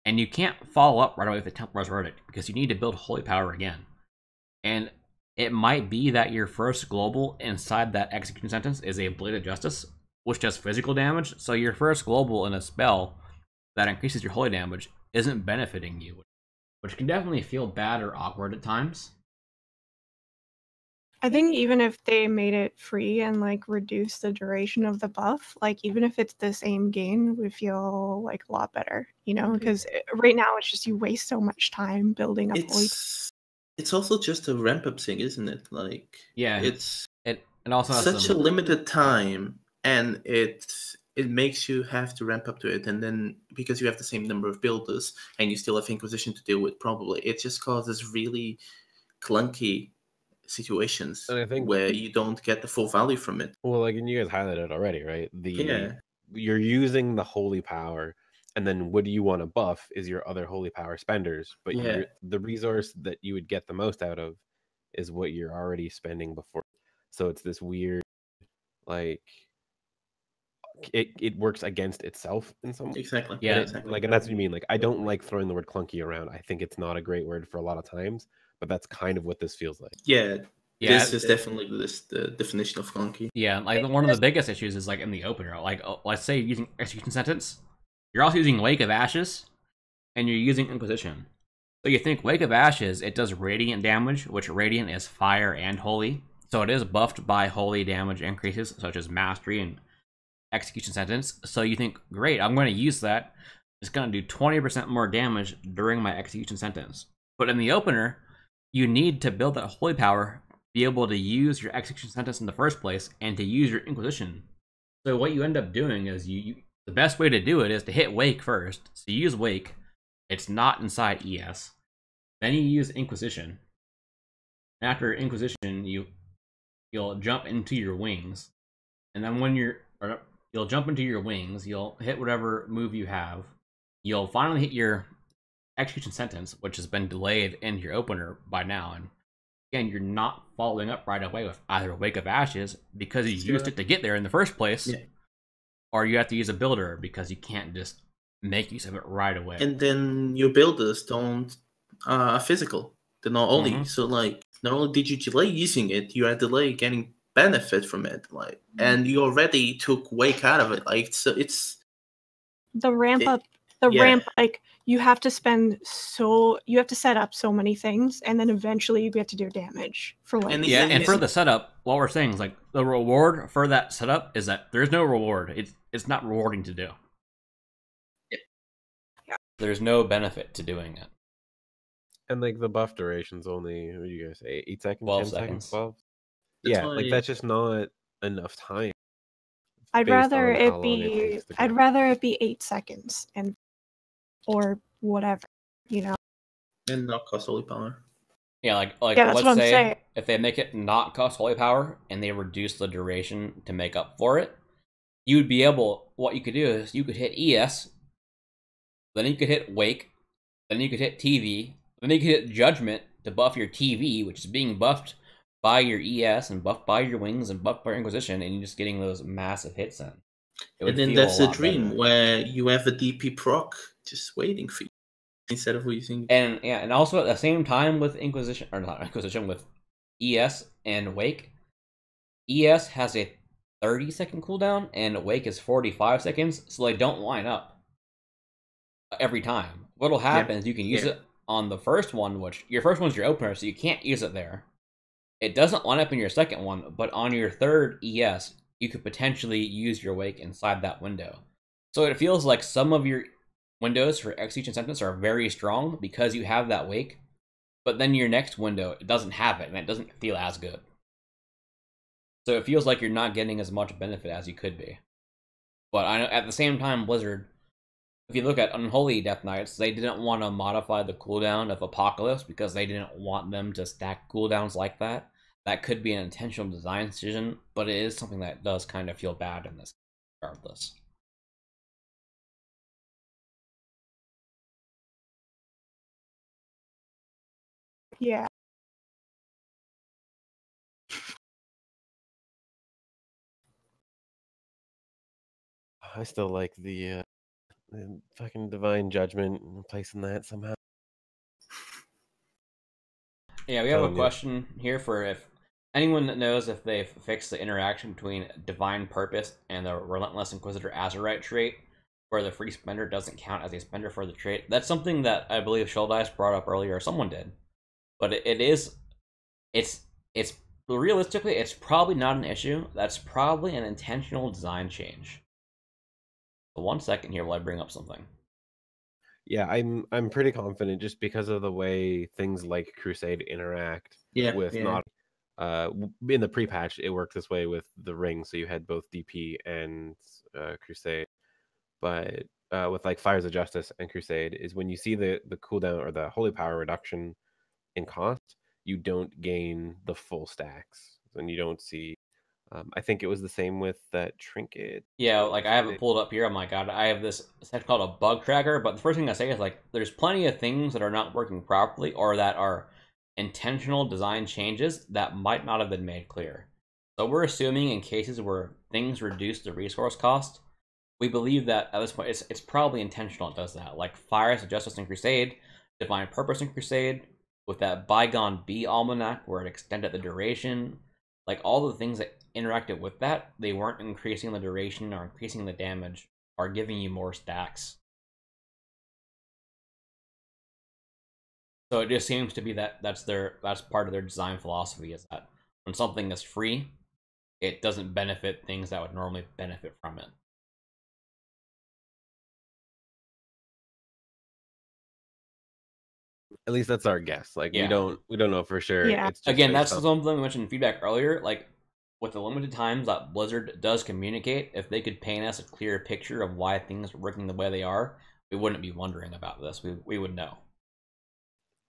and you can't follow up right away with the Templar's Verdict, because you need to build Holy Power again. And it might be that your first global inside that Execution Sentence is a Blade of Justice, which does physical damage, so your first global in a spell that increases your holy damage isn't benefiting you, which can definitely feel bad or awkward at times. I think even if they made it free and like reduce the duration of the buff, like even if it's the same gain, it would feel like a lot better, you know, because right now it's just you waste so much time building up. It's also just a ramp up thing, isn't it? Like it also has such a limited time, and it makes you have to ramp up to it, and then because you have the same number of builders and you still have Inquisition to deal with, probably it just causes really clunky situations and I think where you don't get the full value from it. Well, like, and you guys highlighted it already, right? You're using the holy power, and then what do you want to buff is your other holy power spenders, but the resource that you would get the most out of is what you're already spending before. So it's this weird, like, it works against itself in some way. Exactly. Yeah. Exactly. Like, and that's what you mean. Like, I don't like throwing the word clunky around. I think it's not a great word for a lot of times, but that's kind of what this feels like. Yeah. This is definitely the definition of clunky. Yeah, like one of the biggest issues is like in the opener. Like, let's say using Execution Sentence, you're also using Wake of Ashes, and you're using Inquisition. So you think Wake of Ashes, it does radiant damage, which radiant is fire and holy. So it is buffed by holy damage increases, such as Mastery and Execution Sentence. So you think, great, I'm going to use that. It's going to do 20% more damage during my Execution Sentence. But in the opener, you need to build that holy power, be able to use your Execution Sentence in the first place, and to use your Inquisition. So what you end up doing is the best way to do it is to hit Wake first. So you use Wake. It's not inside ES. Then you use Inquisition. After Inquisition, you'll jump into your wings. And then when you'll jump into your wings, you'll hit whatever move you have. You'll finally hit your Execution Sentence, which has been delayed in your opener by now. And again, you're not following up right away with either Wake of Ashes because you used it to get there in the first place, or you have to use a builder because you can't just make use of it right away. And then your builders don't physical. They're not only so like not only did you delay using it, you are delayed getting benefit from it. Like, and you already took Wake out of it. Like, so it's the ramp up. Ramp, like you have to set up so many things, and then eventually you get to do damage for like. And for the setup, what we're saying is like the reward for that setup is that there's no reward. It's not rewarding to do. Yeah. There's no benefit to doing it. And like the buff duration's only, what do you guys say, 8 seconds? 12 10 seconds. 12? Yeah, like that's just not enough time. I'd rather it be 8 seconds or whatever, you know. And not cost holy power. Yeah, like that's let's what I'm say saying. If they make it not cost holy power and they reduce the duration to make up for it, you would be able, what you could do is you could hit ES, then you could hit Wake, then you could hit TV, then you could hit Judgment to buff your TV, which is being buffed by your ES and buffed by your wings and buffed by your Inquisition, and you're just getting those massive hits in. And then that's the dream where you have a DP proc just waiting for you instead of using. And also at the same time with Inquisition, or not Inquisition, with ES and Wake, ES has a 30-second cooldown and Wake is 45 seconds, so they don't line up every time. What'll happen is you can use it on the first one, which your first one's your opener, so you can't use it there. It doesn't line up in your second one, but on your third ES, you could potentially use your Wake inside that window. So it feels like some of your windows for Execution Sentence are very strong because you have that Wake, but then your next window, it doesn't have it, and it doesn't feel as good. So it feels like you're not getting as much benefit as you could be. But I know at the same time, Blizzard, if you look at Unholy Death Knights, they didn't want to modify the cooldown of Apocalypse because they didn't want them to stack cooldowns like that. That could be an intentional design decision, but it is something that does kind of feel bad in this regardless. Yeah. I still like the fucking Divine Judgment and replacing that somehow. Yeah, we have a question here for if anyone that knows if they've fixed the interaction between Divine Purpose and the Relentless Inquisitor Azurite trait, where the free spender doesn't count as a spender for the trait. That's something that I believe Shouldice brought up earlier, or someone did. But it's realistically, it's probably not an issue. That's probably an intentional design change. But 1 second here while I bring up something. Yeah, I'm pretty confident just because of the way things like Crusade interact with not in the pre-patch it worked this way with the ring, so you had both DP and Crusade. But with like Fires of Justice and Crusade is when you see the cooldown or the holy power reduction in cost, you don't gain the full stacks, and you don't see. I think it was the same with that trinket. Yeah, like I have it pulled up here. Oh my god, I have this set called a bug tracker. But the first thing I say is like, there's plenty of things that are not working properly or that are intentional design changes that might not have been made clear. So we're assuming in cases where things reduce the resource cost, we believe that at this point it's probably intentional it does that. Like Fires of Justice and Crusade, Divine Purpose and Crusade, with that Bygone B Almanac where it extended the duration, like all the things that interacted with that, they weren't increasing the duration or increasing the damage or giving you more stacks. So it just seems to be that that's part of their design philosophy, is that when something is free, it doesn't benefit things that would normally benefit from it. At least that's our guess. Like we don't know for sure. Yeah. It's just again, that's something we mentioned in feedback earlier. Like with the limited times that Blizzard does communicate, if they could paint us a clear picture of why things are working the way they are, we wouldn't be wondering about this. We would know.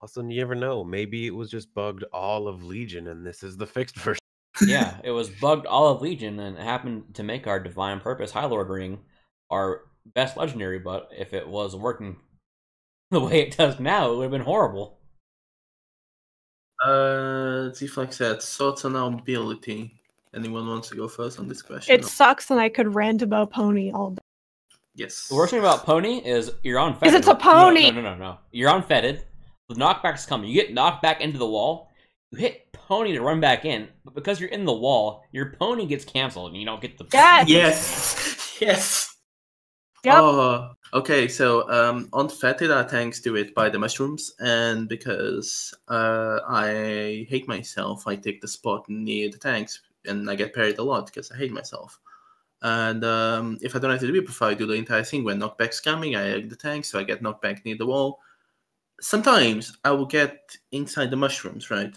Also, you never know. Maybe it was just bugged all of Legion, and this is the fixed version. Yeah, it was bugged all of Legion, and it happened to make our Divine Purpose High Lord ring our best legendary. But if it was working the way it does now, it would have been horrible. Z-Flex said, thoughts on our ability. Anyone wants to go first on this question? It sucks, and I could rant about Pony all day. Yes. The worst thing about Pony is you're on fetid. Because it's a pony! No. You're on fetid. The knockback's coming. You get knocked back into the wall. You hit Pony to run back in, but because you're in the wall, your Pony gets canceled, and you don't get the... Yes! Yep. Oh, okay, so on fetid, our tanks do it by the mushrooms, and because I hate myself, I take the spot near the tanks, and I get parried a lot because I hate myself. And if I don't have to do it before I do the entire thing, when knockback's coming, I egg the tank, so I get knocked back near the wall. Sometimes I will get inside the mushrooms, right?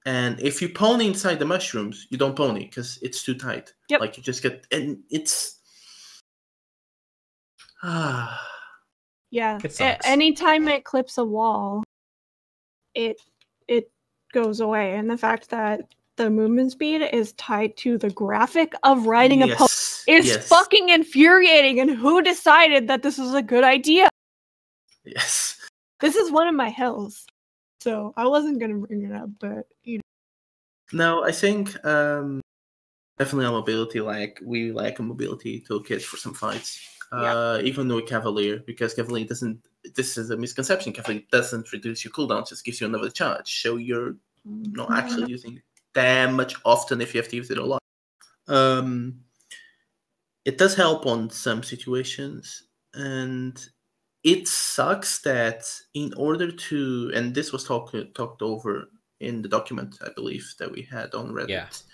And if you pony inside the mushrooms, you don't pony because it's too tight. Yep. Like you just get, and it's... Yeah. It sucks. Anytime it clips a wall, it goes away. And the fact that the movement speed is tied to the graphic of riding a pony is fucking infuriating. And who decided that this is a good idea? Yes. This is one of my hills. So I wasn't going to bring it up, but you know. No, I think definitely our mobility, we lack a mobility toolkit for some fights. Even with Cavalier, because Cavalier doesn't, this is a misconception, Cavalier doesn't reduce your cooldown, just gives you another charge. So you're not actually using that much often if you have to use it a lot. It does help on some situations, and it sucks that in order to, and this was talked over in the document, I believe, that we had on Reddit,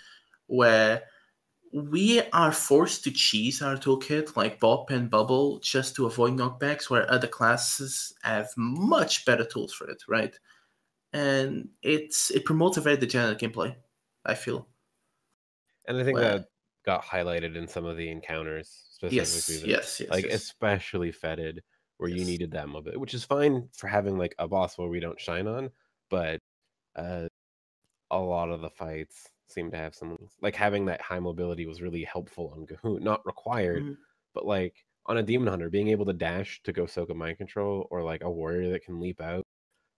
where we are forced to cheese our toolkit like Bop and Bubble just to avoid knockbacks, where other classes have much better tools for it, right? And it promotes a very degenerate gameplay, I feel. And I think that got highlighted in some of the encounters, specifically. Yes. Especially fetid, where you needed that mobility, which is fine for having like a boss where we don't shine on, but a lot of the fights seem to have some, like having that high mobility was really helpful on Gahoon. Not required, but like on a Demon Hunter, being able to dash to go soak a mind control, or like a warrior that can leap out,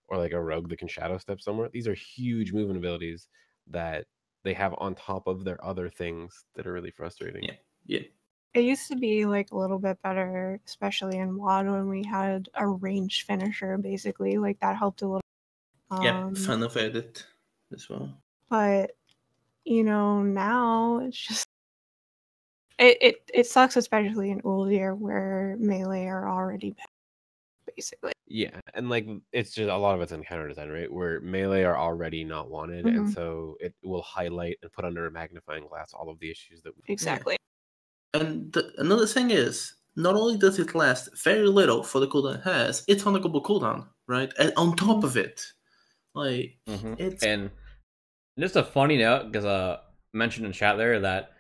or like a rogue that can shadow step somewhere. These are huge movement abilities that they have on top of their other things that are really frustrating. Yeah. It used to be like a little bit better, especially in WoD when we had a ranged finisher, basically. Like that helped a little. Fun of edit as well. But you know, now it's just it sucks, especially in Uldir where melee are already bad, basically. Yeah, and like it's just a lot of it's in counter design, right? Where melee are already not wanted, and so it will highlight and put under a magnifying glass all of the issues that Exactly. Yeah. And another thing is, not only does it last very little for the cooldown it has, it's on a global cooldown, right? And on top of it, like it's and just a funny note because mentioned in chat there that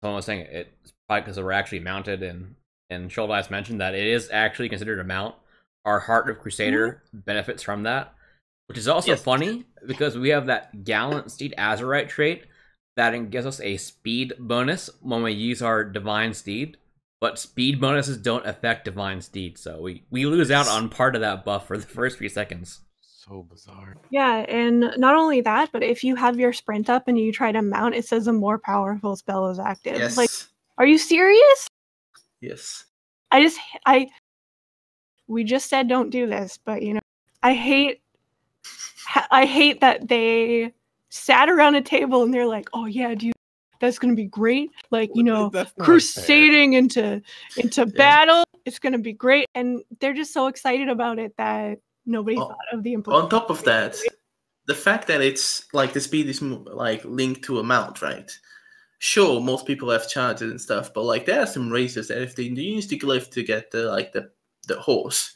someone was saying it's probably because we're actually mounted, and Shoulder Ice mentioned that it is actually considered a mount. Our Heart of Crusader benefits from that, which is also funny because we have that Gallant Steed Azurite trait that gives us a speed bonus when we use our Divine Steed, but speed bonuses don't affect Divine Steed, so we lose out on part of that buff for the first few seconds. so bizarre. Yeah, and not only that, but if you have your sprint up and you try to mount, it says a more powerful spell is active. Yes. Like, are you serious? Yes. We just said don't do this, but you know, I hate that they sat around a table and they're like, oh yeah, dude, that's gonna be great. Like, you know, crusading into battle, it's gonna be great. And they're just so excited about it that nobody thought of the implications. On top of that, the fact that it's like the speed is like linked to a mount, right? Sure, most people have charges and stuff, but like there are some races that if they use the glyph to get the horse,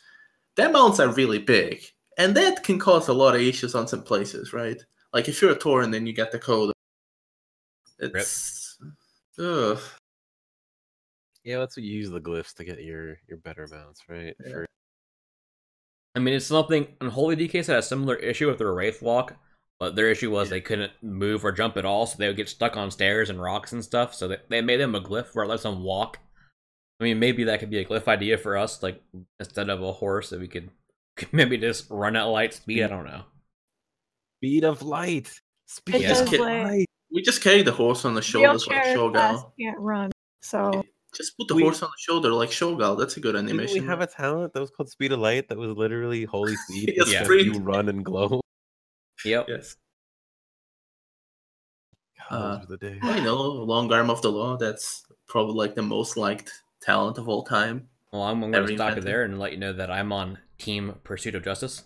their mounts are really big, and that can cause a lot of issues on some places, right? Like if you're a Tauren and you get the code, it's ugh. Yeah, that's what you use the glyphs to get your better mounts, right? Yeah. I mean, it's something. Unholy DKs had a similar issue with their Wraith Walk, but their issue was they couldn't move or jump at all, so they would get stuck on stairs and rocks and stuff. So they made them a glyph where it lets them walk. I mean, maybe that could be a glyph idea for us, like instead of a horse, that we could maybe just run at light speed. I don't know. Speed of light. Speed of light. We just carry the horse on the shoulders like Shogal. Can't run, so just put the horse on the shoulder like Shogal. That's a good animation. Didn't we have a talent that was called Speed of Light that was literally holy speed? Yes, you run and glow. Yep. Yes. Those were the days. I know, Long Arm of the Law. That's probably like the most liked talent of all time. Well, I'm going to stop it there and let you know that I'm on Team Pursuit of Justice.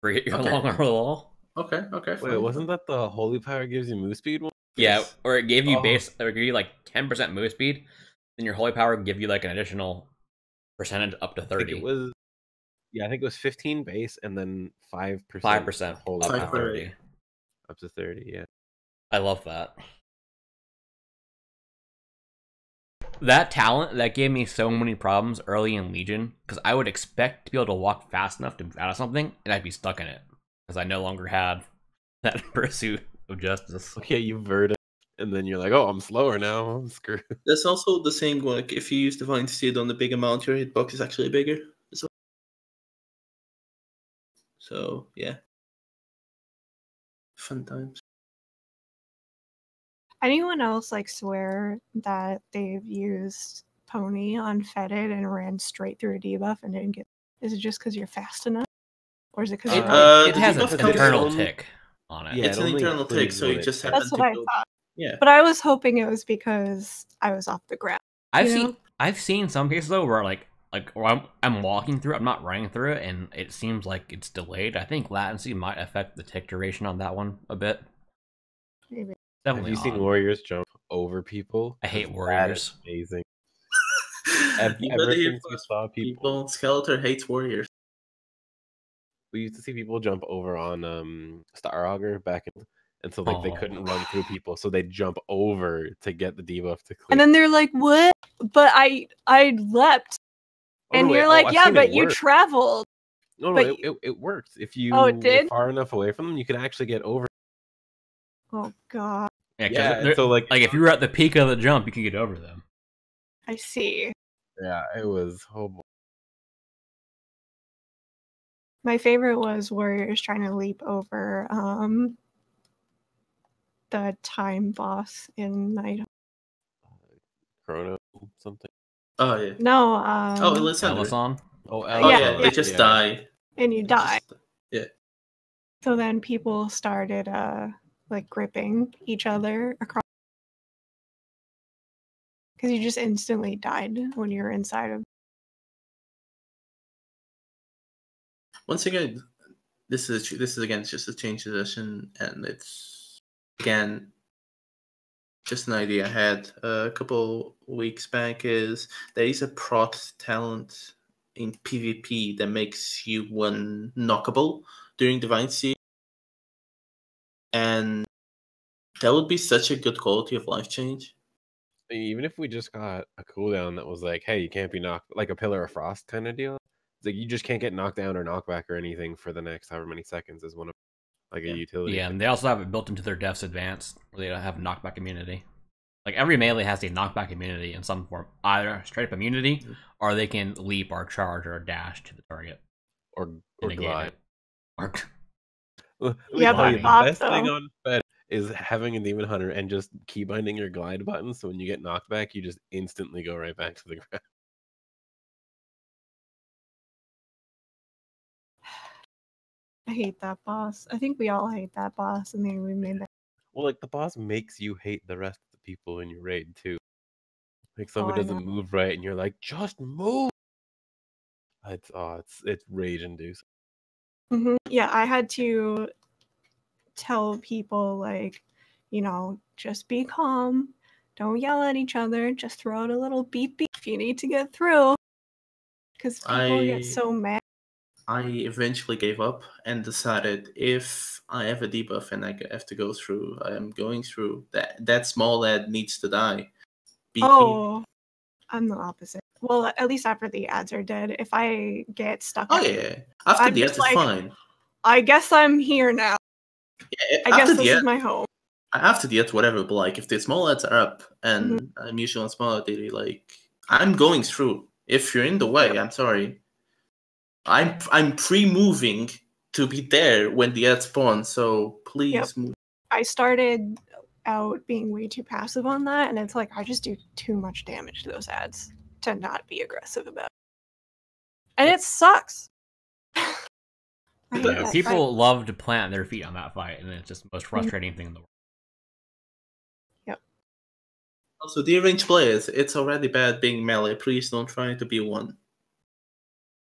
Forget your Long Arm of the Law. Okay. Wait, wasn't that the Holy Power gives you move speed one? Yeah, or it gave you or it gave you like 10% move speed. Then your Holy Power would give you like an additional percentage up to 30. I think it was 15 base and then 5%. 5% Holy up to Power. 30. Up to 30, yeah. I love that. That talent, that gave me so many problems early in Legion, because I would expect to be able to walk fast enough to move out of something, and I'd be stuck in it, because I no longer had that Pursuit of Justice. Okay, you vert it, and then you're like, oh, I'm slower now, I'm screwed. That's also the same, like, if you use Divine Steed on the big amount, your hitbox is actually bigger. So, yeah. Fun times. Anyone else like swear that they've used Pony unfetted and ran straight through a debuff and didn't get? Is it just because you're fast enough, or is it because it has an internal tick on it? Yeah, it's an internal tick, so you just have that's what I thought. Yeah, but I was hoping it was because I was off the ground. I've seen some cases though where like where I'm walking through it, I'm not running through it, and it seems like it's delayed. I think latency might affect the tick duration on that one a bit. Maybe. Definitely. Have you seen warriors jump over people? I hate warriors. Amazing. Ever since we saw people, Skeletor hates warriors. We used to see people jump over on Star Augur back in, and so like they couldn't run through people, so they'd jump over to get the debuff to clear. And then they're like, "What?" But I leapt, and you're like, "Yeah, but you traveled." No, it worked. If you were far enough away from them, you could actually get over. Oh god. Yeah, so like if you were at the peak of the jump, you could get over them. I see. Yeah, it was horrible. My favorite was warriors trying to leap over the time boss in Night. Chrono something. Oh yeah. No. Elyson. Oh, yeah. They just die. And you die. Yeah. So then people started like gripping each other across, because you just instantly died when you were inside of Once again, this is again just a change session, and it's again just an idea I had a couple weeks back. Is there is a prot talent in PvP that makes you knockable during Divine Siege, and that would be such a good quality of life change. Even if we just got a cooldown that was like, hey, you can't be knocked, like a Pillar of Frost kind of deal. It's like you just can't get knocked down or knockback or anything for the next however many seconds is one of like a utility. Yeah, and they also have it built into their Death's Advance, where they have knockback immunity. Like every melee has a knockback immunity in some form, either straight up immunity, or they can leap or charge or dash to the target, or glide. Or yeah, but the best thing on Fed is having a Demon Hunter and just keybinding your glide button, so when you get knocked back, you just instantly go right back to the ground. I hate that boss. I think we all hate that boss, and then we made that. Well, like the boss makes you hate the rest of the people in your raid too. Like somebody doesn't move right, and you're like, just move. It's rage inducing. Mm-hmm. Yeah, I had to tell people, like, you know, just be calm, don't yell at each other, just throw out a little beep beep if you need to get through, because people get so mad. I eventually gave up and decided if I have a debuff and I have to go through, I am going through, that small ad needs to die. Oh, I'm the opposite. Well, at least after the ads are dead. If I get stuck, after the ads is fine. I guess I'm here now. Yeah, I guess this is my home. After the ads, whatever. But like, if the small ads are up and I'm usually on small ad, like I'm going through. If you're in the way, I'm sorry. I'm pre-moving to be there when the ad spawns. So please move. I started out being way too passive on that, and it's like I just do too much damage to those ads to not be aggressive about it. And it sucks. People love to plant their feet on that fight, and it's just the most frustrating thing in the world. Yep. Also, dear range players, it's already bad being melee. Please don't try to be one.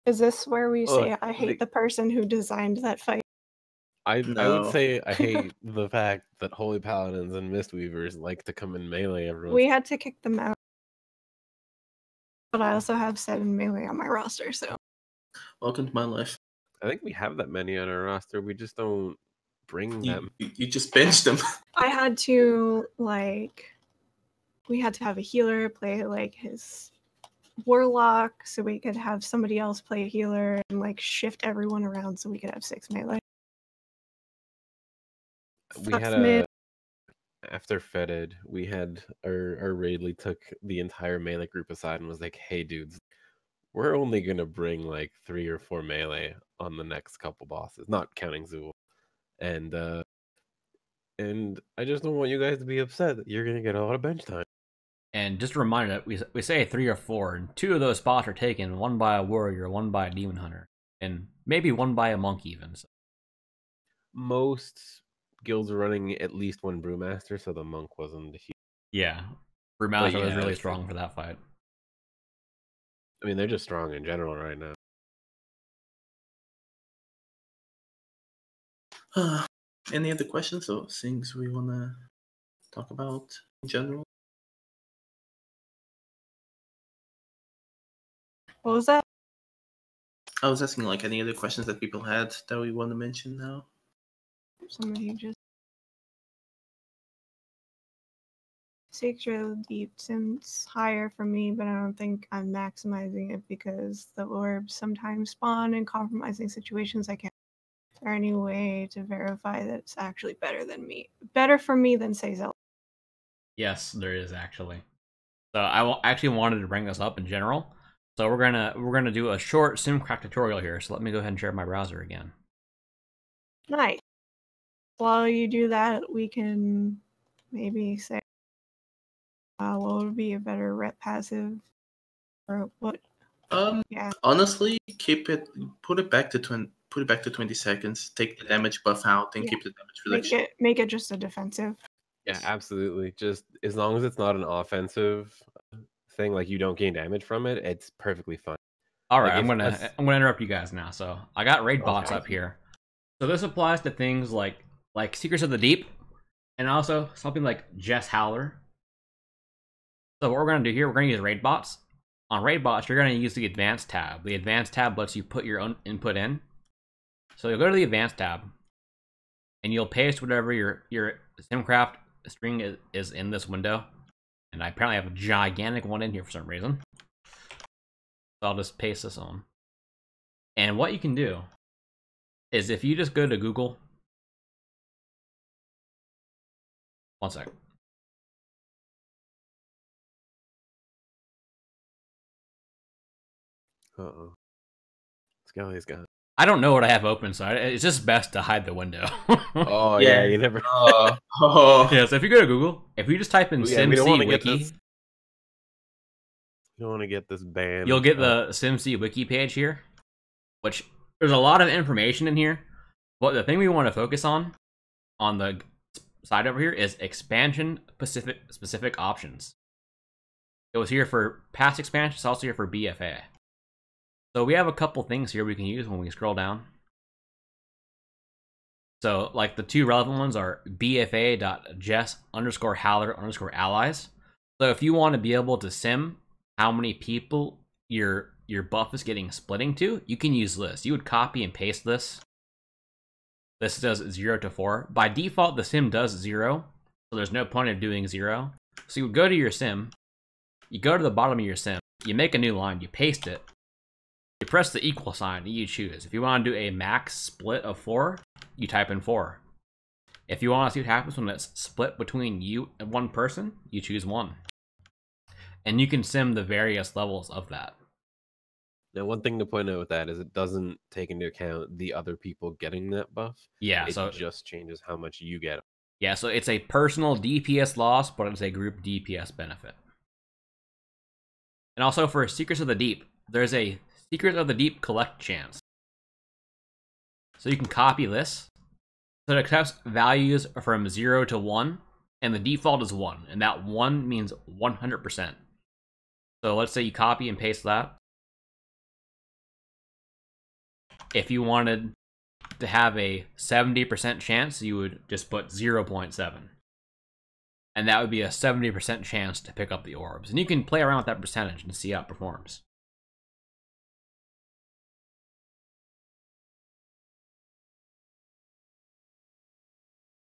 Is this where we say I hate the person who designed that fight? I would say I hate the fact that Holy Paladins and Mistweavers like to come in melee everyone. We had to kick them out. But I also have 7 melee on my roster, so. Welcome to my life. I think we have that many on our roster. We just don't bring them. You just bench them. I had to, like, we had to have a healer play, like, his warlock so we could have somebody else play a healer and, like, shift everyone around so we could have 6 melee. We had after Fetid, we had our raid lead took the entire melee group aside and was like, hey dudes, we're only gonna bring like 3 or 4 melee on the next couple bosses, not counting Zool. And I just don't want you guys to be upset that you're gonna get a lot of bench time. And just a reminder that we say 3 or 4, and 2 of those spots are taken, 1 by a warrior, 1 by a demon hunter, and maybe 1 by a monk even. So. Most guilds are running at least 1 brewmaster, so the monk wasn't a huge. Yeah, brewmaster was really strong for that fight. I mean, they're just strong in general right now. Any other questions or things we want to talk about in general? What was that? I was asking like any other questions that people had that we want to mention now. Somebody just Sacred Deep seems higher for me, but I don't think I'm maximizing it because the orbs sometimes spawn in compromising situations. I can't. Is there any way to verify that it's actually better for me than say Zelda? Yes, there is actually. So I actually wanted to bring this up in general. So we're gonna do a short SimCrack tutorial here. So let me go ahead and share my browser again. Nice. While you do that, we can maybe say what would be a better ret passive, or what? Yeah. Honestly, put it back to 20 seconds. Take the damage buff out and keep the damage reduction. Make it just a defensive. Yeah, absolutely. Just as long as it's not an offensive thing, like you don't gain damage from it, it's perfectly fine. All right, I'm gonna interrupt you guys now. So I got raid bots up here. So this applies to things like Secrets of the Deep, and also something like Jess Howler. So what we're gonna do here, we're gonna use raid bots. On raid bots, you're gonna use the Advanced tab. The Advanced tab lets you put your own input in. So you'll go to the Advanced tab, and you'll paste whatever your Simcraft string is in this window. And I apparently have a gigantic one in here for some reason. So I'll just paste this on. And what you can do is if you just go to Google. One sec. Uh-oh. Skelly's got it. I don't know what I have open, so it's just best to hide the window. Oh, yeah, you never... Yeah, so if you go to Google, if you just type in SimC Wiki... You don't want to get this banned. You'll get the SimC Wiki page here, which there's a lot of information in here. But the thing we want to focus on the side over here, is expansion specific options. It was here for past expansion, it's also here for BFA. So we have a couple things here we can use when we scroll down. So like the two relevant ones are bfa.jess_howler_allies. So if you want to be able to sim how many people your buff is getting splitting to, you can use this. You would copy and paste this. This does 0 to 4. By default, the sim does 0, so there's no point of doing 0. So you would go to your sim, you go to the bottom of your sim, you make a new line, you paste it, you press the equal sign, and you choose. If you want to do a max split of 4, you type in 4. If you want to see what happens when it's split between you and one person, you choose 1. And you can sim the various levels of that. Now, one thing to point out with that is it doesn't take into account the other people getting that buff. Yeah, it so just changes how much you get. Yeah, so it's a personal DPS loss, but it's a group DPS benefit. And also for Secrets of the Deep, there's a Secrets of the Deep collect chance. So you can copy this. So it accepts values from 0 to 1, and the default is 1, and that 1 means 100%. So let's say you copy and paste that. If you wanted to have a 70% chance, you would just put 0.7. And that would be a 70% chance to pick up the orbs. And you can play around with that percentage and see how it performs.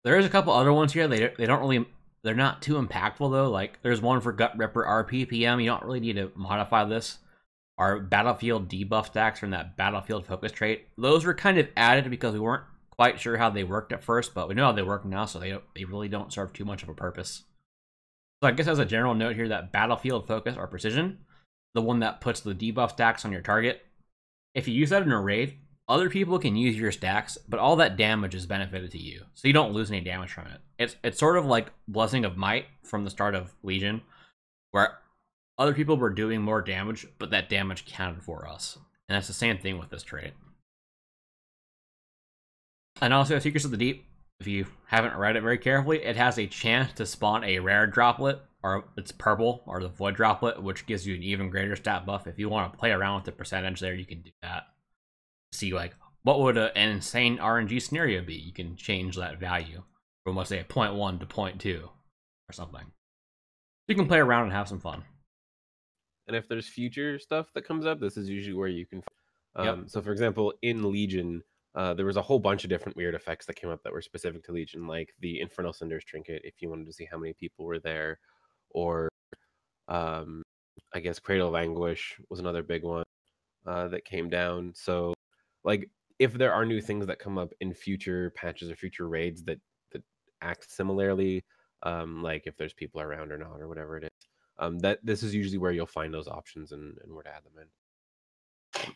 There is a couple other ones here. They don't really, they're not too impactful though. Like there's one for Gut Ripper RPPM. You don't really need to modify this. Our Battlefield debuff stacks from that Battlefield focus trait. Those were kind of added because we weren't quite sure how they worked at first, but we know how they work now, so they really don't serve too much of a purpose. So I guess as a general note here, that Battlefield focus or precision, the one that puts the debuff stacks on your target, if you use that in a raid, other people can use your stacks, but all that damage is benefited to you, so you don't lose any damage from it. It's sort of like Blessing of Might from the start of Legion, where other people were doing more damage, but that damage counted for us. And that's the same thing with this trait. And also, Secrets of the Deep, if you haven't read it very carefully, it has a chance to spawn a rare droplet, or it's purple, or the void droplet, which gives you an even greater stat buff. If you want to play around with the percentage there, you can do that. See, like, what would an insane RNG scenario be? You can change that value from, let's say, 0.1 to 0.2 or something. You can play around and have some fun. And if there's future stuff that comes up, this is usually where you can. So, for example, in Legion, there was a whole bunch of different weird effects that came up that were specific to Legion, like the Infernal Cinders trinket, if you wanted to see how many people were there, or I guess Cradle of Anguish was another big one that came down. So, like, if there are new things that come up in future patches or future raids that act similarly, like if there's people around or not, or whatever it is. That this is usually where you'll find those options and where to add them in.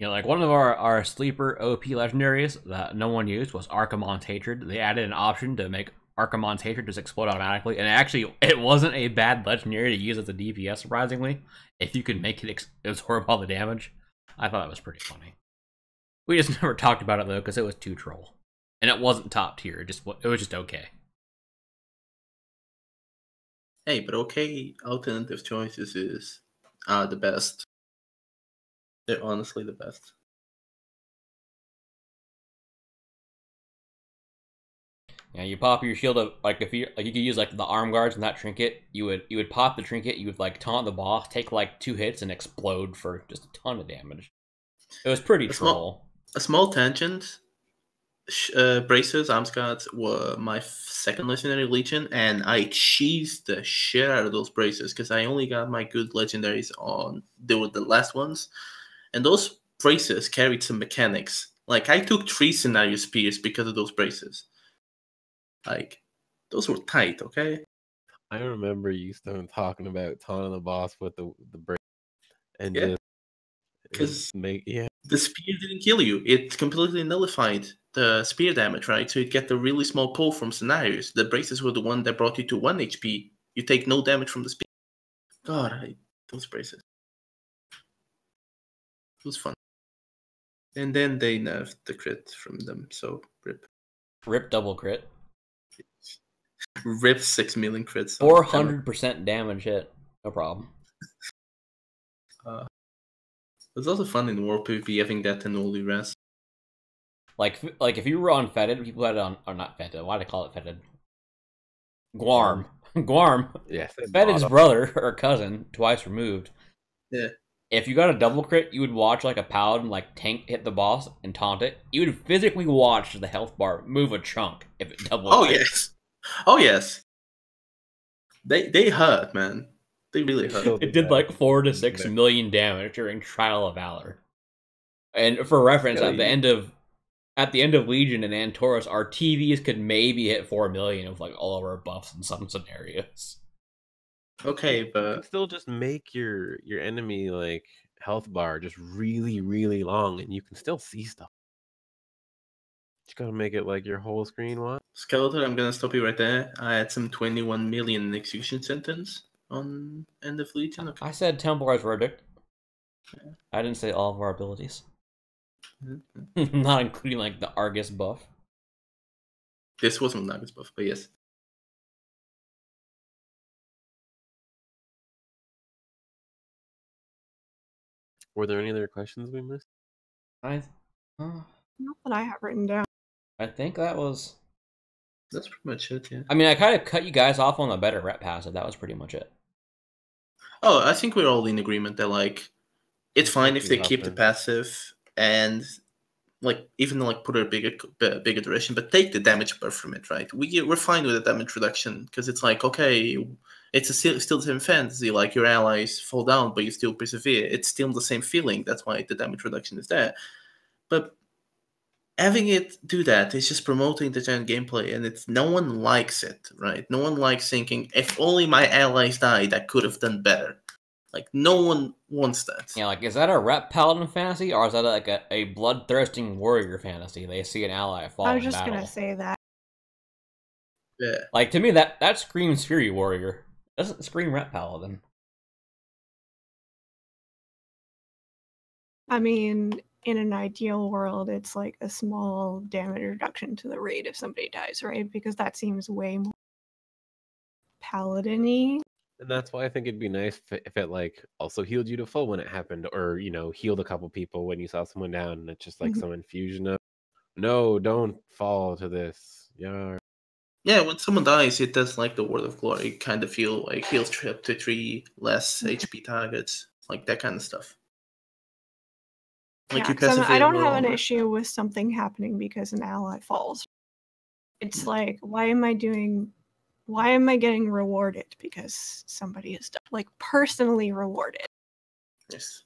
Yeah, like one of our sleeper OP legendaries that no one used was Archimonde's Hatred. They added an option to make Archimonde's Hatred just explode automatically, and actually, it wasn't a bad legendary to use as a DPS, surprisingly. If you could make it absorb all the damage, I thought it was pretty funny. We just never talked about it though, because it was too troll. And it wasn't top tier, it was just okay. Hey, but okay alternative choices is are the best. They're honestly the best. Yeah, you pop your shield up, like if you could use like the arm guards and that trinket, you would pop the trinket, you would like taunt the boss, take like 2 hits and explode for just a ton of damage. It was pretty troll. A small tangent. Bracers, arms guards were my second legendary legion, and I cheesed the shit out of those bracers because I only got my good legendaries on they were the last ones, and those bracers carried some mechanics. Like I took 3 scenario spears because of those bracers. Like those were tight, okay? I remember you started talking about taunting the boss with the brace and Yeah. Because the spear didn't kill you. It completely nullified the spear damage, right? So you get the really small pull from scenarios. The braces were the one that brought you to 1 HP. You take no damage from the spear. God, I hate those braces. It was fun. And then they nerfed the crit from them, so rip. Rip double crit. Rip 6 million crits. 400% damage hit. No problem. It was also fun in World PvP having that and only rest. Like if you were on Fetid, people had it on, or not Fetid, why do they call it Fetid? Guarm. Guarm. Yes. Fetid's brother or cousin, twice removed. Yeah. If you got a double crit, you would watch like a paladin like tank hit the boss and taunt it. You would physically watch the health bar move a chunk if it double Oh crit. yes. Oh yes. They hurt, man. They really hurt. It did like 4 to 6 million damage during Trial of Valor. And for reference, at the end of Legion and Antorus, our TVs could maybe hit 4 million with like all of our buffs in some scenarios. Okay, but you can still just make your enemy like health bar just really, really long, and you can still see stuff. You gotta make it like your whole screen. What? Skeleton, I'm gonna stop you right there. I had some 21 million in execution sentence on End of Legion. Okay. I said Templar's Verdict. Yeah. I didn't say all of our abilities. Mm-hmm. Not including like the Argus buff. This wasn't an Argus buff, but yes. Were there any other questions we missed? Not that I have written down. I think that's pretty much it, yeah. I mean, I kind of cut you guys off on the better rep passive. That was pretty much it. Oh, I think we're all in agreement that, like, it's fine if they keep the passive and, like, even like put a bigger duration, but take the damage buff from it, right? We're fine with the damage reduction because it's like, okay, it's still the same fantasy. Like, your allies fall down, but you still persevere. It's still the same feeling. That's why the damage reduction is there. But having it do that is just promoting the giant gameplay, and no one likes it, right? No one likes thinking, if only my allies died, I could have done better. Like, no one wants that. Yeah, like, is that a Ret Paladin fantasy, or is that like a bloodthirsting warrior fantasy? They see an ally fall in battle. I was just gonna say that. Yeah. Like, to me, that screams Fury Warrior. It doesn't scream Ret Paladin. I mean, in an ideal world, it's like a small damage reduction to the raid if somebody dies, right? Because that seems way more paladin-y. And that's why I think it'd be nice if it like also healed you to full when it happened, or healed a couple people when you saw someone down, and it's just like some infusion of, no, don't fall to this. Yeah. Yeah, when someone dies, it does like the Word of Glory kind of feel like heals trip to 3 less HP targets, like that kind of stuff. Like, yeah, I don't have an issue with something happening because an ally falls. It's like, why am I getting rewarded because somebody is like personally rewarded? Yes.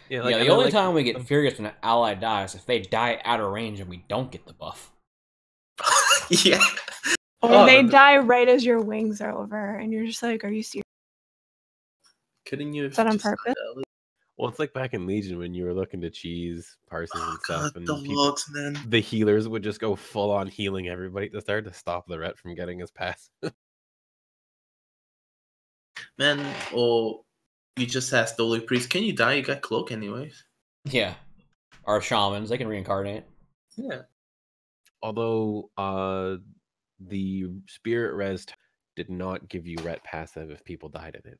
Yeah, the only time we get furious when an ally dies is if they die out of range and we don't get the buff. Yeah. Or they die right as your wings are over, and you're just like, are you serious? Couldn't you? Is that on purpose? Well, it's like back in Legion when you were looking to cheese parsons and stuff, and man. The healers would just go full on healing everybody at the start to stop the Ret from getting his pass. Man, or you just asked the Holy Priest, can you die? You got cloak anyways. Yeah. Our shamans, they can reincarnate. Yeah. Although the spirit res did not give you Ret passive if people died in it.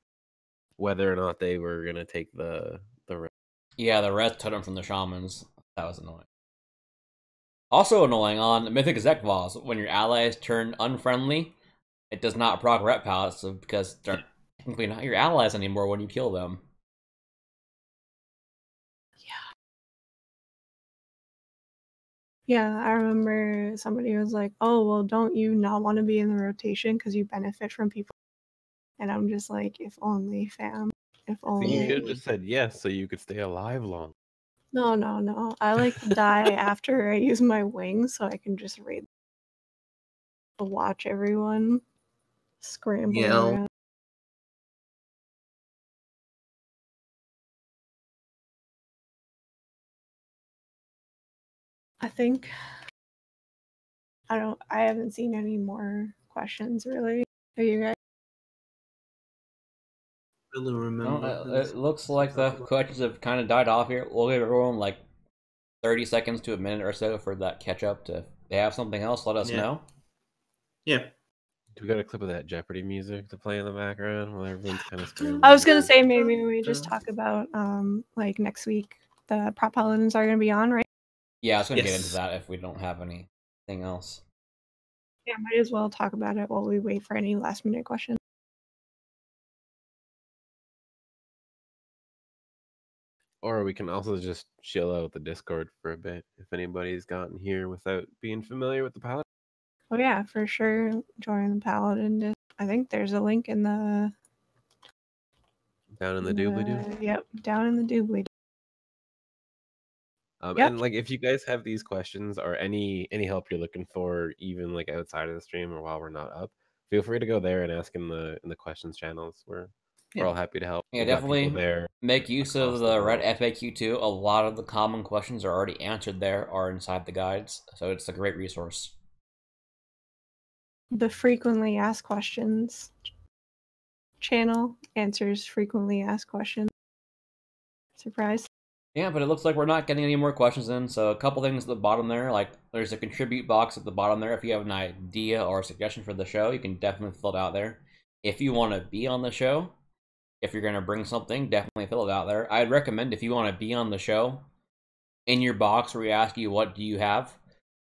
Whether or not they were gonna take the Ret. Yeah, the Ret took them from the shamans. That was annoying. Also annoying on Mythic Zekvos, when your allies turn unfriendly, it does not proc Ret passive because they're technically not your allies anymore when you kill them. Yeah, I remember somebody was like, "Oh, well, don't you not want to be in the rotation because you benefit from people?" And I'm just like, "If only, fam. If only." You should have just said yes so you could stay alive long. No. I like to die after I use my wings so I can just raid. Watch everyone scramble around. I think I haven't seen any more questions really. Are you guys? Really remember. No, it looks like the questions have kind of died off here. We'll give everyone like 30 seconds to a minute or so for that catch up. To if they have something else, let us know. Yeah. Do we got a clip of that Jeopardy music to play in the background while everyone's kind of scrambling? I was gonna say maybe we just talk about like next week the Prop Paladins are gonna be on, right? Yeah, I was gonna get into that if we don't have anything else. Yeah, might as well talk about it while we wait for any last minute questions. Or we can also just chill out the Discord for a bit if anybody's gotten here without being familiar with the Paladin. Oh yeah, for sure. Join the Paladin. I think there's a link in the down in the doobly-doo. Yep, down in the doobly-doo. Yep. And like, if you guys have these questions or any help you're looking for, even like outside of the stream or while we're not up, feel free to go there and ask in the questions channels. We're all happy to help. Yeah, definitely make use of the Ret FAQ too. A lot of the common questions are already answered there, are inside the guides, so it's a great resource. The frequently asked questions channel answers frequently asked questions. Surprise. Yeah, but it looks like we're not getting any more questions in, so a couple things at the bottom there, like there's a contribute box at the bottom there. If you have an idea or a suggestion for the show, you can definitely fill it out there. If you want to be on the show, if you're going to bring something, definitely fill it out there. I'd recommend if you want to be on the show, in your box where we ask you what do you have,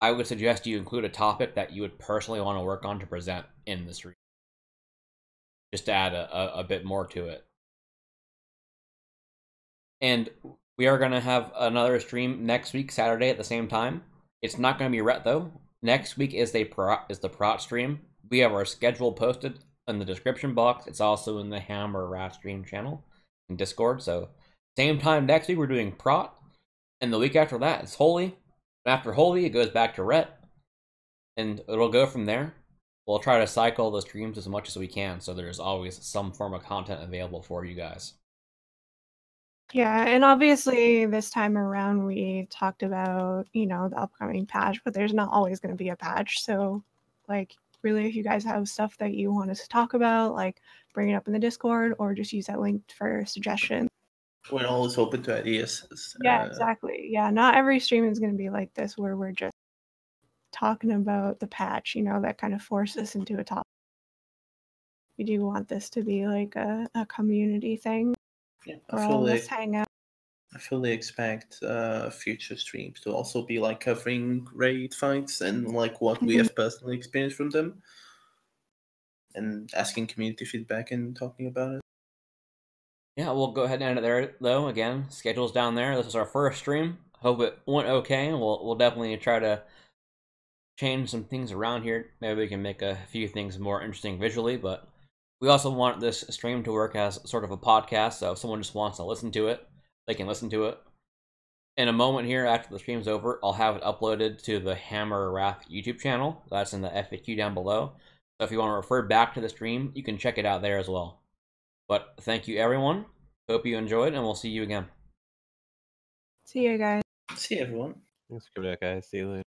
I would suggest you include a topic that you would personally want to work on to present in the stream. Just to add a bit more to it. And we are going to have another stream next week, Saturday at the same time. It's not going to be Ret though. Next week is the Prot stream. We have our schedule posted in the description box. It's also in the Hammer Rat stream channel in Discord. So same time next week we're doing Prot. And the week after that it's Holy. And after Holy it goes back to Ret. And it'll go from there. We'll try to cycle the streams as much as we can, so there's always some form of content available for you guys. Yeah, and obviously this time around we talked about, the upcoming patch, but there's not always going to be a patch. So, like, really, if you guys have stuff that you want us to talk about, like, bring it up in the Discord or just use that link for suggestions. We're always open to ideas. Yeah, exactly. Yeah, not every stream is going to be like this where we're just talking about the patch, that kind of forces us into a topic. We do want this to be like a community thing. Yeah, let's hang out. I fully expect future streams to also be like covering raid fights and like what we have personally experienced from them, and asking community feedback and talking about it. Yeah, we'll go ahead and end it there though. Again, schedule's down there. This is our first stream. Hope it went okay. We'll definitely try to change some things around here. Maybe we can make a few things more interesting visually, but we also want this stream to work as sort of a podcast, so if someone just wants to listen to it, they can listen to it. In a moment here, after the stream's over, I'll have it uploaded to the Hammer Wrath YouTube channel. That's in the FAQ down below. So if you want to refer back to the stream, you can check it out there as well. But thank you, everyone. Hope you enjoyed, and we'll see you again. See you guys. See you, everyone. Thanks for coming out, guys. See you later.